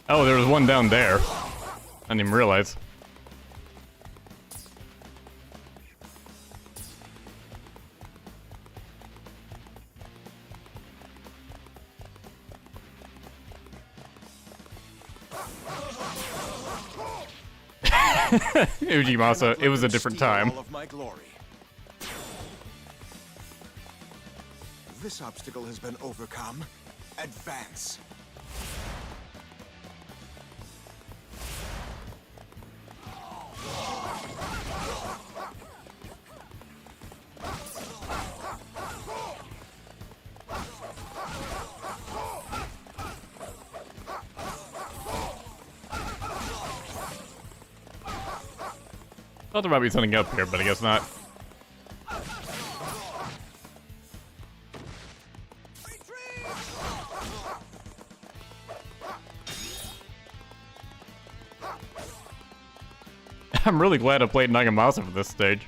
S1: Oh, there was one down there. I didn't even realize. Ujimasa, it was a different time.
S3: All of my glory. This obstacle has been overcome. Advance.
S1: Thought there might be something up here, but I guess not. I'm really glad I played Nagamasa for this stage.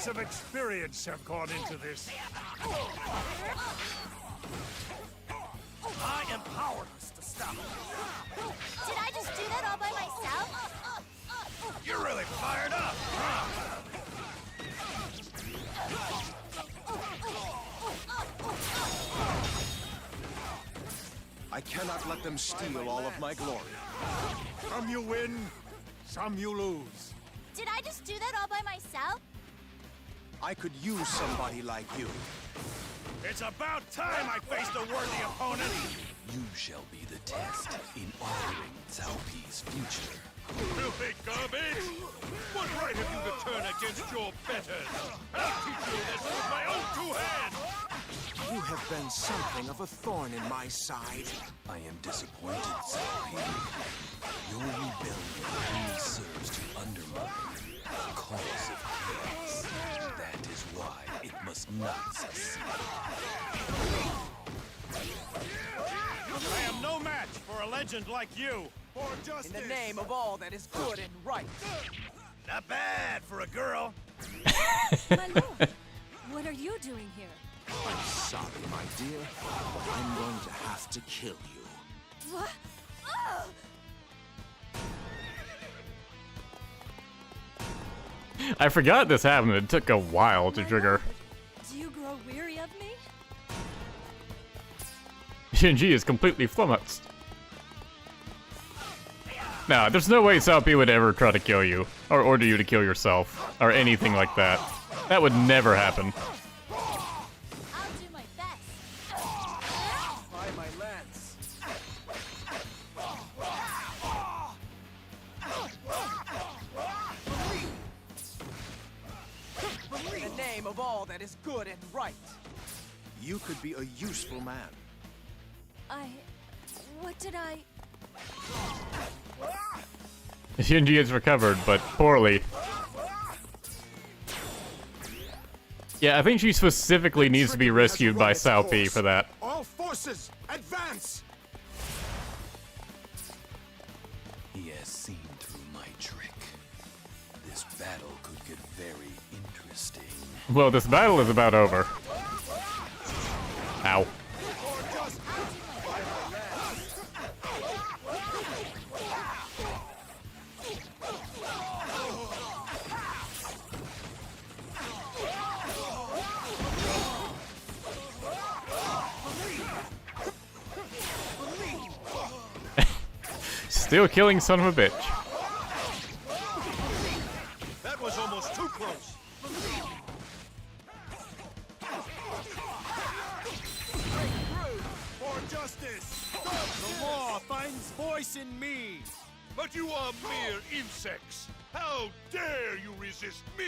S7: Of experience have gone into this.
S9: I am powerless to stop it.
S4: Did I just do that all by myself?
S9: You're really fired up, huh?
S3: I cannot let them steal all of my glory.
S7: Some you win, some you lose.
S4: Did I just do that all by myself?
S3: I could use somebody like you.
S9: It's about time I faced a worthy opponent.
S13: You shall be the test in honoring Cao Pi's future.
S17: Filthy garbage! What right have you to turn
S9: against your betters. I'll teach you this with my own two hands.
S3: You have been something of a thorn in my side.
S13: I am disappointed, Saika. Your rebellion only serves to undermine the cause of chaos. That is why it must not succeed.
S9: I am no match for a legend like you. For justice.
S8: In the name of all that is good and right.
S9: Not bad for a girl.
S19: My lord, what are you doing here?
S3: I'm sorry, my dear. I'm going to have to kill you.
S19: What? Oh!
S1: I forgot this happened. It took a while to trigger.
S19: Do you grow weary of me?
S1: Zhen Ji is completely flummoxed. Nah, there's no way Cao Pi would ever try to kill you, or order you to kill yourself, or anything like that. That would never happen.
S19: I'll do my best.
S8: By my lance. In the name of all that is good and right.
S3: You could be a useful man.
S19: What did I...
S1: Zhen Ji has recovered, but poorly. Yeah, I think she specifically needs to be rescued by Cao Pi for that.
S3: All forces, advance!
S13: He has seen through my trick. This battle could get very interesting.
S1: Well, this battle is about over. Ow. Still killing son of a bitch.
S9: That was almost too close.
S6: For justice! The law finds voice in me!
S9: But you are mere insects. How dare you resist me?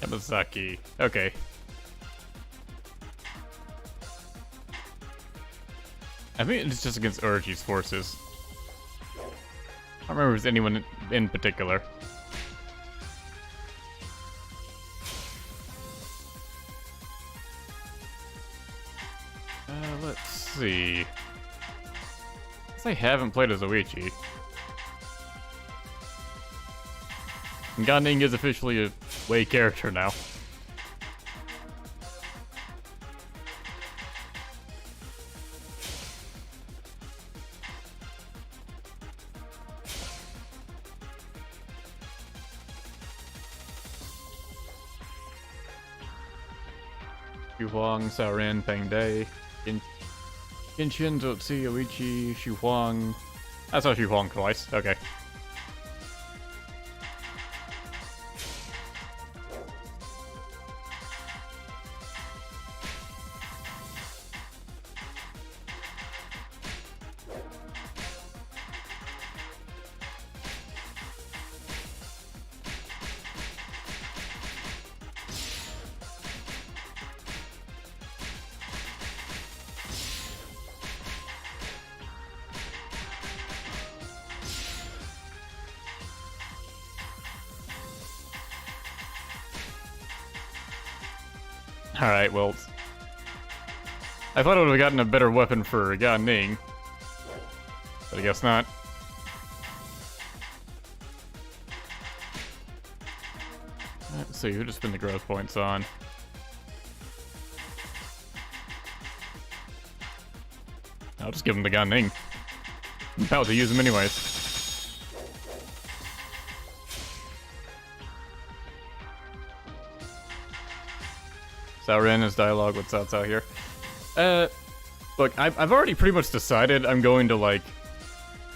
S1: Yamasaki. Okay. I think it's just against Orochi's forces. I don't remember if there's anyone in particular. Let's see. I guess I haven't played as Oichi. Gan Ning is officially a Wei character now. Xu Huang, Cao Ren, Peng Dai, Genshin, Zotzi, Oichi, Xu Huang. I saw Xu Huang twice. Okay. Alright, well... I thought I would have gotten a better weapon for Gan Ning. But I guess not. Let's see, who to spend the growth points on. I'll just give him the Gan Ning. I'm about to use him anyways. Cao Ren has dialogue with Cao Cao here. Look, I've already pretty much decided I'm going to, like,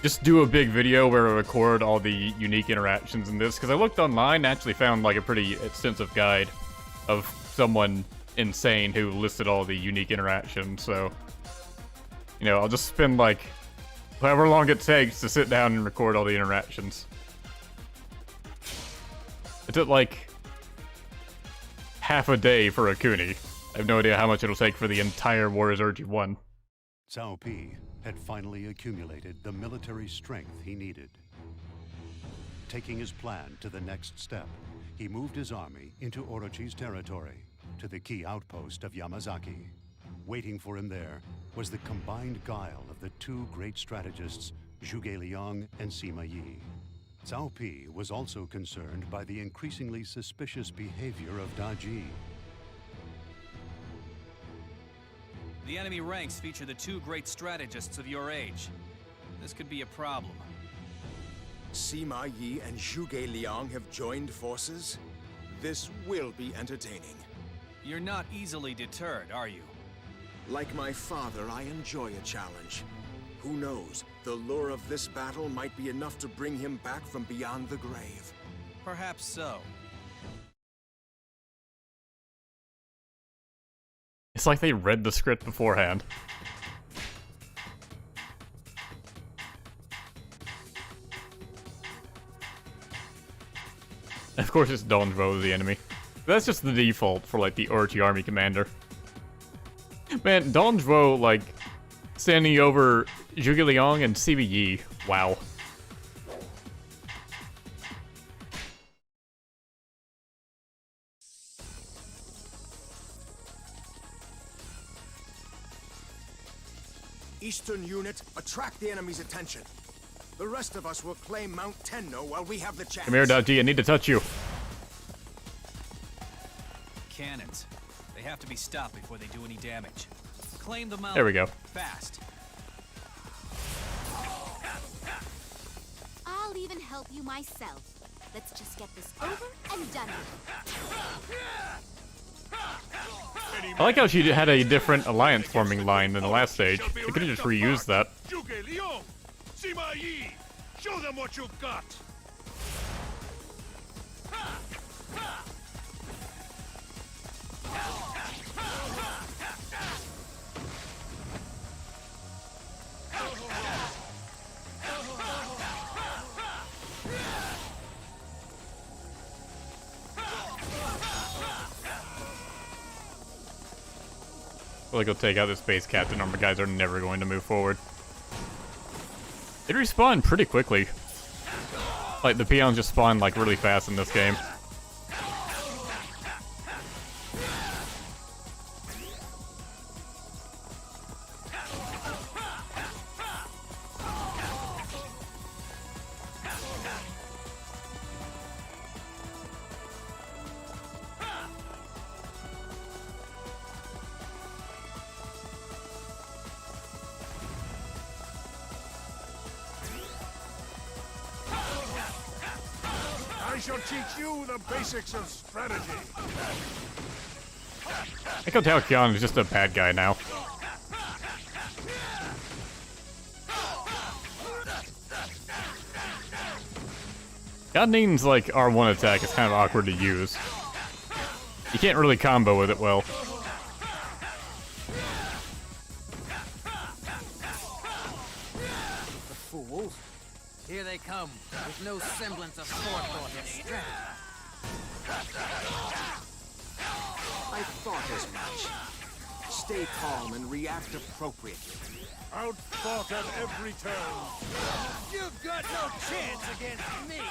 S1: just do a big video where I record all the unique interactions in this, because I looked online and actually found, like, a pretty extensive guide of someone insane who listed all the unique interactions, so, you know, I'll just spend, like, however long it takes to sit down and record all the interactions. It took, like, half a day for a Kuni. I have no idea how much it'll take for the entire Warriors Orochi 1.
S2: Cao Pi had finally accumulated the military strength he needed. Taking his plan to the next step, he moved his army into Orochi's territory, to the key outpost of Yamazaki. Waiting for him there was the combined guile of the two great strategists, Zhuge Liang and Sima Yi. Cao Pi was also concerned by the increasingly suspicious behavior of Daji.
S5: The enemy ranks feature the two great strategists of your age. This could be a problem.
S3: Sima Yi and Zhuge Liang have joined forces? This will be entertaining.
S5: You're not easily deterred, are you?
S3: Like my father, I enjoy a challenge. Who knows, the lure of this battle might be enough to bring him back from beyond the grave.
S5: Perhaps so.
S1: It's like they read the script beforehand. Of course it's Donjo the enemy. That's just the default for, like, the Orochi army commander. Man, Donjo, like, standing over Zhuge Liang and Sima Yi. Wow.
S3: Eastern unit, attract the enemy's attention. The rest of us will claim Mount Tenno while we have the chance.
S1: Come here, Daji, I need to touch you.
S5: Cannons. They have to be stopped before they do any damage. Claim the mountain.
S1: There we go.
S5: Fast.
S4: I'll even help you myself. Let's just get this over and done with.
S1: I like how she had a different alliance forming line than the last stage. They could have just reused that.
S7: Zhuge Liang, Sima Yi, show them what you've got.
S1: I feel like he'll take out this base captain, or my guys are never going to move forward. They respawn pretty quickly. Like, the peons just spawn, like, really fast in this game.
S7: I shall teach you the basics of strategy.
S1: I think Tao Qian is just a bad guy now. Gan Ning's, like, R1 attack is kind of awkward to use. You can't really combo with it well.
S11: The fools. Here they come, with no semblance of forethought or strength.
S3: I thought as much. Stay calm and react appropriately.
S7: Outfought at every turn.
S11: You've got no chance against me.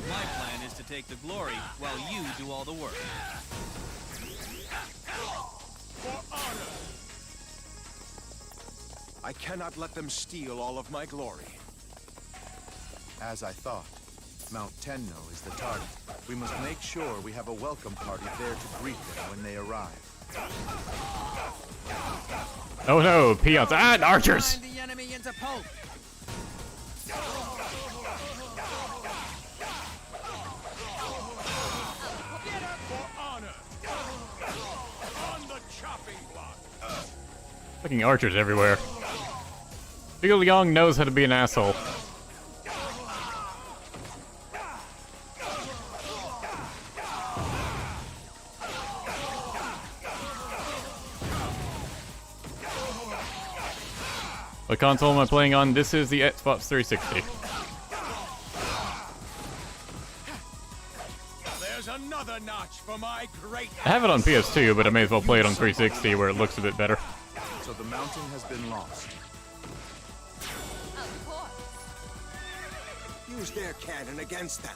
S5: My plan is to take the glory while you do all the work.
S3: For honor! I cannot let them steal all of my glory.
S21: As I thought, Mount Tenno is the target. We must make sure we have a welcome party there to greet them when they arrive.
S1: Oh no, peons and archers!
S11: Find the enemy into poke.
S7: For honor!
S1: Fucking archers everywhere. Liang knows how to be an asshole. What console am I playing on? This is the Xbox 360.
S13: There's another notch for my great.
S1: I have it on PS2, but I may as well play it on 360 where it looks a bit better.
S21: So the mountain has been lost.
S3: Use their cannon against them.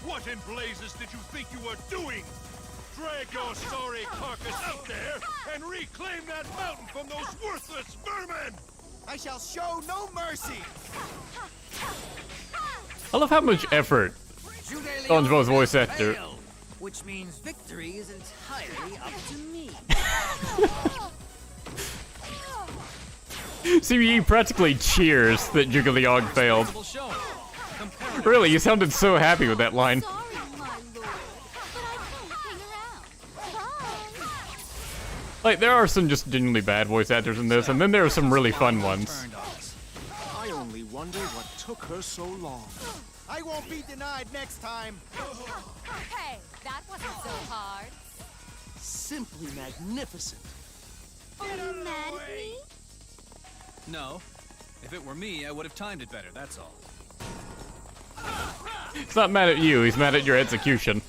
S7: What in blazes did you think you were doing? Drag your sorry carcass out there and reclaim that mountain from those worthless vermin!
S6: I shall show no mercy!
S1: I love how much effort SpongeBob's voice actor.
S11: Which means victory is entirely up to me.
S1: CBE practically cheers that Liang failed. Really, you sounded so happy with that line. Like, there are some just genuinely bad voice actors in this, and then there are some really fun ones.
S3: I only wonder what took her so long.
S6: I won't be denied next time.
S19: Hey, that wasn't so hard.
S11: Simply magnificent.
S4: Are you mad at me?
S5: No. If it were me, I would have timed it better, that's all.
S1: He's not mad at you, he's mad at your execution.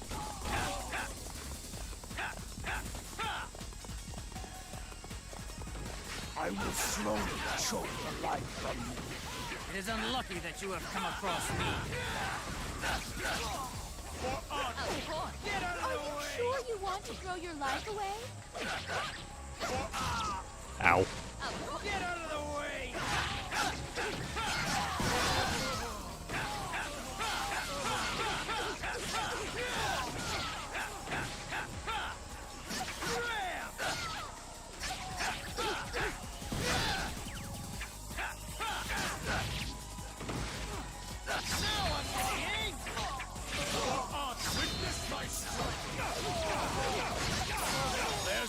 S11: I will slowly choke the life from you. It is unlucky that you have come across me.
S4: Are you sure you want to throw your life away?
S1: Ow.
S11: Get out of the way!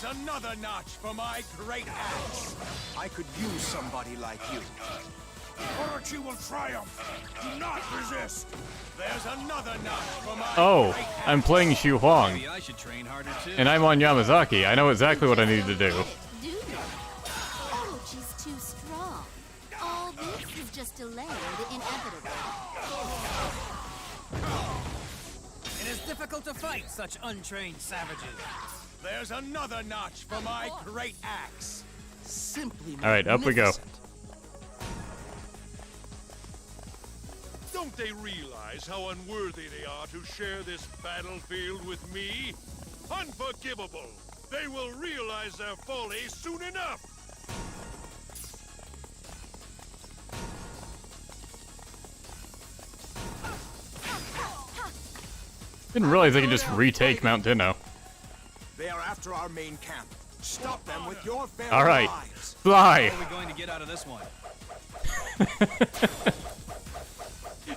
S13: There's another notch for my great axe.
S3: I could use somebody like you.
S7: Orochi will triumph. Do not resist.
S13: There's another notch for my
S1: Oh, I'm playing Xu Huang.
S5: Maybe I should train harder too.
S1: And I'm on Yamazaki. I know exactly what I need to do.
S4: Orochi's too strong. All this is just delaying the inevitable.
S11: It is difficult to fight such untrained savages.
S13: There's another notch for my great axe.
S11: Simply
S1: Alright, up we go.
S7: Don't they realize how unworthy they are to share this battlefield with me? Unforgivable! They will realize their folly soon enough!
S1: Didn't realize I could just retake Mount Tenno.
S3: They are after our main camp. Stop them with your very
S1: Alright,
S3: lives.
S1: fly!
S5: How are we going to get out of this one?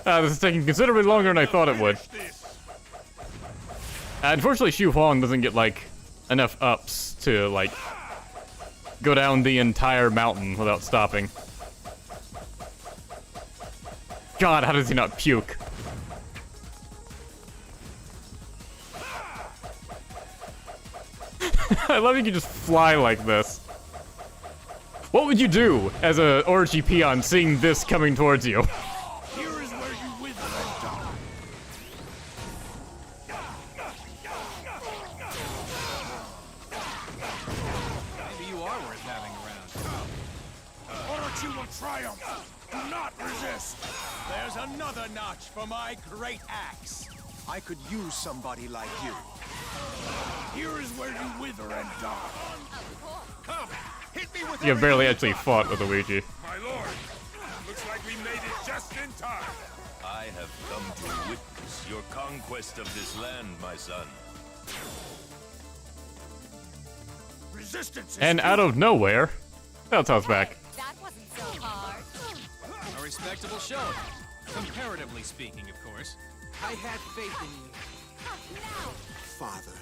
S1: This is taking considerably longer than I thought it would. Unfortunately, Xu Huang doesn't get, like, enough ups to, like, go down the entire mountain without stopping. God, how does he not puke? I love you can just fly like this. What would you do as a Orochi peon seeing this coming towards you?
S7: Here is where you wither and die.
S5: Maybe you are worth having around.
S7: Orochi will triumph. Do not resist.
S13: There's another notch for my great axe.
S3: I could use somebody like you.
S7: Here is where you wither and die. Come, hit me with
S1: You have barely actually fought with Luigi.
S7: My lord, looks like we made it just in time.
S9: I have come to witness your conquest of this land, my son.
S7: Resistance is
S1: And out of nowhere, Veltal's back.
S19: That wasn't so hard.
S5: A respectable showing. Comparatively speaking, of course.
S11: I had faith in you.
S3: Father,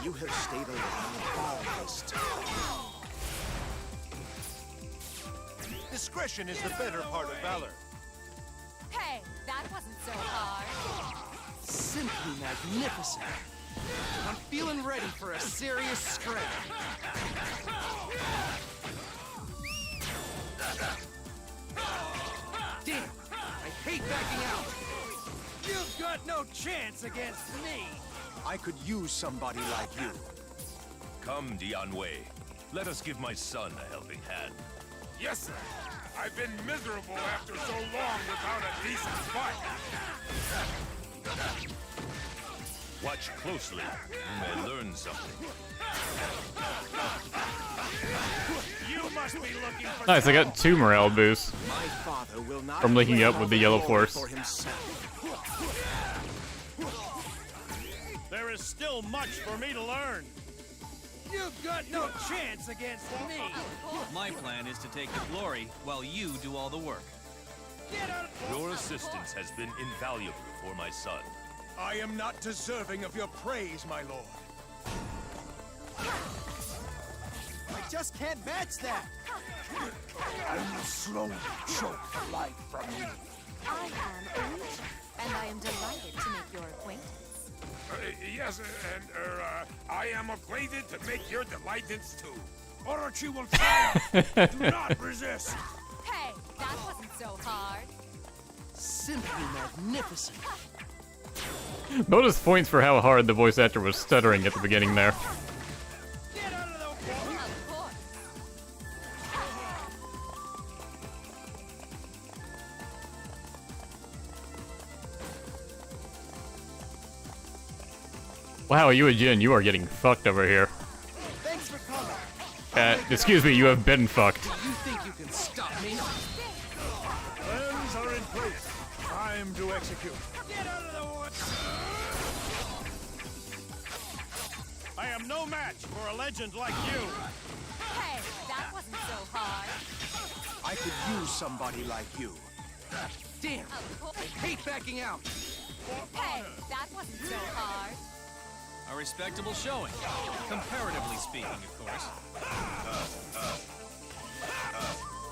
S3: You have stayed alive all this time.
S13: Discretion is the better part of valor.
S19: Hey, that wasn't so hard.
S8: Simply magnificent. I'm feeling ready for a serious scrap.
S11: Damn! I hate backing out! You've got no chance against me!
S13: I could use somebody like you.
S9: Come, Dianwei. Let us give my son a helping hand.
S7: Yes, sir. I've been miserable after so long without a decent fight.
S9: Watch closely. You may learn something.
S11: You must be looking for
S1: Nice, I got 2 morale boosts
S3: My father will not
S1: from linking
S3: claim
S1: up
S3: all
S1: with the
S3: the
S1: Yellow
S3: glory
S1: Force.
S3: for himself.
S11: There is still much for me to learn. You've got no chance against me.
S5: My plan is to take the glory while you do all the work.
S9: Your assistance has been invaluable for my son.
S14: I am not deserving of your praise, my lord.
S6: I just can't match that.
S3: And you slowly choke the life from me.
S4: I am Orochi, and I am delighted to make your acquaintance.
S7: Yes, and, I am acquainted to make your delightance too. Orochi will triumph. Do not resist.
S19: Hey, that wasn't so hard.
S8: Simply magnificent.
S1: Bonus points for how hard the voice actor was stuttering at the beginning there.
S19: Of course.
S1: Wow, you and Jin, you are getting fucked over here.
S6: Thanks for coming.
S1: Excuse me, you have been fucked.
S8: You think you can stop me?
S14: Plans are in place. Time to execute.
S11: Get out of the way! I am no match for a legend like you.
S19: Hey, that wasn't so hard.
S14: I could use somebody like you.
S8: Damn!
S19: Of course.
S8: I hate backing out.
S19: Hey, that wasn't so hard.
S5: A respectable showing. Comparatively speaking, of course.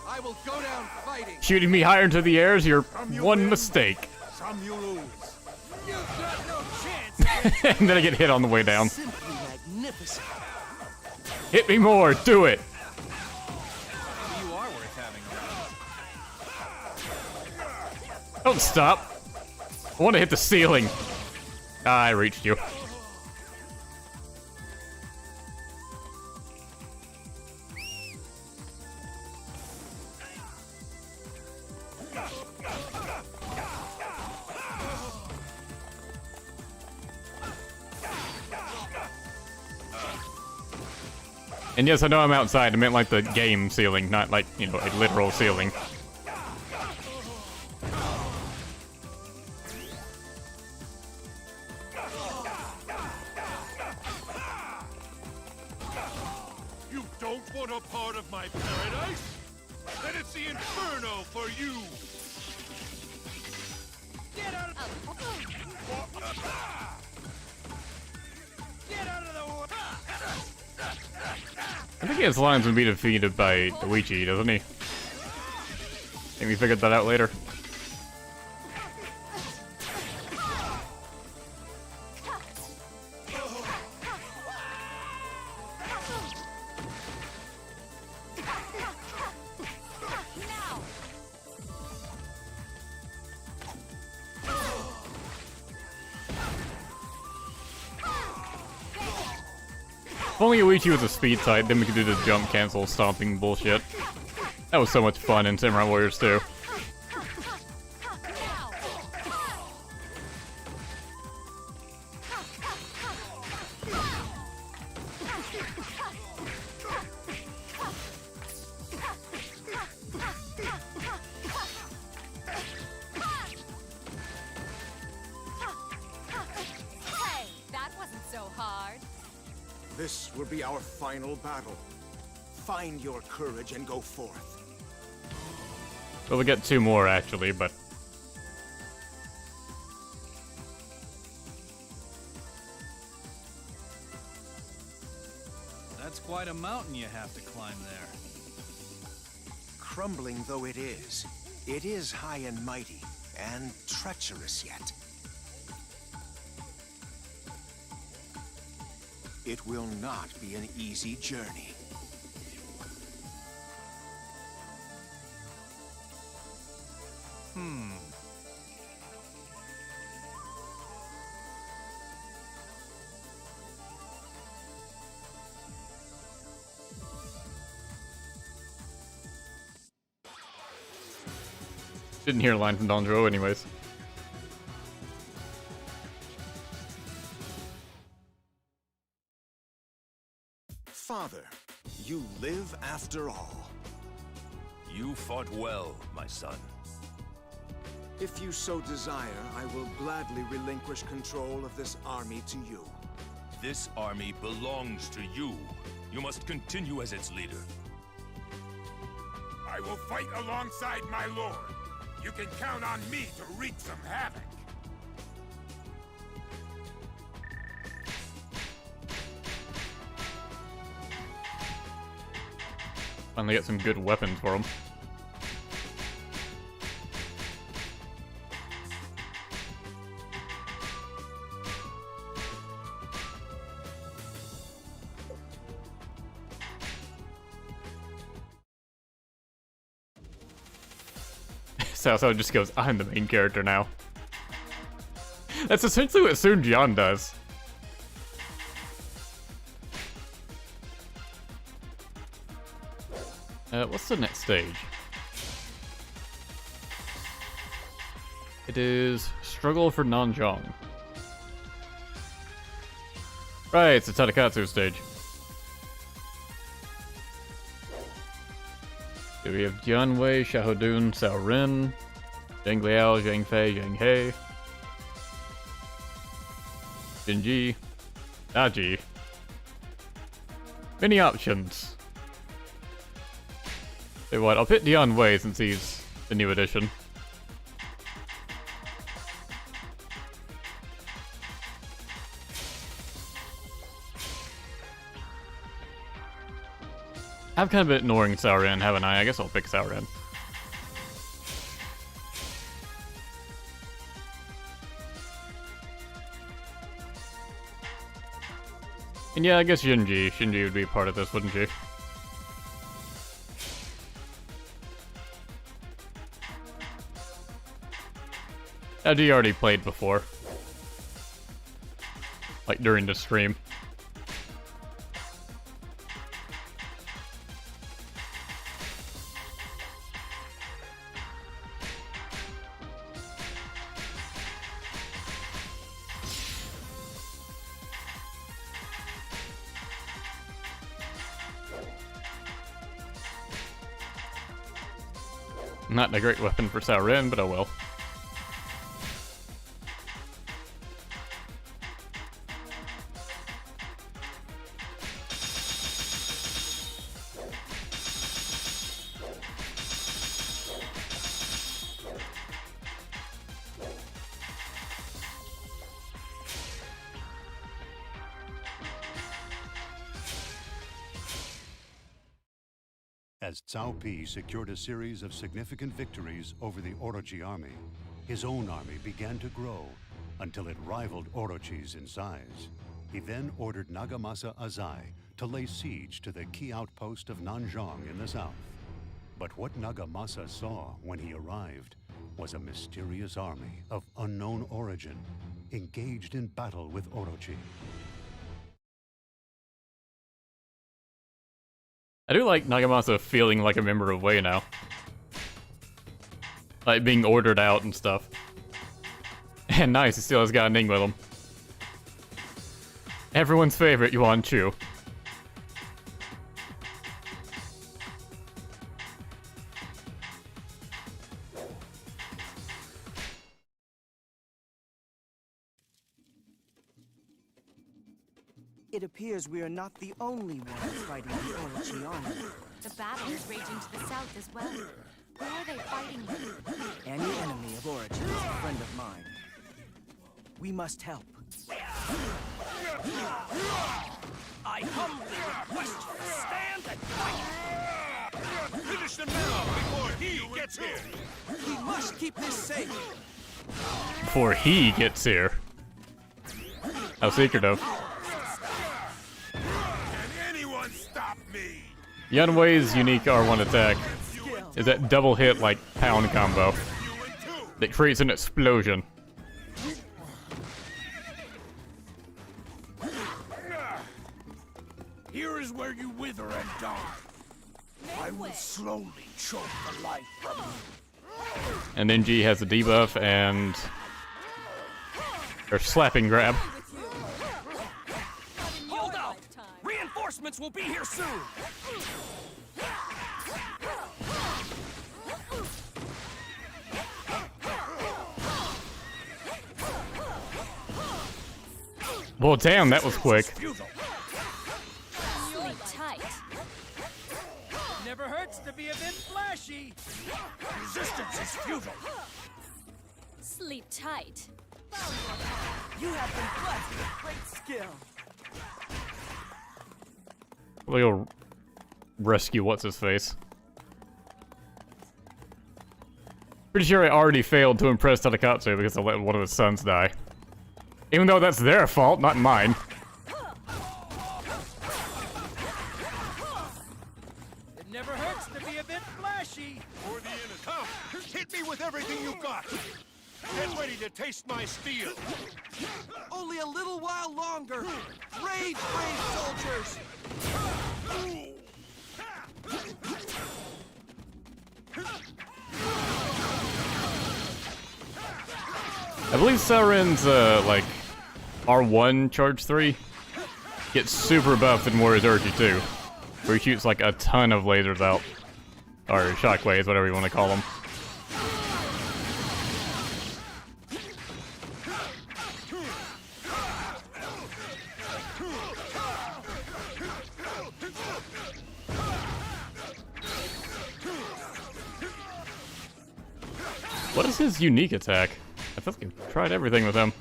S8: I will go down fighting.
S1: Shooting me higher into the air is your one mistake.
S14: Some you lose.
S11: You've got no chance.
S1: And then I get hit on the way down.
S8: Simply magnificent.
S1: Hit me more, do it.
S5: You are worth having around.
S1: Don't stop. I want to hit the ceiling. Ah, I reached you. And yes, I know I'm outside. I meant like the game ceiling, not like, you know, a literal ceiling.
S7: You don't want a part of my paradise? Then it's the inferno for you.
S11: Get out of Get out of the way!
S1: I think he has lines when being defeated by Luigi, doesn't he? Think we figured that out later. If only Luigi was a speed type, then we could do the jump cancel stomping bullshit. That was so much fun in Samurai Warriors 2.
S19: Hey, that wasn't so hard.
S3: This will be our final battle. Find your courage and go forth.
S1: Well, we get 2 more actually, but
S5: quite a mountain you have to climb there.
S3: Crumbling though it is high and mighty, and treacherous yet. It will not be an easy journey.
S1: Didn't hear a line from Donjuro anyways.
S3: Father, you live after all.
S9: You fought well, my son.
S3: If you so desire, I will gladly relinquish control of this army to you.
S9: This army belongs to you. You must continue as its leader.
S7: I will fight alongside my lord. You can count on me to wreak some havoc.
S1: Finally get some good weapons for him. So just goes, I'm the main character now. That's essentially what Zhen Ji does. What's the next stage? It is Struggle for Nanjiang. Right, it's the Tadakatsu stage. So we have Jianwei, Xiaodun, Cao Ren, Zhang Liao, Zhang Fei, Zhang He, Zhen Ji, Ji. Many options. Say what, I'll pick Jianwei since he's the new addition. I've kind of been ignoring Cao Ren, haven't I? I guess I'll pick Cao Ren. And yeah, I guess Zhen Ji would be part of this, wouldn't she? Ji already played before. Like during the stream. Not a great weapon for Cao Ren, but oh well.
S2: As Cao Pi secured a series of significant victories over the Orochi army, his own army began to grow until it rivaled Orochi's in size. He then ordered Nagamasa Azai to lay siege to the key outpost of Nanjiang in the south. But what Nagamasa saw when he arrived was a mysterious army of unknown origin, engaged in battle with Orochi.
S1: I do like Nagamasa feeling like a member of Wei now. Like being ordered out and stuff. And nice, he still has got a Ning with him. Everyone's favorite, Yuan Chu.
S8: It appears we are not the only ones fighting the Orochi army.
S4: The battle is raging to the south as well. Where are they fighting?
S8: Any enemy of Orochi is a friend of mine. We must help.
S15: I humbly request
S13: Finish them now before he gets here.
S8: We must keep this safe.
S1: Before he gets here. How secretive.
S7: Can anyone stop me?
S1: Yanwei's unique R1 attack is that double hit like pound combo that creates an explosion.
S11: Here is where you wither and die. I will slowly choke the life from you.
S1: And then G has a debuff and or slapping grab.
S15: Hold up! Reinforcements will be here soon!
S1: Well, damn, that was quick.
S19: Sleep tight.
S11: Never hurts to be a bit flashy. Resistance is futile.
S19: Sleep tight.
S8: You have been blessed with great skill.
S1: We'll rescue what's his face. Pretty sure I already failed to impress Tadakatsu because I let one of his sons die. Even though that's their fault, not mine.
S11: It never hurts to be a bit flashy.
S13: For the innocent. Come, hit me with everything you've got. Get ready to taste my steel.
S8: Only a little while longer. Rage, brave soldiers.
S1: I believe Cao Ren's, like, R1 charge 3 gets super buffed in Warriors Orochi 2, where he shoots like a ton of lasers out. Or shockwaves, whatever you want to call them. What is his unique attack? I feel like I've tried everything with him.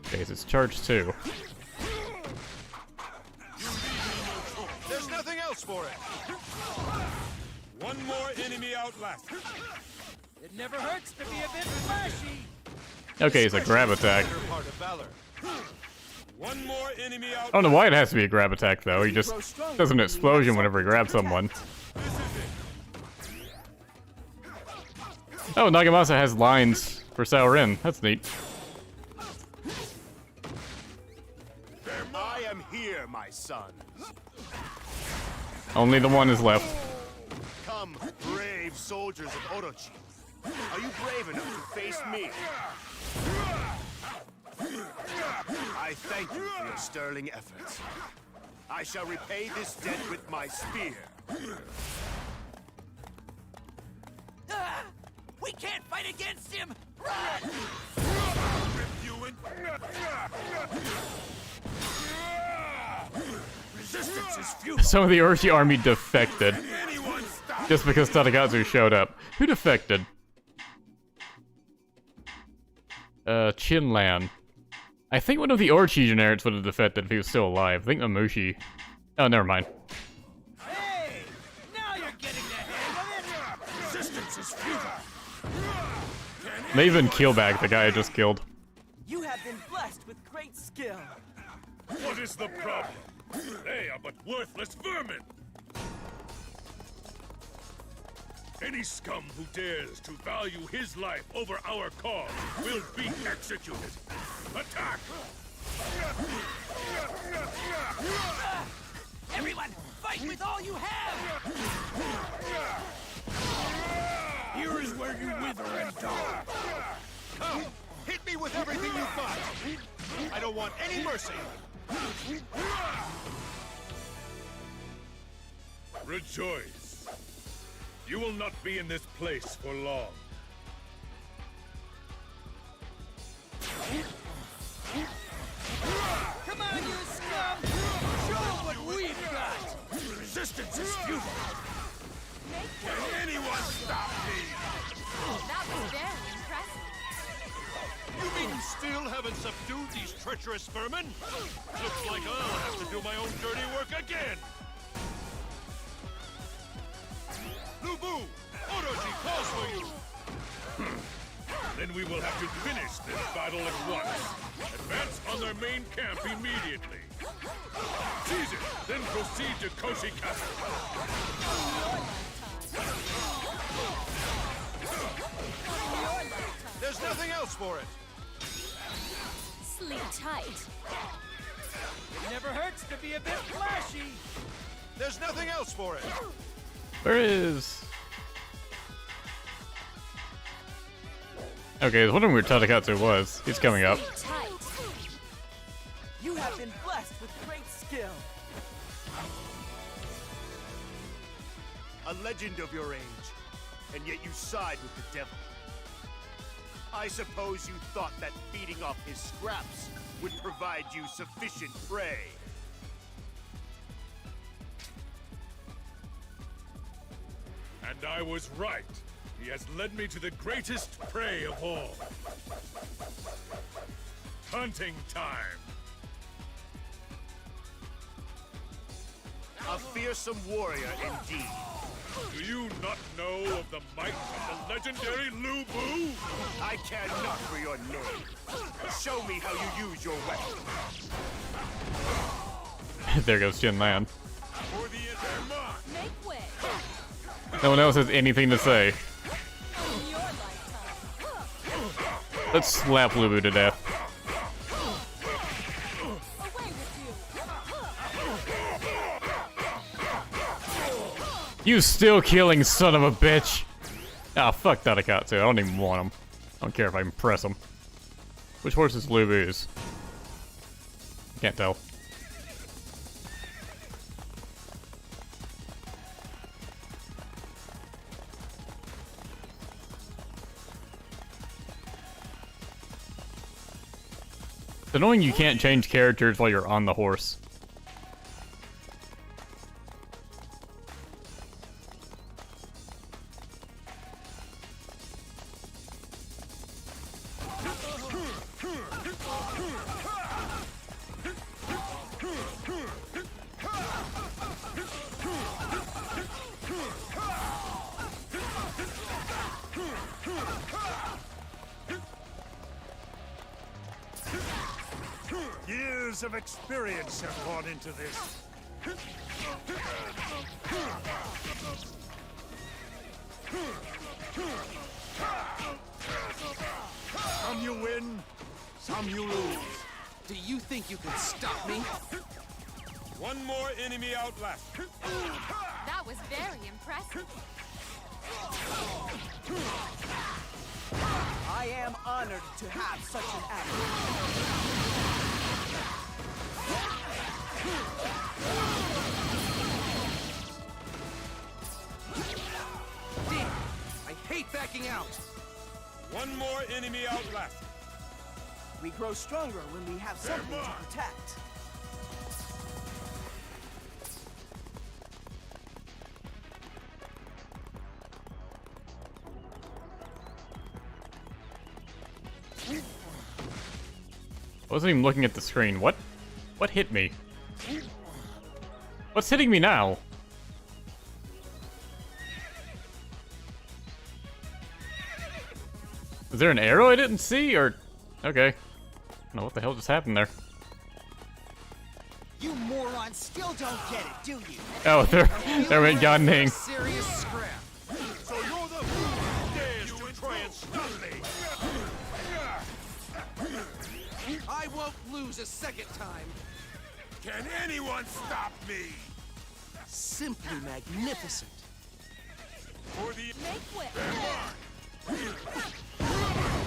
S1: Okay, so it's charge 2.
S13: There's nothing else for it. One more enemy outlasted.
S11: It never hurts to be a bit flashy.
S1: Okay, it's a grab attack.
S13: Part of valor. One more enemy
S1: I don't know why it has to be a grab attack though. He just does an explosion whenever he grabs someone. Oh, Nagamasa has lines for Cao Ren. That's neat.
S13: I am here, my sons.
S1: Only the one is left.
S13: Come, brave soldiers of Orochi. Are you brave enough to face me? I thank you for your sterling efforts. I shall repay this debt with my spear.
S11: We can't fight against him! Run!
S13: Resistance is futile.
S1: Some of the Orochi army defected. Just because Tadakatsu showed up. Who defected? Chinlan. I think one of the Orochi generics would have defected if he was still alive. I think Amushi. Oh, never mind.
S11: Hey! Now you're getting the hang of it! Resistance is futile!
S1: They even kill back the guy I just killed.
S8: You have been blessed with great skill.
S17: What is the problem? They are but worthless vermin! Any scum who dares to value his life over our cause will be executed. Attack!
S11: Everyone, fight with all you have! Here is where you wither and die.
S13: Come, hit me with everything you've got. I don't want any mercy.
S17: Rejoice. You will not be in this place for long.
S11: Come on, you scum! Show them what we've got! Resistance is futile!
S13: Can anyone stop me?
S4: That was very impressive.
S13: You mean you still haven't subdued these treacherous vermin? Looks like I'll have to do my own dirty work again.
S7: Vu! Orochi calls for you!
S17: Then we will have to finish this battle at once. Advance on their main camp immediately. Seize it, then proceed to Koshi Castle.
S13: There's nothing else for it.
S19: Sleep tight.
S11: It never hurts to be a bit flashy.
S13: There's nothing else for it.
S1: Where is... Okay, I was wondering where Tadakatsu was. He's coming up.
S8: Sleep tight. You have been blessed with great skill.
S13: A legend of your age, and yet you side with the devil. I suppose you thought that feeding off his scraps would provide you sufficient prey.
S17: And I was right. He has led me to the greatest prey of all. Hunting time.
S13: A fearsome warrior indeed.
S17: Do you not know of the might of the legendary Lu Bu?
S13: I care not for your name. Show me how you use your weapon.
S1: There goes Jin Lan.
S7: For the Intermon!
S19: Make way.
S1: No one else has anything to say.
S19: In your lifetime.
S1: Let's slap Lubu to death.
S19: Away with
S1: You still killing son of a bitch! Ah, fuck Tadakatsu. I don't even want him. I don't care if I impress him. Which horse is Lubu's? Can't tell. It's annoying you can't change characters while you're on the horse.
S7: Years of experience have gone into this. Some you win, some you lose.
S8: Do you think you can stop me?
S7: One more enemy outlasted.
S4: That was very impressive.
S8: I am honored to have such an ally.
S11: Damn! I hate backing out.
S7: One more enemy outlasted.
S8: We grow stronger when we have something to protect.
S1: I wasn't even looking at the screen. What? What hit me? What's hitting me now? Is there an arrow I didn't see, or... Okay. I don't know what the hell just happened there.
S8: You morons still don't get it, do you?
S1: Oh, there went Gan Ning.
S11: Serious scrap.
S7: So you're the who dares to try and stop me.
S11: I won't lose a second time.
S7: Can anyone stop me?
S11: Simply magnificent.
S7: For the
S19: Make way.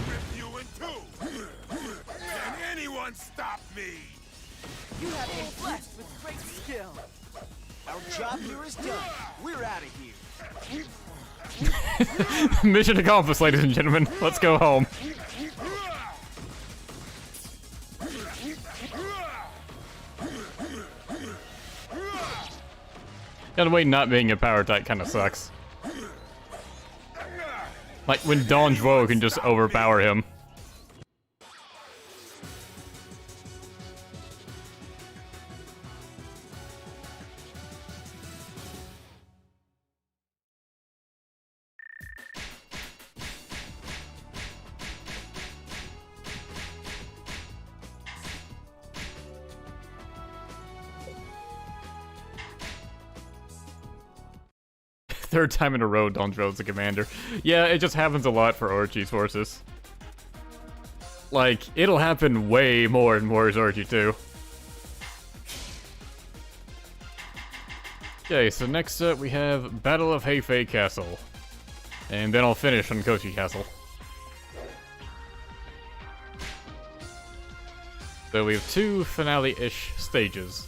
S7: rip you in two. Can anyone stop me?
S8: You have been blessed with great skill. Our job here is done. We're out of here.
S1: Mission accomplished, ladies and gentlemen. Let's go home. Gotta wait, not being a power type kind of sucks. Like when Don Juo can just overpower him. Third time in a row, Dondrell's the commander. Yeah, it just happens a lot for Orochi's forces. Like, it'll happen way more in Warriors Orochi too. Okay, so next up we have Battle of Heifei Castle. And then I'll finish on Koshi Castle. So we have 2 finale-ish stages.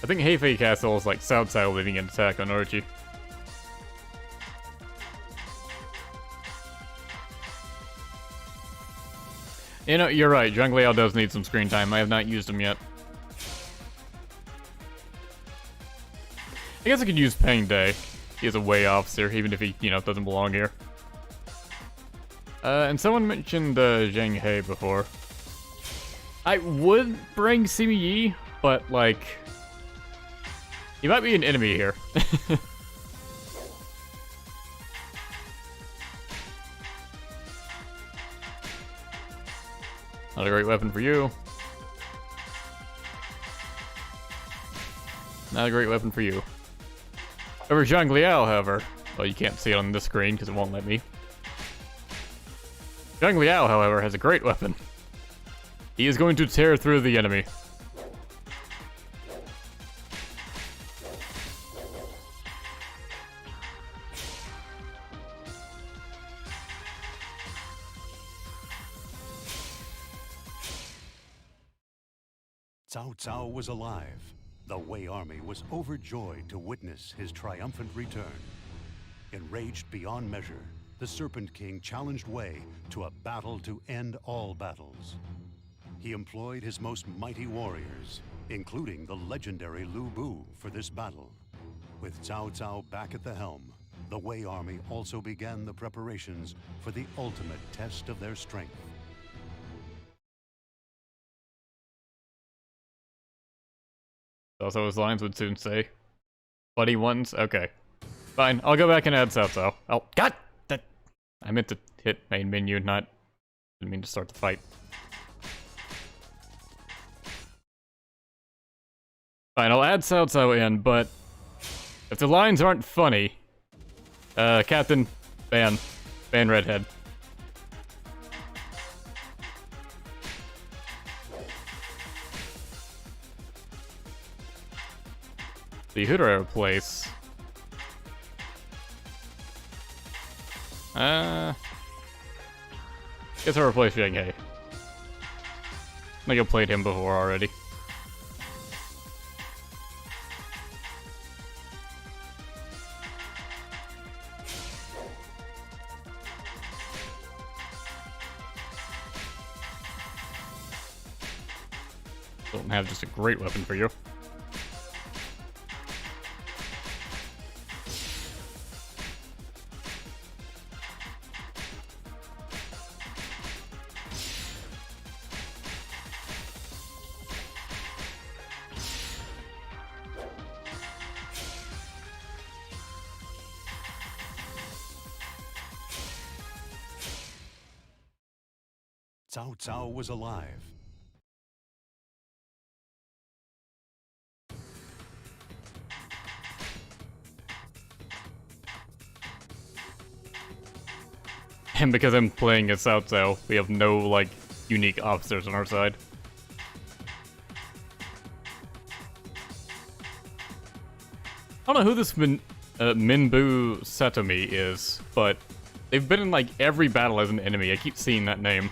S1: I think Heifei Castle is like Cao Cao leading an attack on Orochi. You know, you're right, Zhang Liao does need some screen time. I have not used him yet. I guess I could use Peng Day. He is a Wei officer, even if he, you know, doesn't belong here. And someone mentioned Zhang He before. I would bring Simi Yi, but like, he might be an enemy here. Not a great weapon for you. Not a great weapon for you. Over Zhang Liao, however. Well, you can't see it on this screen because it won't let me. Zhang Liao, however, has a great weapon. He is going to tear through the enemy.
S2: Cao Cao was alive. The Wei army was overjoyed to witness his triumphant return. Enraged beyond measure, the Serpent King challenged Wei to a battle to end all battles. He employed his most mighty warriors, including the legendary Lu Bu, for this battle. With Cao Cao back at the helm, the Wei army also began the preparations for the ultimate test of their strength.
S1: Also, his lines would soon say, "Buddy ones." Okay, fine. I'll go back and add Cao Cao. Oh, God! That I meant to hit main menu, not didn't mean to start the fight. Fine, I'll add Cao Cao in, but if the lines aren't funny, Captain, ban Redhead. See, who do I replace? Guess I'll replace Zhang He. I think I played him before already. Don't have just a great weapon for you.
S2: Cao Cao was alive.
S1: And because I'm playing as Cao Cao, we have no, like, unique officers on our side. I don't know who this Minbu Satomi is, but they've been in, like, every battle as an enemy. I keep seeing that name.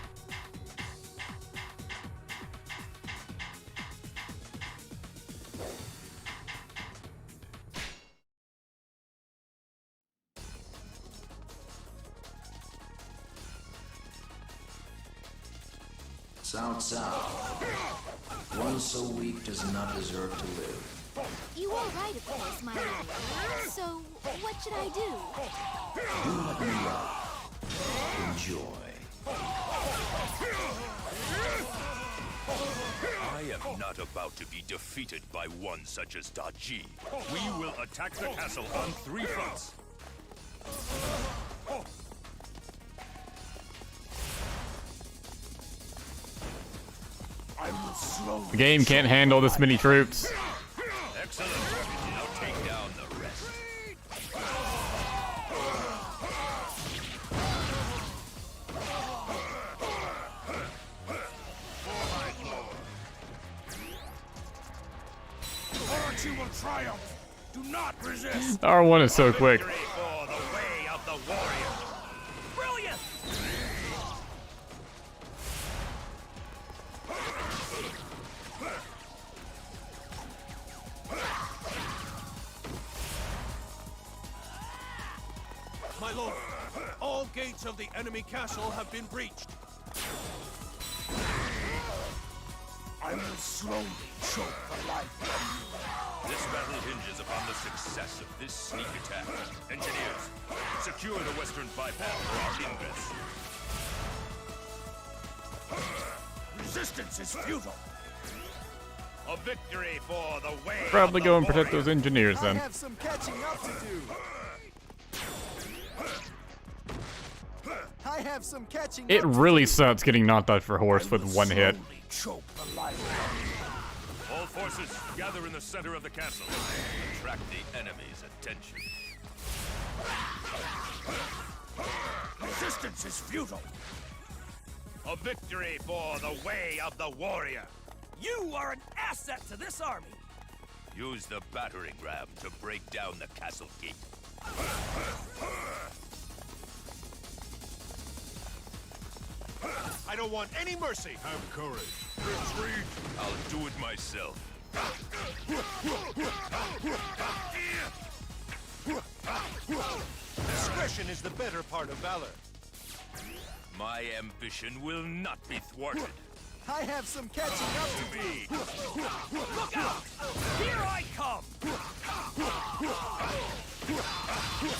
S16: Cao Cao. One so weak does not deserve to live.
S4: You are right, of course, my lord. So, what should I do?
S16: Do what you love. Enjoy.
S9: I am not about to be defeated by one such as Da Ji. We will attack the castle on 3 fronts.
S1: The game can't handle this many troops.
S9: Excellent. Now take down triumph. Do not resist.
S1: R1 is so quick.
S9: Victory for the way of the warrior.
S15: Brilliant!
S13: My lord, all gates of the enemy castle have been breached.
S9: I will slowly choke the life from you.
S7: This battle hinges upon the success of this sneak attack. Engineers, secure the western bypass for our ingress.
S9: Resistance is futile. A victory for the way.
S1: Probably
S9: of
S1: go
S9: the
S1: and protect
S9: warrior.
S1: those engineers
S6: I
S1: then.
S6: have some catching up to do. I have some catching
S1: It
S6: up to
S1: really
S6: do.
S1: sucks getting knocked out for horse with one hit.
S9: Choke the life.
S7: All forces, gather in the center of the castle. Attract the enemy's attention.
S9: Resistance is futile. A victory for the way of the warrior.
S15: You are an asset to this army.
S7: Use the battering ram to break down the castle gate.
S13: I don't want any mercy.
S7: Have courage. Retreat. I'll do it myself.
S13: Discretion is the better part of valor.
S7: My ambition will not be thwarted.
S6: I have some catching up to do.
S15: Look out! Here I come!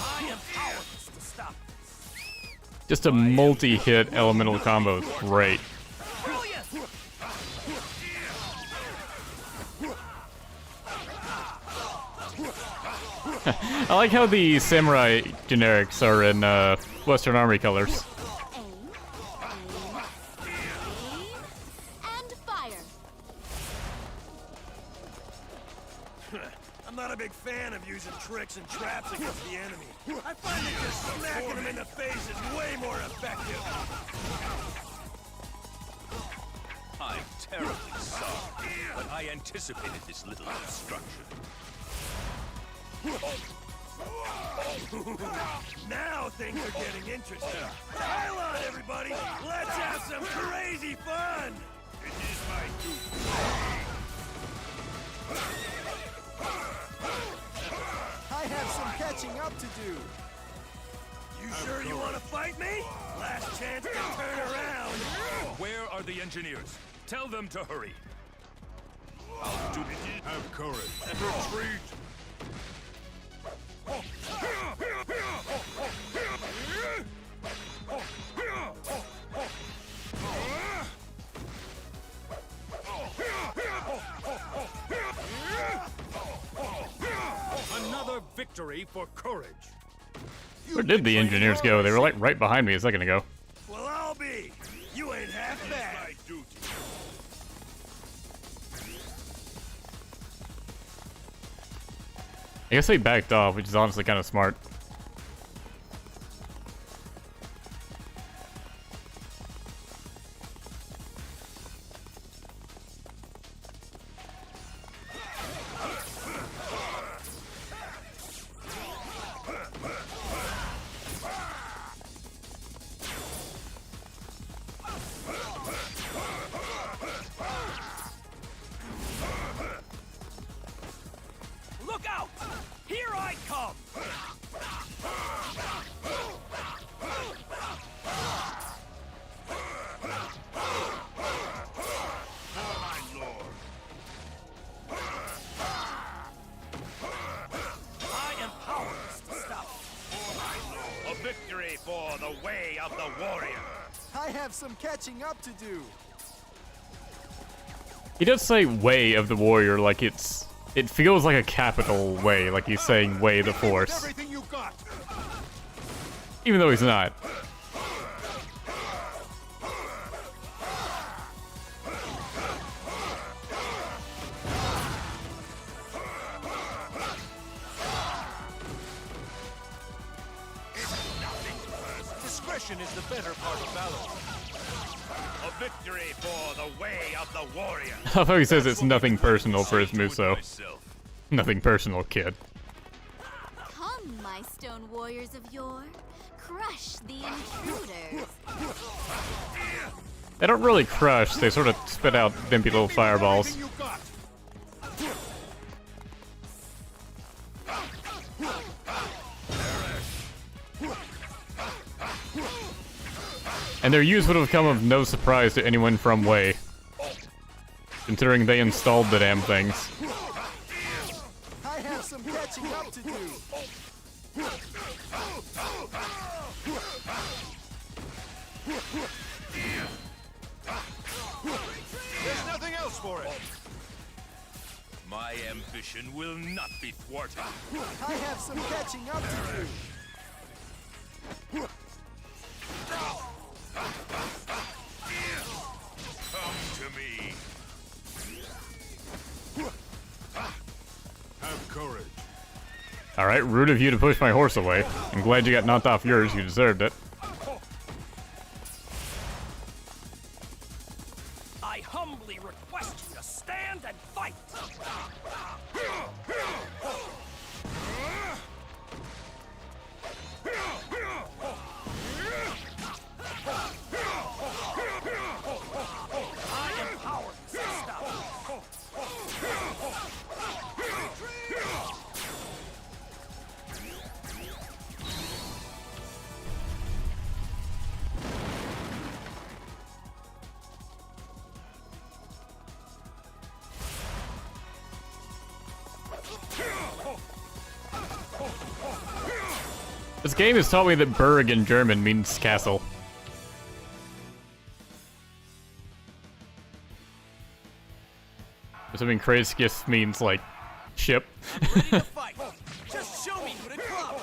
S15: I am powerless to stop this.
S1: Just a multi-hit elemental combo is great.
S15: Brilliant!
S1: I like how the samurai generics are in Western Army colors.
S4: And fire.
S11: I'm not a big fan of using tricks and traps against the enemy. I find that just smacking them in the face is way more effective.
S7: I'm terribly sorry, but I anticipated this little obstruction.
S11: Now things are getting interesting. Pile on, everybody! Let's have some crazy fun!
S7: It is my duty.
S6: I have some catching up to do.
S11: You sure you want to fight me? Last chance to turn around.
S7: Where are the engineers? Tell them to hurry. I'll do it. Have courage. Retreat.
S9: Another victory for courage.
S1: Where did the engineers go? They were like right behind me a second ago.
S11: Well, I'll be. You ain't half bad.
S7: My duty.
S1: I guess they backed off, which is honestly kind of smart.
S15: Look out! Here I come! I am powerless to stop.
S9: A victory for the way of the warrior.
S6: I have some catching up to do.
S1: He does say way of the warrior like it feels like a capital way, like he's saying way the force.
S9: Everything you got.
S1: Even though he's not.
S13: Discretion is the better part of valor.
S9: A victory for the way of the warrior.
S1: I love how he says it's nothing personal for his move, so. Nothing personal, kid.
S4: Come, my stone warriors of yore. Crush the intruders.
S1: They don't really crush, they sort of spit out dimpy little fireballs. And their use would have come of no surprise to anyone from Wei, considering they installed the damn things.
S6: I have some catching up to do.
S7: There's nothing else for it.
S9: My ambition will not be thwarted.
S6: I have some catching up to do.
S9: Come to me.
S7: Have courage.
S1: Alright, rude of you to push my horse away. I'm glad you got knocked off yours, you deserved it.
S15: I humbly request you to stand and fight. I empower this stuff.
S1: This game has taught me that Burg in German means castle. Assuming Kreisgis means, like, ship.
S8: Ready to fight. Just show me what it comes.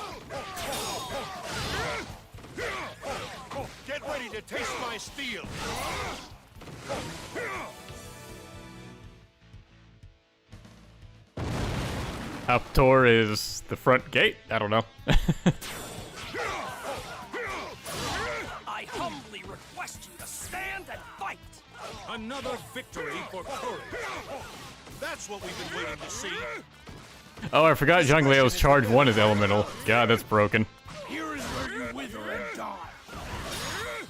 S7: Get ready to taste my steel.
S1: Aptor is the front gate? I don't know.
S15: I humbly request you to stand and fight.
S17: Another victory for courage.
S7: That's what we've been waiting to see.
S1: Oh, I forgot Zhang Liao's charge 1 is elemental. God, that's broken.
S7: Here is where you wither and die.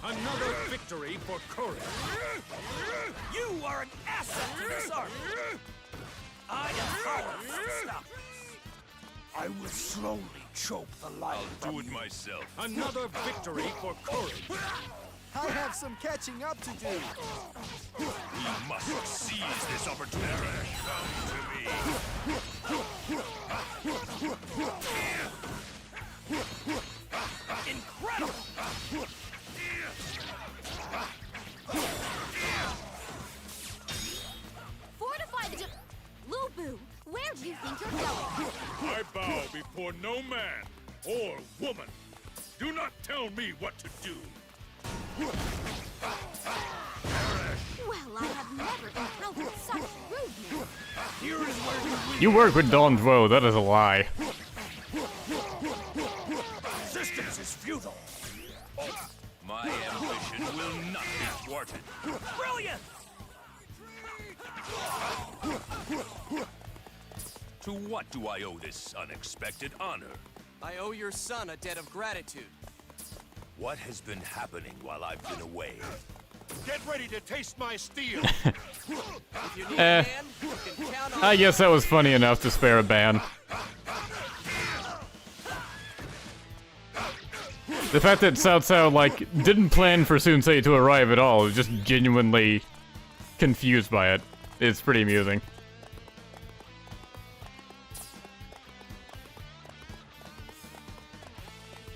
S17: Another victory for courage.
S15: You are an asset to this army. I empower this stuff.
S7: I will slowly choke the life.
S9: I'll do it myself.
S17: Another victory for courage.
S6: I have some catching up to do.
S9: We must seize this opportunity. Come to me.
S15: Incredible!
S4: Fortify the Lubu, where do you think you're going?
S17: I bow before no man or woman. Do not tell me what to do.
S4: Well, I have never encountered such rudeness.
S7: Here is where
S1: You work with Don Dwo, that is a lie.
S7: resistance is futile.
S9: My ambition will not be thwarted.
S15: Brilliant!
S9: To what do I owe this unexpected honor?
S8: I owe your son a debt of gratitude.
S9: What has been happening while I've been away?
S7: Get ready to taste my steel.
S8: If you need a hand, you can count on
S1: I guess that was funny enough to spare a ban. The fact that Cao Cao, like, didn't plan for Sunsei to arrive at all, was just genuinely confused by it. It's pretty amusing.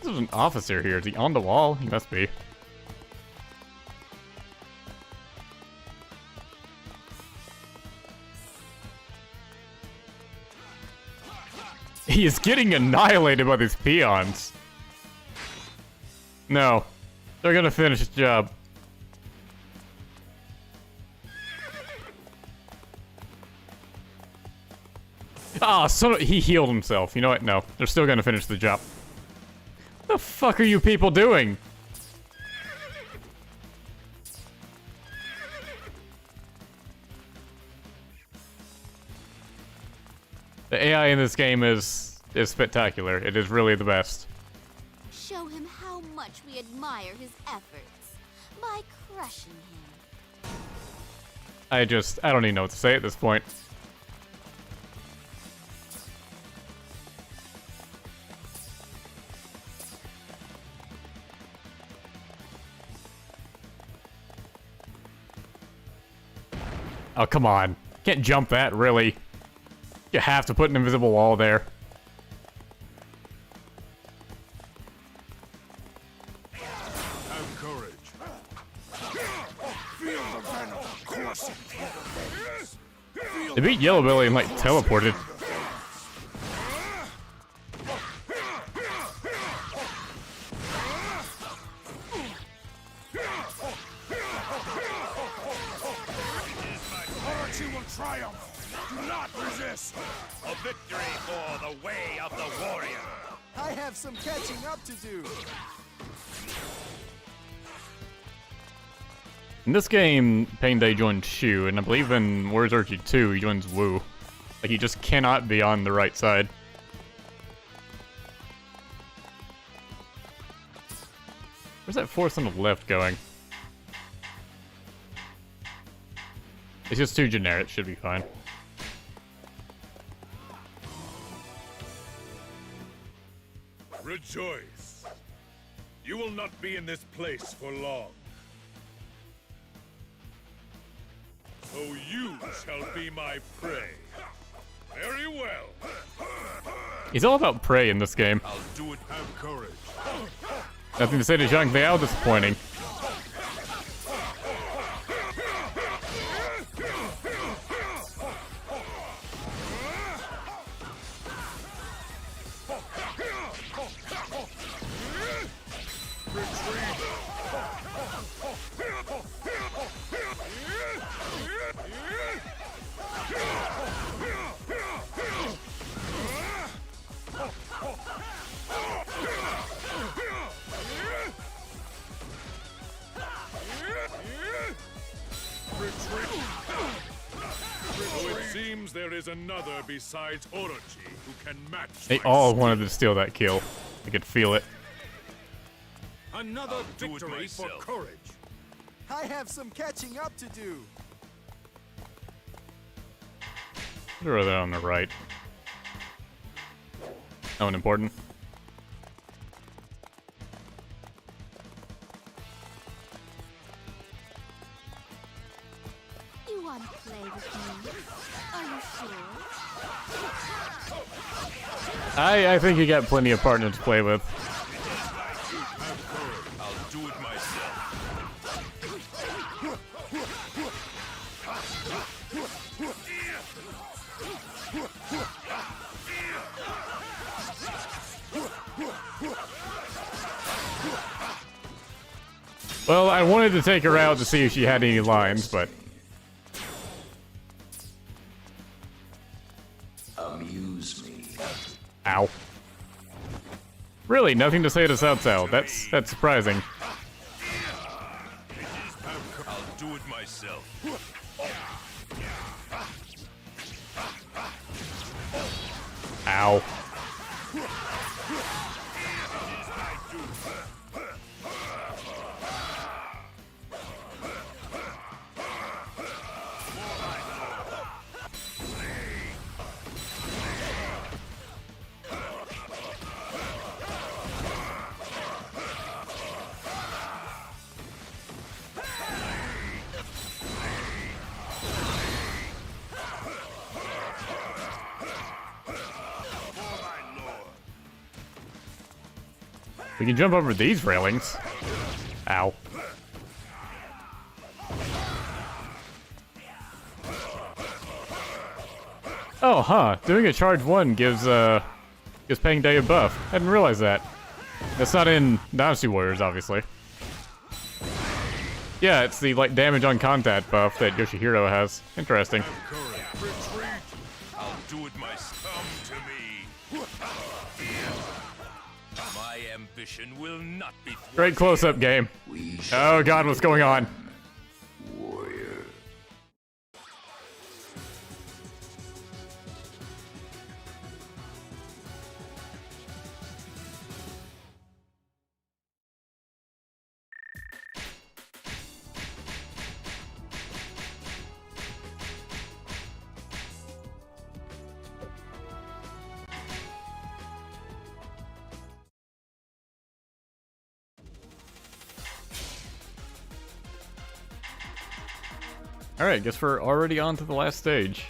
S1: There's an officer here. Is he on the wall? He must be. He is getting annihilated by these peons. No. They're gonna finish the job. Ah, so he healed himself. You know what? No. They're still gonna finish the job. What the fuck are you people doing? The AI in this game is spectacular. It is really the best.
S4: Show him how much we admire his efforts by crushing him.
S1: I don't even know what to say at this point. Oh, come on. Can't jump that, really. You have to put an invisible wall there.
S7: Have courage. Feel the venom coursing through the veins.
S1: They beat Yellow Belly and, like, teleported.
S7: Orochi will triumph. Do not resist.
S9: A victory for the way of the warrior.
S6: I have some catching up to do.
S1: In this game, Payday joins Shu, and I believe in Where's Orochi 2, he joins Wu. Like, he just cannot be on the right side. Where's that force on the left going? It's just too generic, should be fine.
S17: Rejoice. You will not be in this place for long. So you shall be my prey. Very well.
S1: He's all about prey in this game.
S7: I'll do it. Have courage.
S1: Nothing to say to Zhang Liao disappointing.
S17: So it seems there is another besides Orochi who can match.
S1: They all wanted to steal that kill. I could feel it.
S17: Another victory for courage.
S6: I have some catching up to do.
S1: Or are they on the right? That one important.
S4: You want to play with me? Are you sure?
S1: I think you got plenty of partners to play with.
S7: I'll do it myself.
S1: Well, I wanted to take her out to see if she had any lines, but...
S16: Amuse me.
S1: Ow. Really, nothing to say to Cao Cao. That's surprising.
S7: I'll do it myself.
S1: Ow. We can jump over these railings. Ow. Oh, huh. Doing a charge 1 gives Payday a buff. I didn't realize that. That's not in Dynasty Warriors, obviously. Yeah, it's the, like, damage on contact buff that Yoshihiro has. Interesting.
S7: Retreat. I'll do it myself. Come to me. My ambition will not be
S1: Great close-up game. Oh god, what's going on? Alright, guess we're already on to the last stage.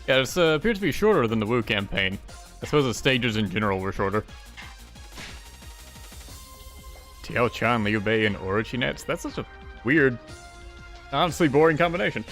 S1: Yeah, this appears to be shorter than the Wu campaign. I suppose the stages in general were shorter. Diao Chan, Liu Bei, and Orochi nets? That's such a weird, honestly boring combination.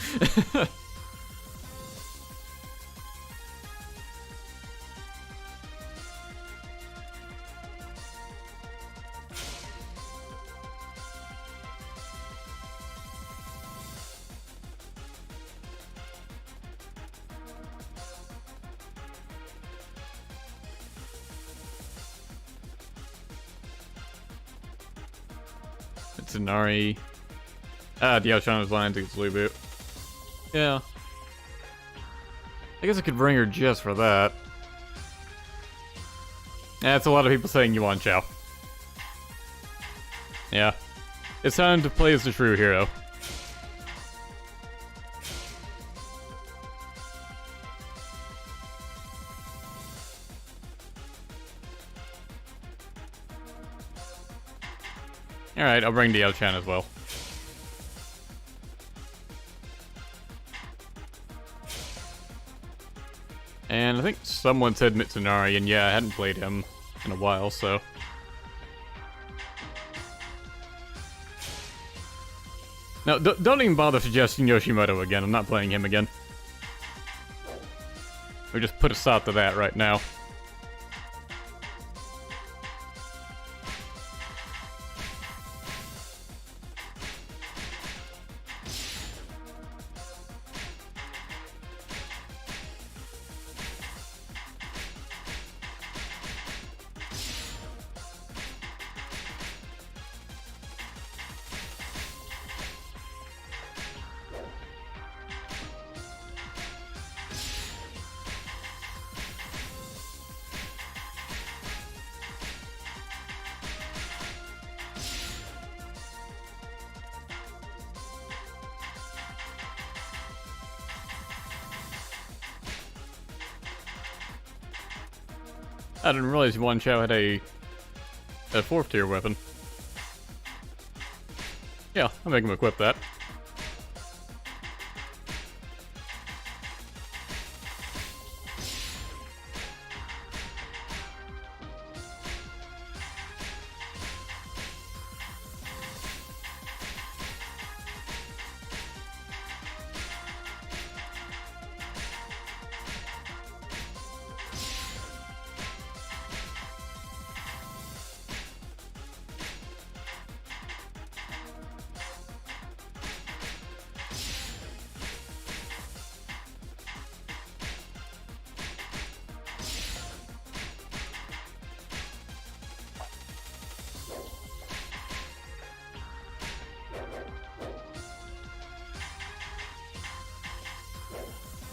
S1: Tsunari. Diao Chan was lying to his reboot. Yeah. I guess I could bring her just for that. Yeah, it's a lot of people saying Yuan Chao. Yeah. It's time to play as the true hero. Alright, I'll bring Diao Chan as well. And I think someone said Mitsunari, and yeah, I hadn't played him in a while, so... No, don't even bother suggesting Yoshimoto again, I'm not playing him again. We just put a stop to that right now. I didn't realize Yuan Chao had a 4th tier weapon. Yeah, I'll make him equip that.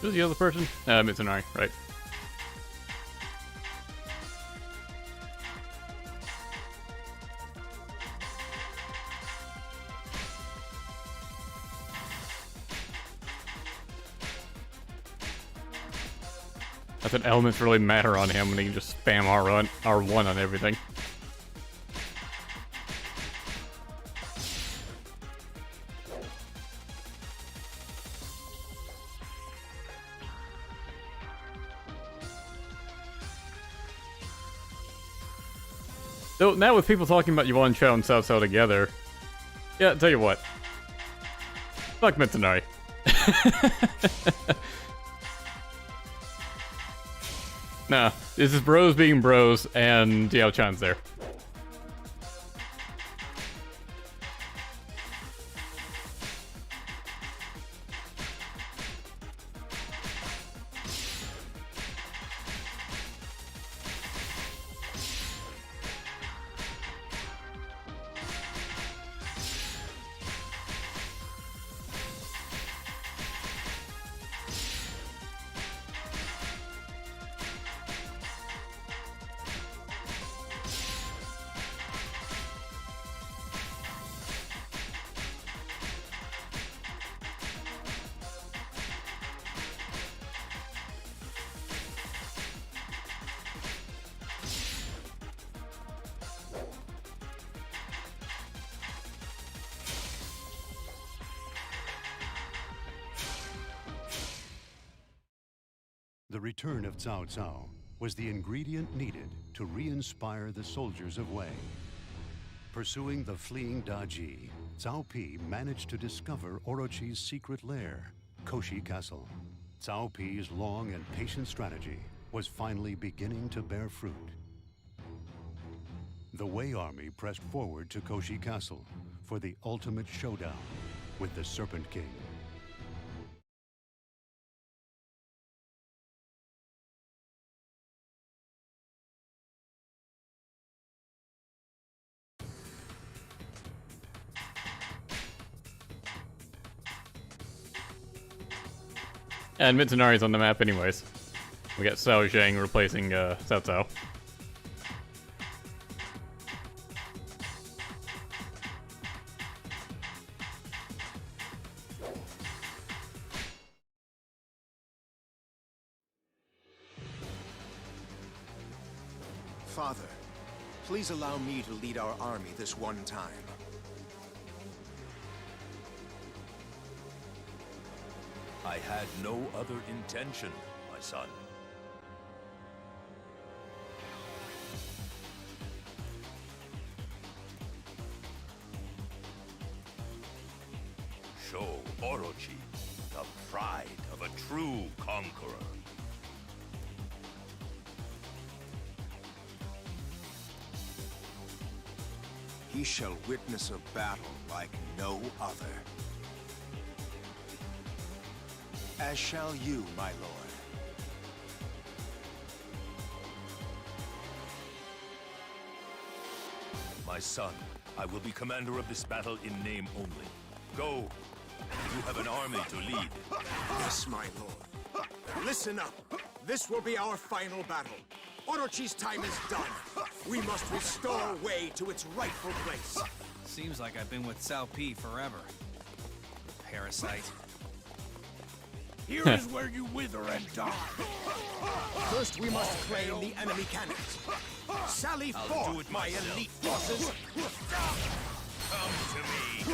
S1: Who's the other person? Mitsunari, right. I said elements really matter on him when he can just spam R1 on everything. So now with people talking about Yuan Chao and Cao Cao together, yeah, tell you what. Fuck Mitsunari. Nah, this is bros being bros, and Diao Chan's there.
S2: The return of Cao Cao was the ingredient needed to re-inspire the soldiers of Wei. Pursuing the fleeing Daji, Cao Pi managed to discover Orochi's secret lair, Koshi Castle. Cao Pi's long and patient strategy was finally beginning to bear fruit. The Wei army pressed forward to Koshi Castle for the ultimate showdown with the Serpent King.
S1: And Mitsunari's on the map anyways. We got Cao Zhang replacing Cao Cao.
S3: Father, please allow me to lead our army this one time.
S9: I had no other intention, my son. Show Orochi the pride of a true conqueror.
S3: He shall witness a battle like no other. As shall you, my lord.
S9: My son, I will be commander of this battle in name only. Go. You have an army to lead.
S3: Yes, my lord. Listen up. This will be our final battle. Orochi's time is done. We must restore Wei to its rightful place.
S5: Seems like I've been with Cao Pi forever. Parasite.
S11: Here is where you wither and die.
S3: First, we must claim the enemy cannons. Sally forth, my elite forces.
S9: Come to me.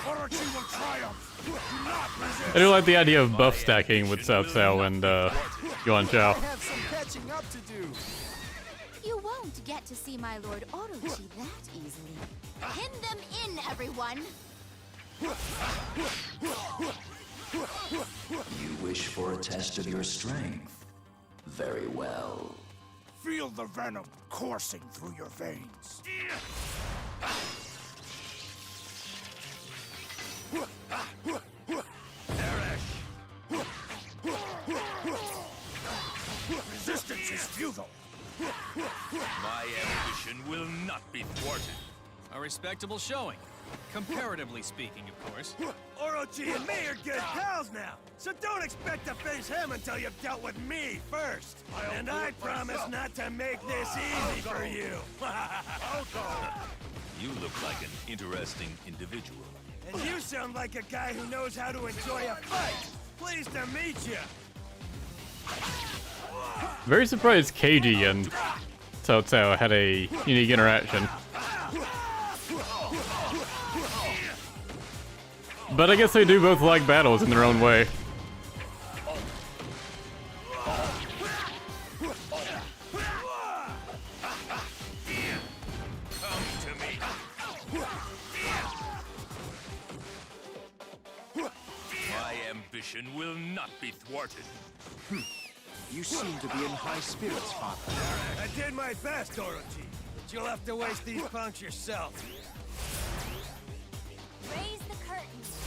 S11: Orochi will triumph. Do not resist.
S1: I do like the idea of buff stacking with Cao Cao and Yuan Zhao.
S6: I have some catching up to do.
S4: You won't get to see my Lord Orochi that easily. Pin them in, everyone!
S16: You wish for a test of your strength? Very well.
S11: Feel the venom coursing through your veins. Resistance is futile.
S9: My ambition will not be thwarted.
S5: A respectable showing. Comparatively speaking, of course.
S11: Orochi and me are good pals now, so don't expect to face him until you've dealt with me first. And I promise not to make this easy for you.
S9: You look like an interesting individual.
S11: And you sound like a guy who knows how to enjoy a fight. Pleased to meet you.
S1: Very surprised Keiji and Cao Cao had a unique interaction. But I guess they do both like battles in their own way.
S9: My ambition will not be thwarted.
S3: You seem to be in high spirits, Father.
S11: I did my best, Orochi, but you'll have to waste these punks yourself.
S19: Raise the curtains.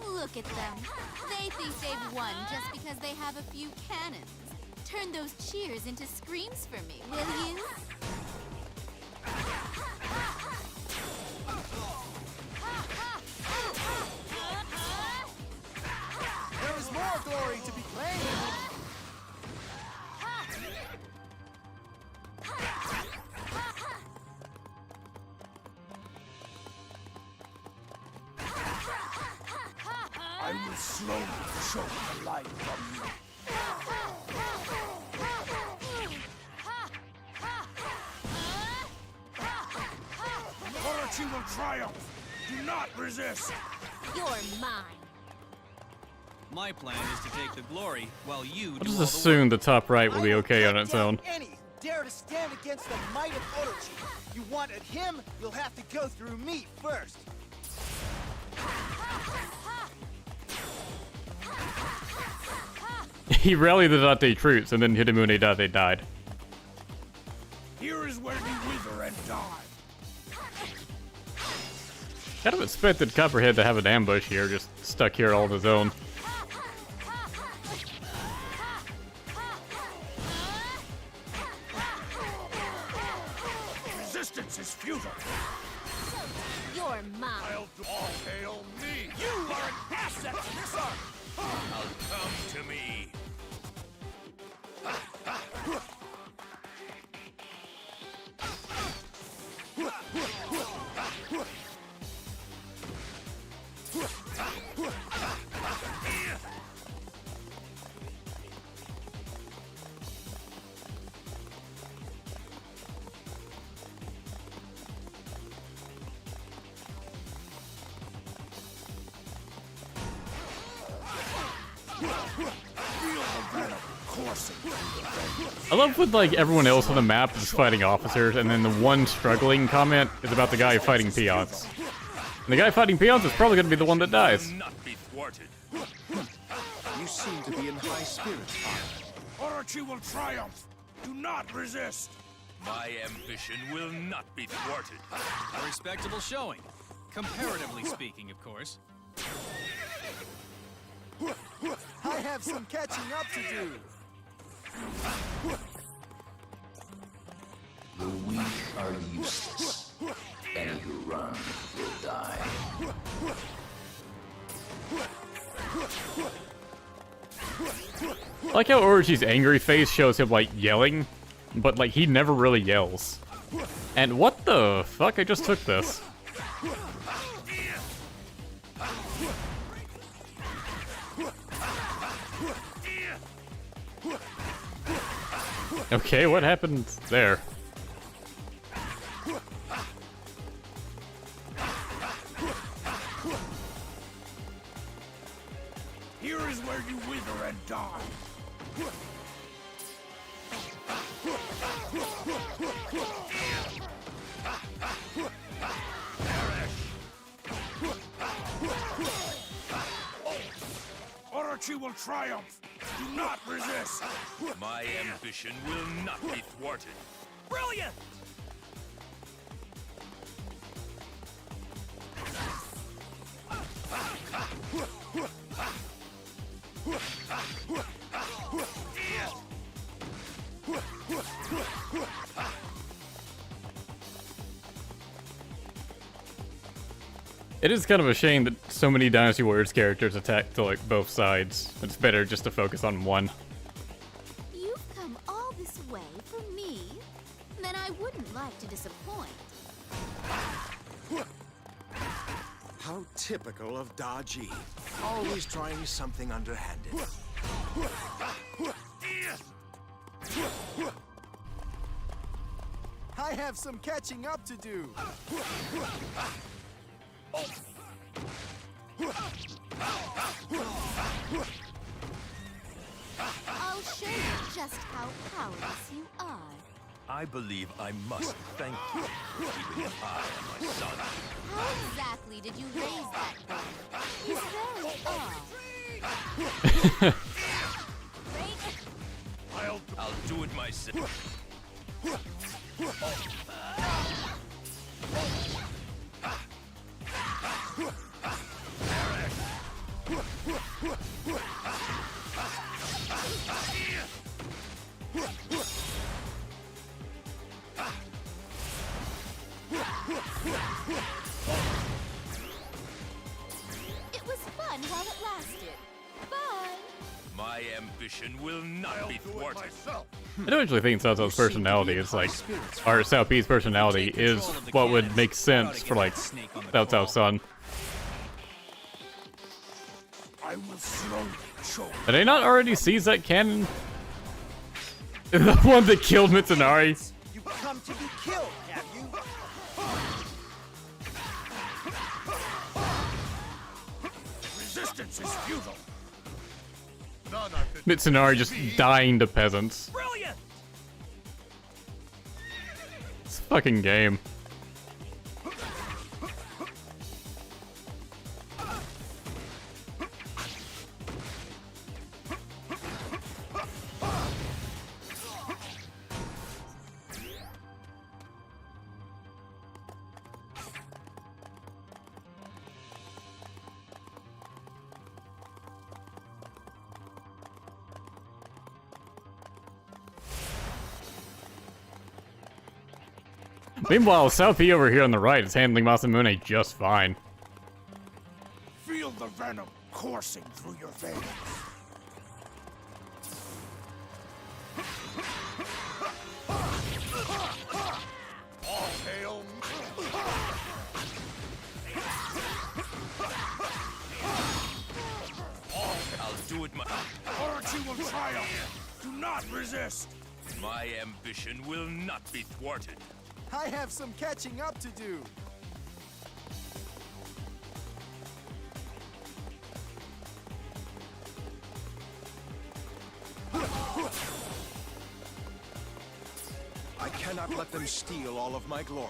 S4: Look at them. They think they've won just because they have a few cannons. Turn those cheers into screams for me, will you?
S6: There is more glory to be claimed.
S11: I will slowly choke the life from you. Orochi will triumph. Do not resist.
S19: You're mine.
S5: My plan is to take the glory while you
S1: I'll
S5: do
S1: just
S5: all the
S1: assume the top right will be okay on its own.
S8: Any dare to stand against the might of Orochi. You wanted him, you'll have to go through me first.
S1: He rallied the Date troops and then Hidemune Date died.
S11: Here is where you wither and die.
S1: Kind of expected Copperhead to have an ambush here, just stuck here all on his own.
S11: Resistance is futile.
S19: You're mine.
S11: I'll do all hail me. You are an asset to this army.
S9: Now come to me.
S1: I love when like everyone else on the map is fighting officers, and then the one struggling comment is about the guy fighting peons. And the guy fighting peons is probably going to be the one that dies.
S9: Not be thwarted.
S3: You seem to be in high spirits, Father.
S11: Orochi will triumph. Do not resist.
S9: My ambition will not be thwarted.
S5: A respectable showing. Comparatively speaking, of course.
S6: I have some catching up to do.
S16: The weak are useless. Any who run will die.
S1: I like how Orochi's angry face shows him like yelling, but like he never really yells. And what the fuck? I just took this. Okay, what happened there?
S11: Here is where you wither and die. Orochi will triumph. Do not resist.
S9: My ambition will not be thwarted.
S11: Brilliant!
S1: It is kind of a shame that so many Dynasty Warriors characters attack to like both sides. It's better just to focus on one.
S4: You've come all this way for me? Then I wouldn't like to disappoint.
S3: How typical of Daji. Always trying something underhanded.
S6: I have some catching up to do.
S4: I'll show you just how powerless you are.
S9: I believe I must thank you, even if I am my son.
S4: How exactly did you raise that boy? He's very odd.
S9: I'll do it myself.
S4: It was fun while it lasted. Bye.
S9: My ambition will not be thwarted.
S1: I don't actually think Cao Cao's personality is like, or Cao Pi's personality is what would make sense for like Cao Cao's son.
S11: I will slowly choke.
S1: Did I not already seize that cannon? The one that killed Mitsunari?
S8: You come to be killed, have you?
S9: This is futile.
S7: None are fit.
S1: Mitsunari just dying to peasants.
S15: Brilliant!
S1: It's a fucking game. Meanwhile, South P over here on the right is handling Masamune just fine.
S11: Feel the venom coursing through your veins.
S7: All hail.
S9: I'll do it
S11: Orochi will triumph. Do not resist.
S9: My ambition will not be thwarted.
S6: I have some catching up to do.
S3: I cannot let them steal all of my glory.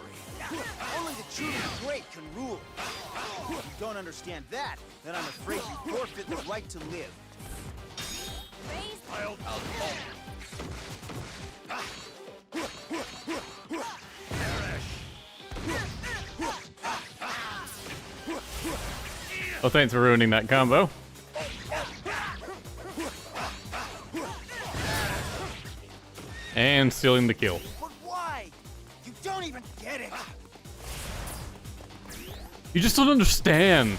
S8: Only the truly great can rule. If you don't understand that, then I'm afraid you forfeit the right to live.
S1: Well, thanks for ruining that combo. And stealing the kill.
S8: But why? You don't even get it.
S1: You just don't understand.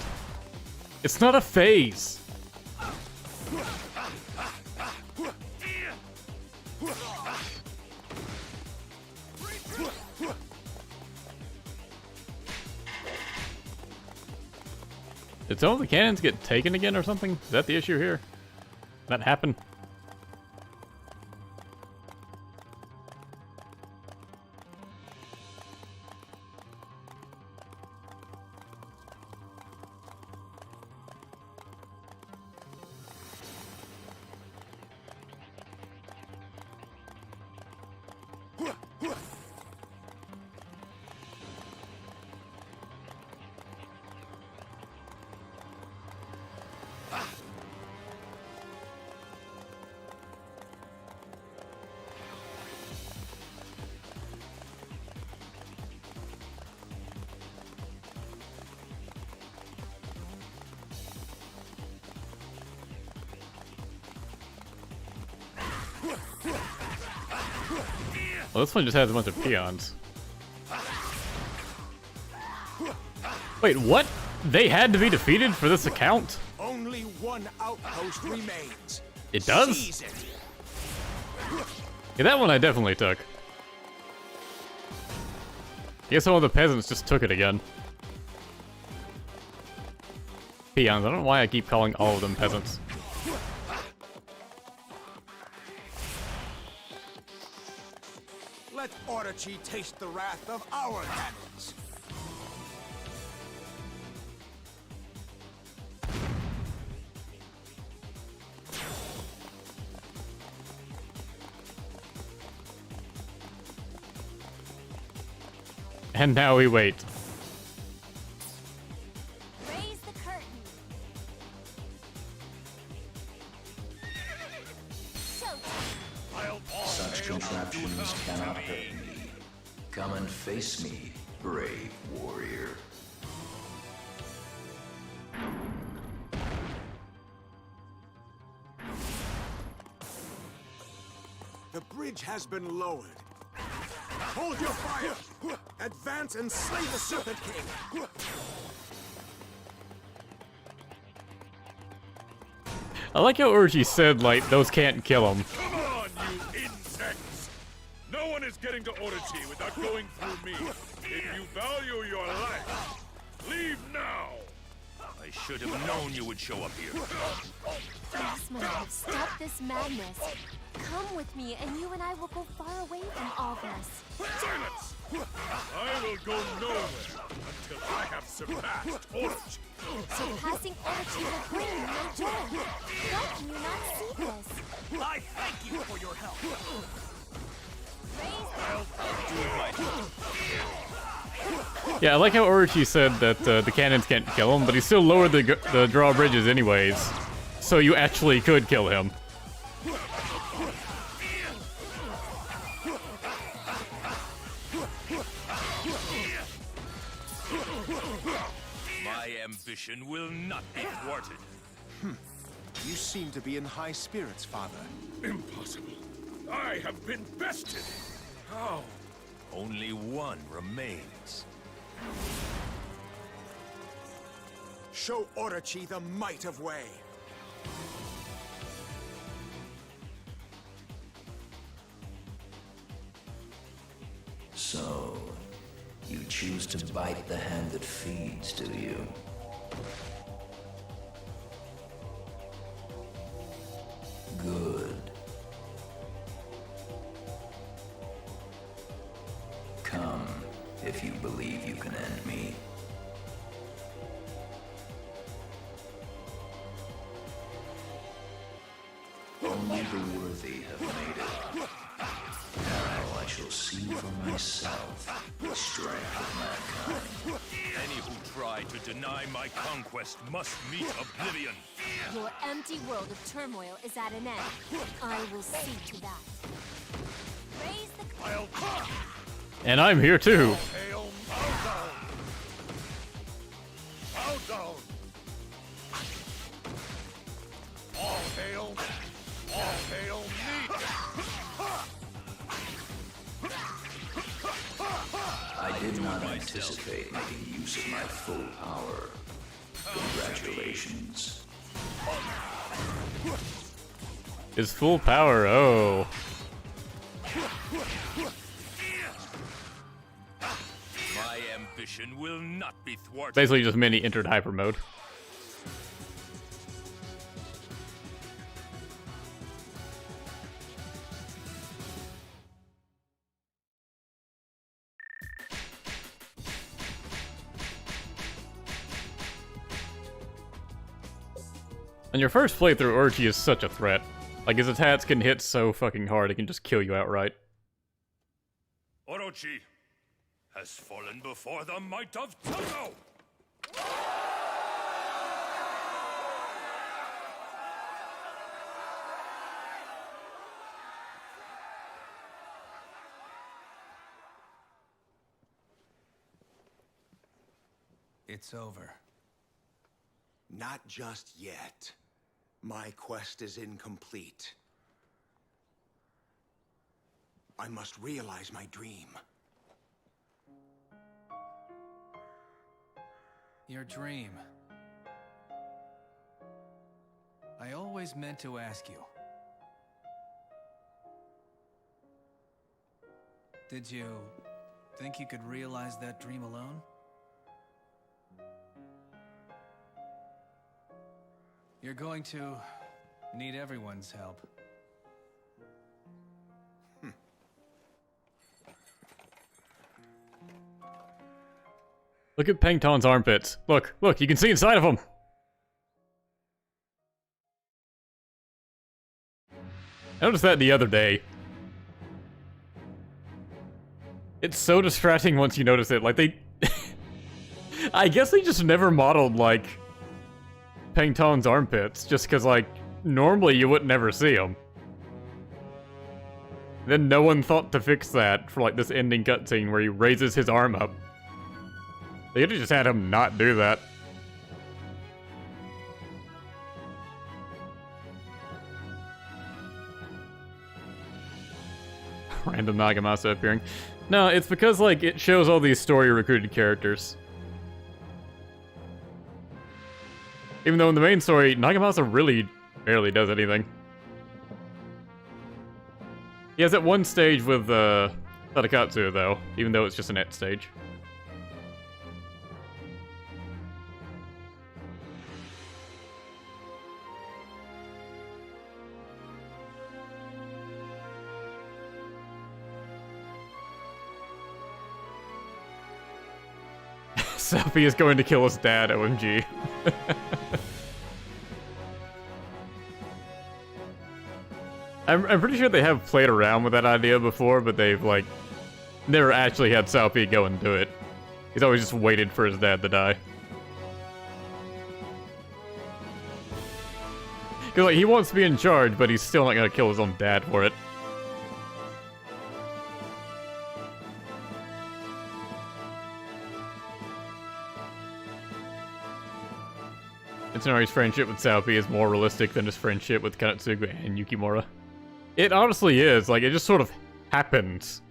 S1: It's not a phase. Did some of the cannons get taken again or something? Is that the issue here? That happened? Well, this one just has a bunch of peons. Wait, what? They had to be defeated for this account?
S3: Only one outpost remains.
S1: It does?
S3: Seize it.
S1: Yeah, that one I definitely took. I guess all the peasants just took it again. Peons, I don't know why I keep calling all of them peasants.
S3: Let Orochi taste the wrath of our cannons.
S1: And now we wait.
S19: Raise the curtain.
S16: Such contraptions cannot hurt me. Come and face me, brave warrior.
S3: The bridge has been lowered. Hold your fire! Advance and slay the Serpent King!
S1: I like how Orochi said, like, those can't kill him.
S17: Come on, you insects! No one is getting to Orochi without going through me. If you value your life, leave now!
S9: I I should have known you would show up here.
S19: Please, my love, stop this madness. Come with me, and you and I will go far away from all this.
S17: Silence! I will go nowhere until I have surpassed Orochi.
S19: Surpassing Orochi will bring you no joy. How can you not see this?
S15: I thank you for your help.
S1: Yeah, I like how Orochi said that the cannons can't kill him, but he still lowered the drawbridges anyways. So you actually could kill him.
S9: My ambition will not be thwarted.
S3: You seem to be in high spirits, Father.
S17: Impossible. I have been bested. How?
S9: Only one remains.
S3: Show Orochi the might of Wei.
S16: So, you choose to bite the hand that feeds, do you? Good. Come, if you believe you can end me. Only the worthy have made it. Now I shall see for myself the strength of mankind.
S9: Any who try to deny my conquest must meet oblivion.
S19: Your empty world of turmoil is at an end. I will see to that. Raise the...
S1: And I'm here too.
S7: Hail Maldown! Maldown! All hail me!
S16: I did not anticipate making use of my full power. Congratulations.
S1: His full power, oh.
S9: My ambition will not be thwarted.
S1: Basically just mini entered hyper mode. On your first playthrough, Orochi is such a threat. Like, his attacks can hit so fucking hard, it can just kill you outright.
S9: Orochi has fallen before the might of Toto!
S5: It's over.
S3: Not just yet. My quest is incomplete. I must realize my dream.
S5: Your dream. I always meant to ask you. Did you think you could realize that dream alone? You're going to need everyone's help.
S1: Look at Pangton's armpits. Look, you can see inside of them! I noticed that the other day. It's so distracting once you notice it. Like, they... I guess they just never modeled, like, Pangton's armpits, just because, like, normally you would never see them. Then no one thought to fix that for, like, this ending cutscene where he raises his arm up. They could have just had him not do that. Random Nagamasa appearing. No, it's because, like, it shows all these story recruited characters. Even though in the main story, Nagamasa really barely does anything. He has that one stage with Tadakatsu, though, even though it's just a net stage. Selfie is going to kill his dad, OMG. I'm pretty sure they have played around with that idea before, but they've, like, never actually had Selfie go and do it. He's always just waited for his dad to die. Because, like, he wants to be in charge, but he's still not gonna kill his own dad for it. Mitsunari's friendship with Selfie is more realistic than his friendship with Kanetsugu and Yukimura. It honestly is, like, it just sort of happens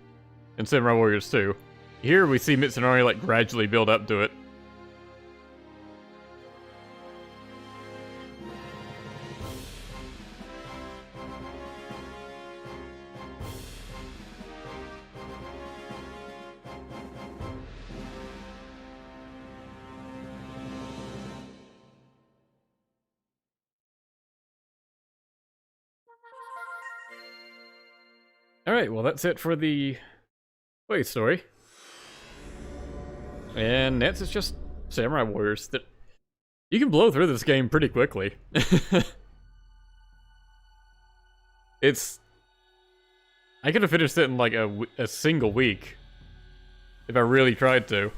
S1: in Samurai Warriors 2. Here we see Mitsunari, like, gradually build up to it. Alright, well that's it for the wait story. And next it's just Samurai Warriors. That you can blow through this game pretty quickly. I could have finished it in like a single week if I really tried to.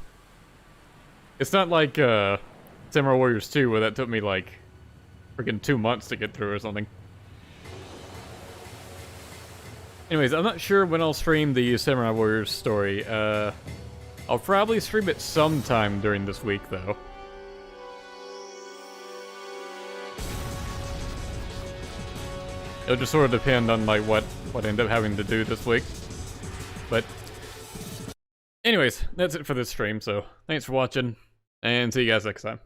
S1: It's not like Samurai Warriors 2 where that took me like freaking 2 months to get through or something. Anyways, I'm not sure when I'll stream the Samurai Warriors story. I'll probably stream it sometime during this week, though. It'll just sort of depend on like what I end up having to do this week. But anyways, that's it for this stream, so thanks for watching, and see you guys next time.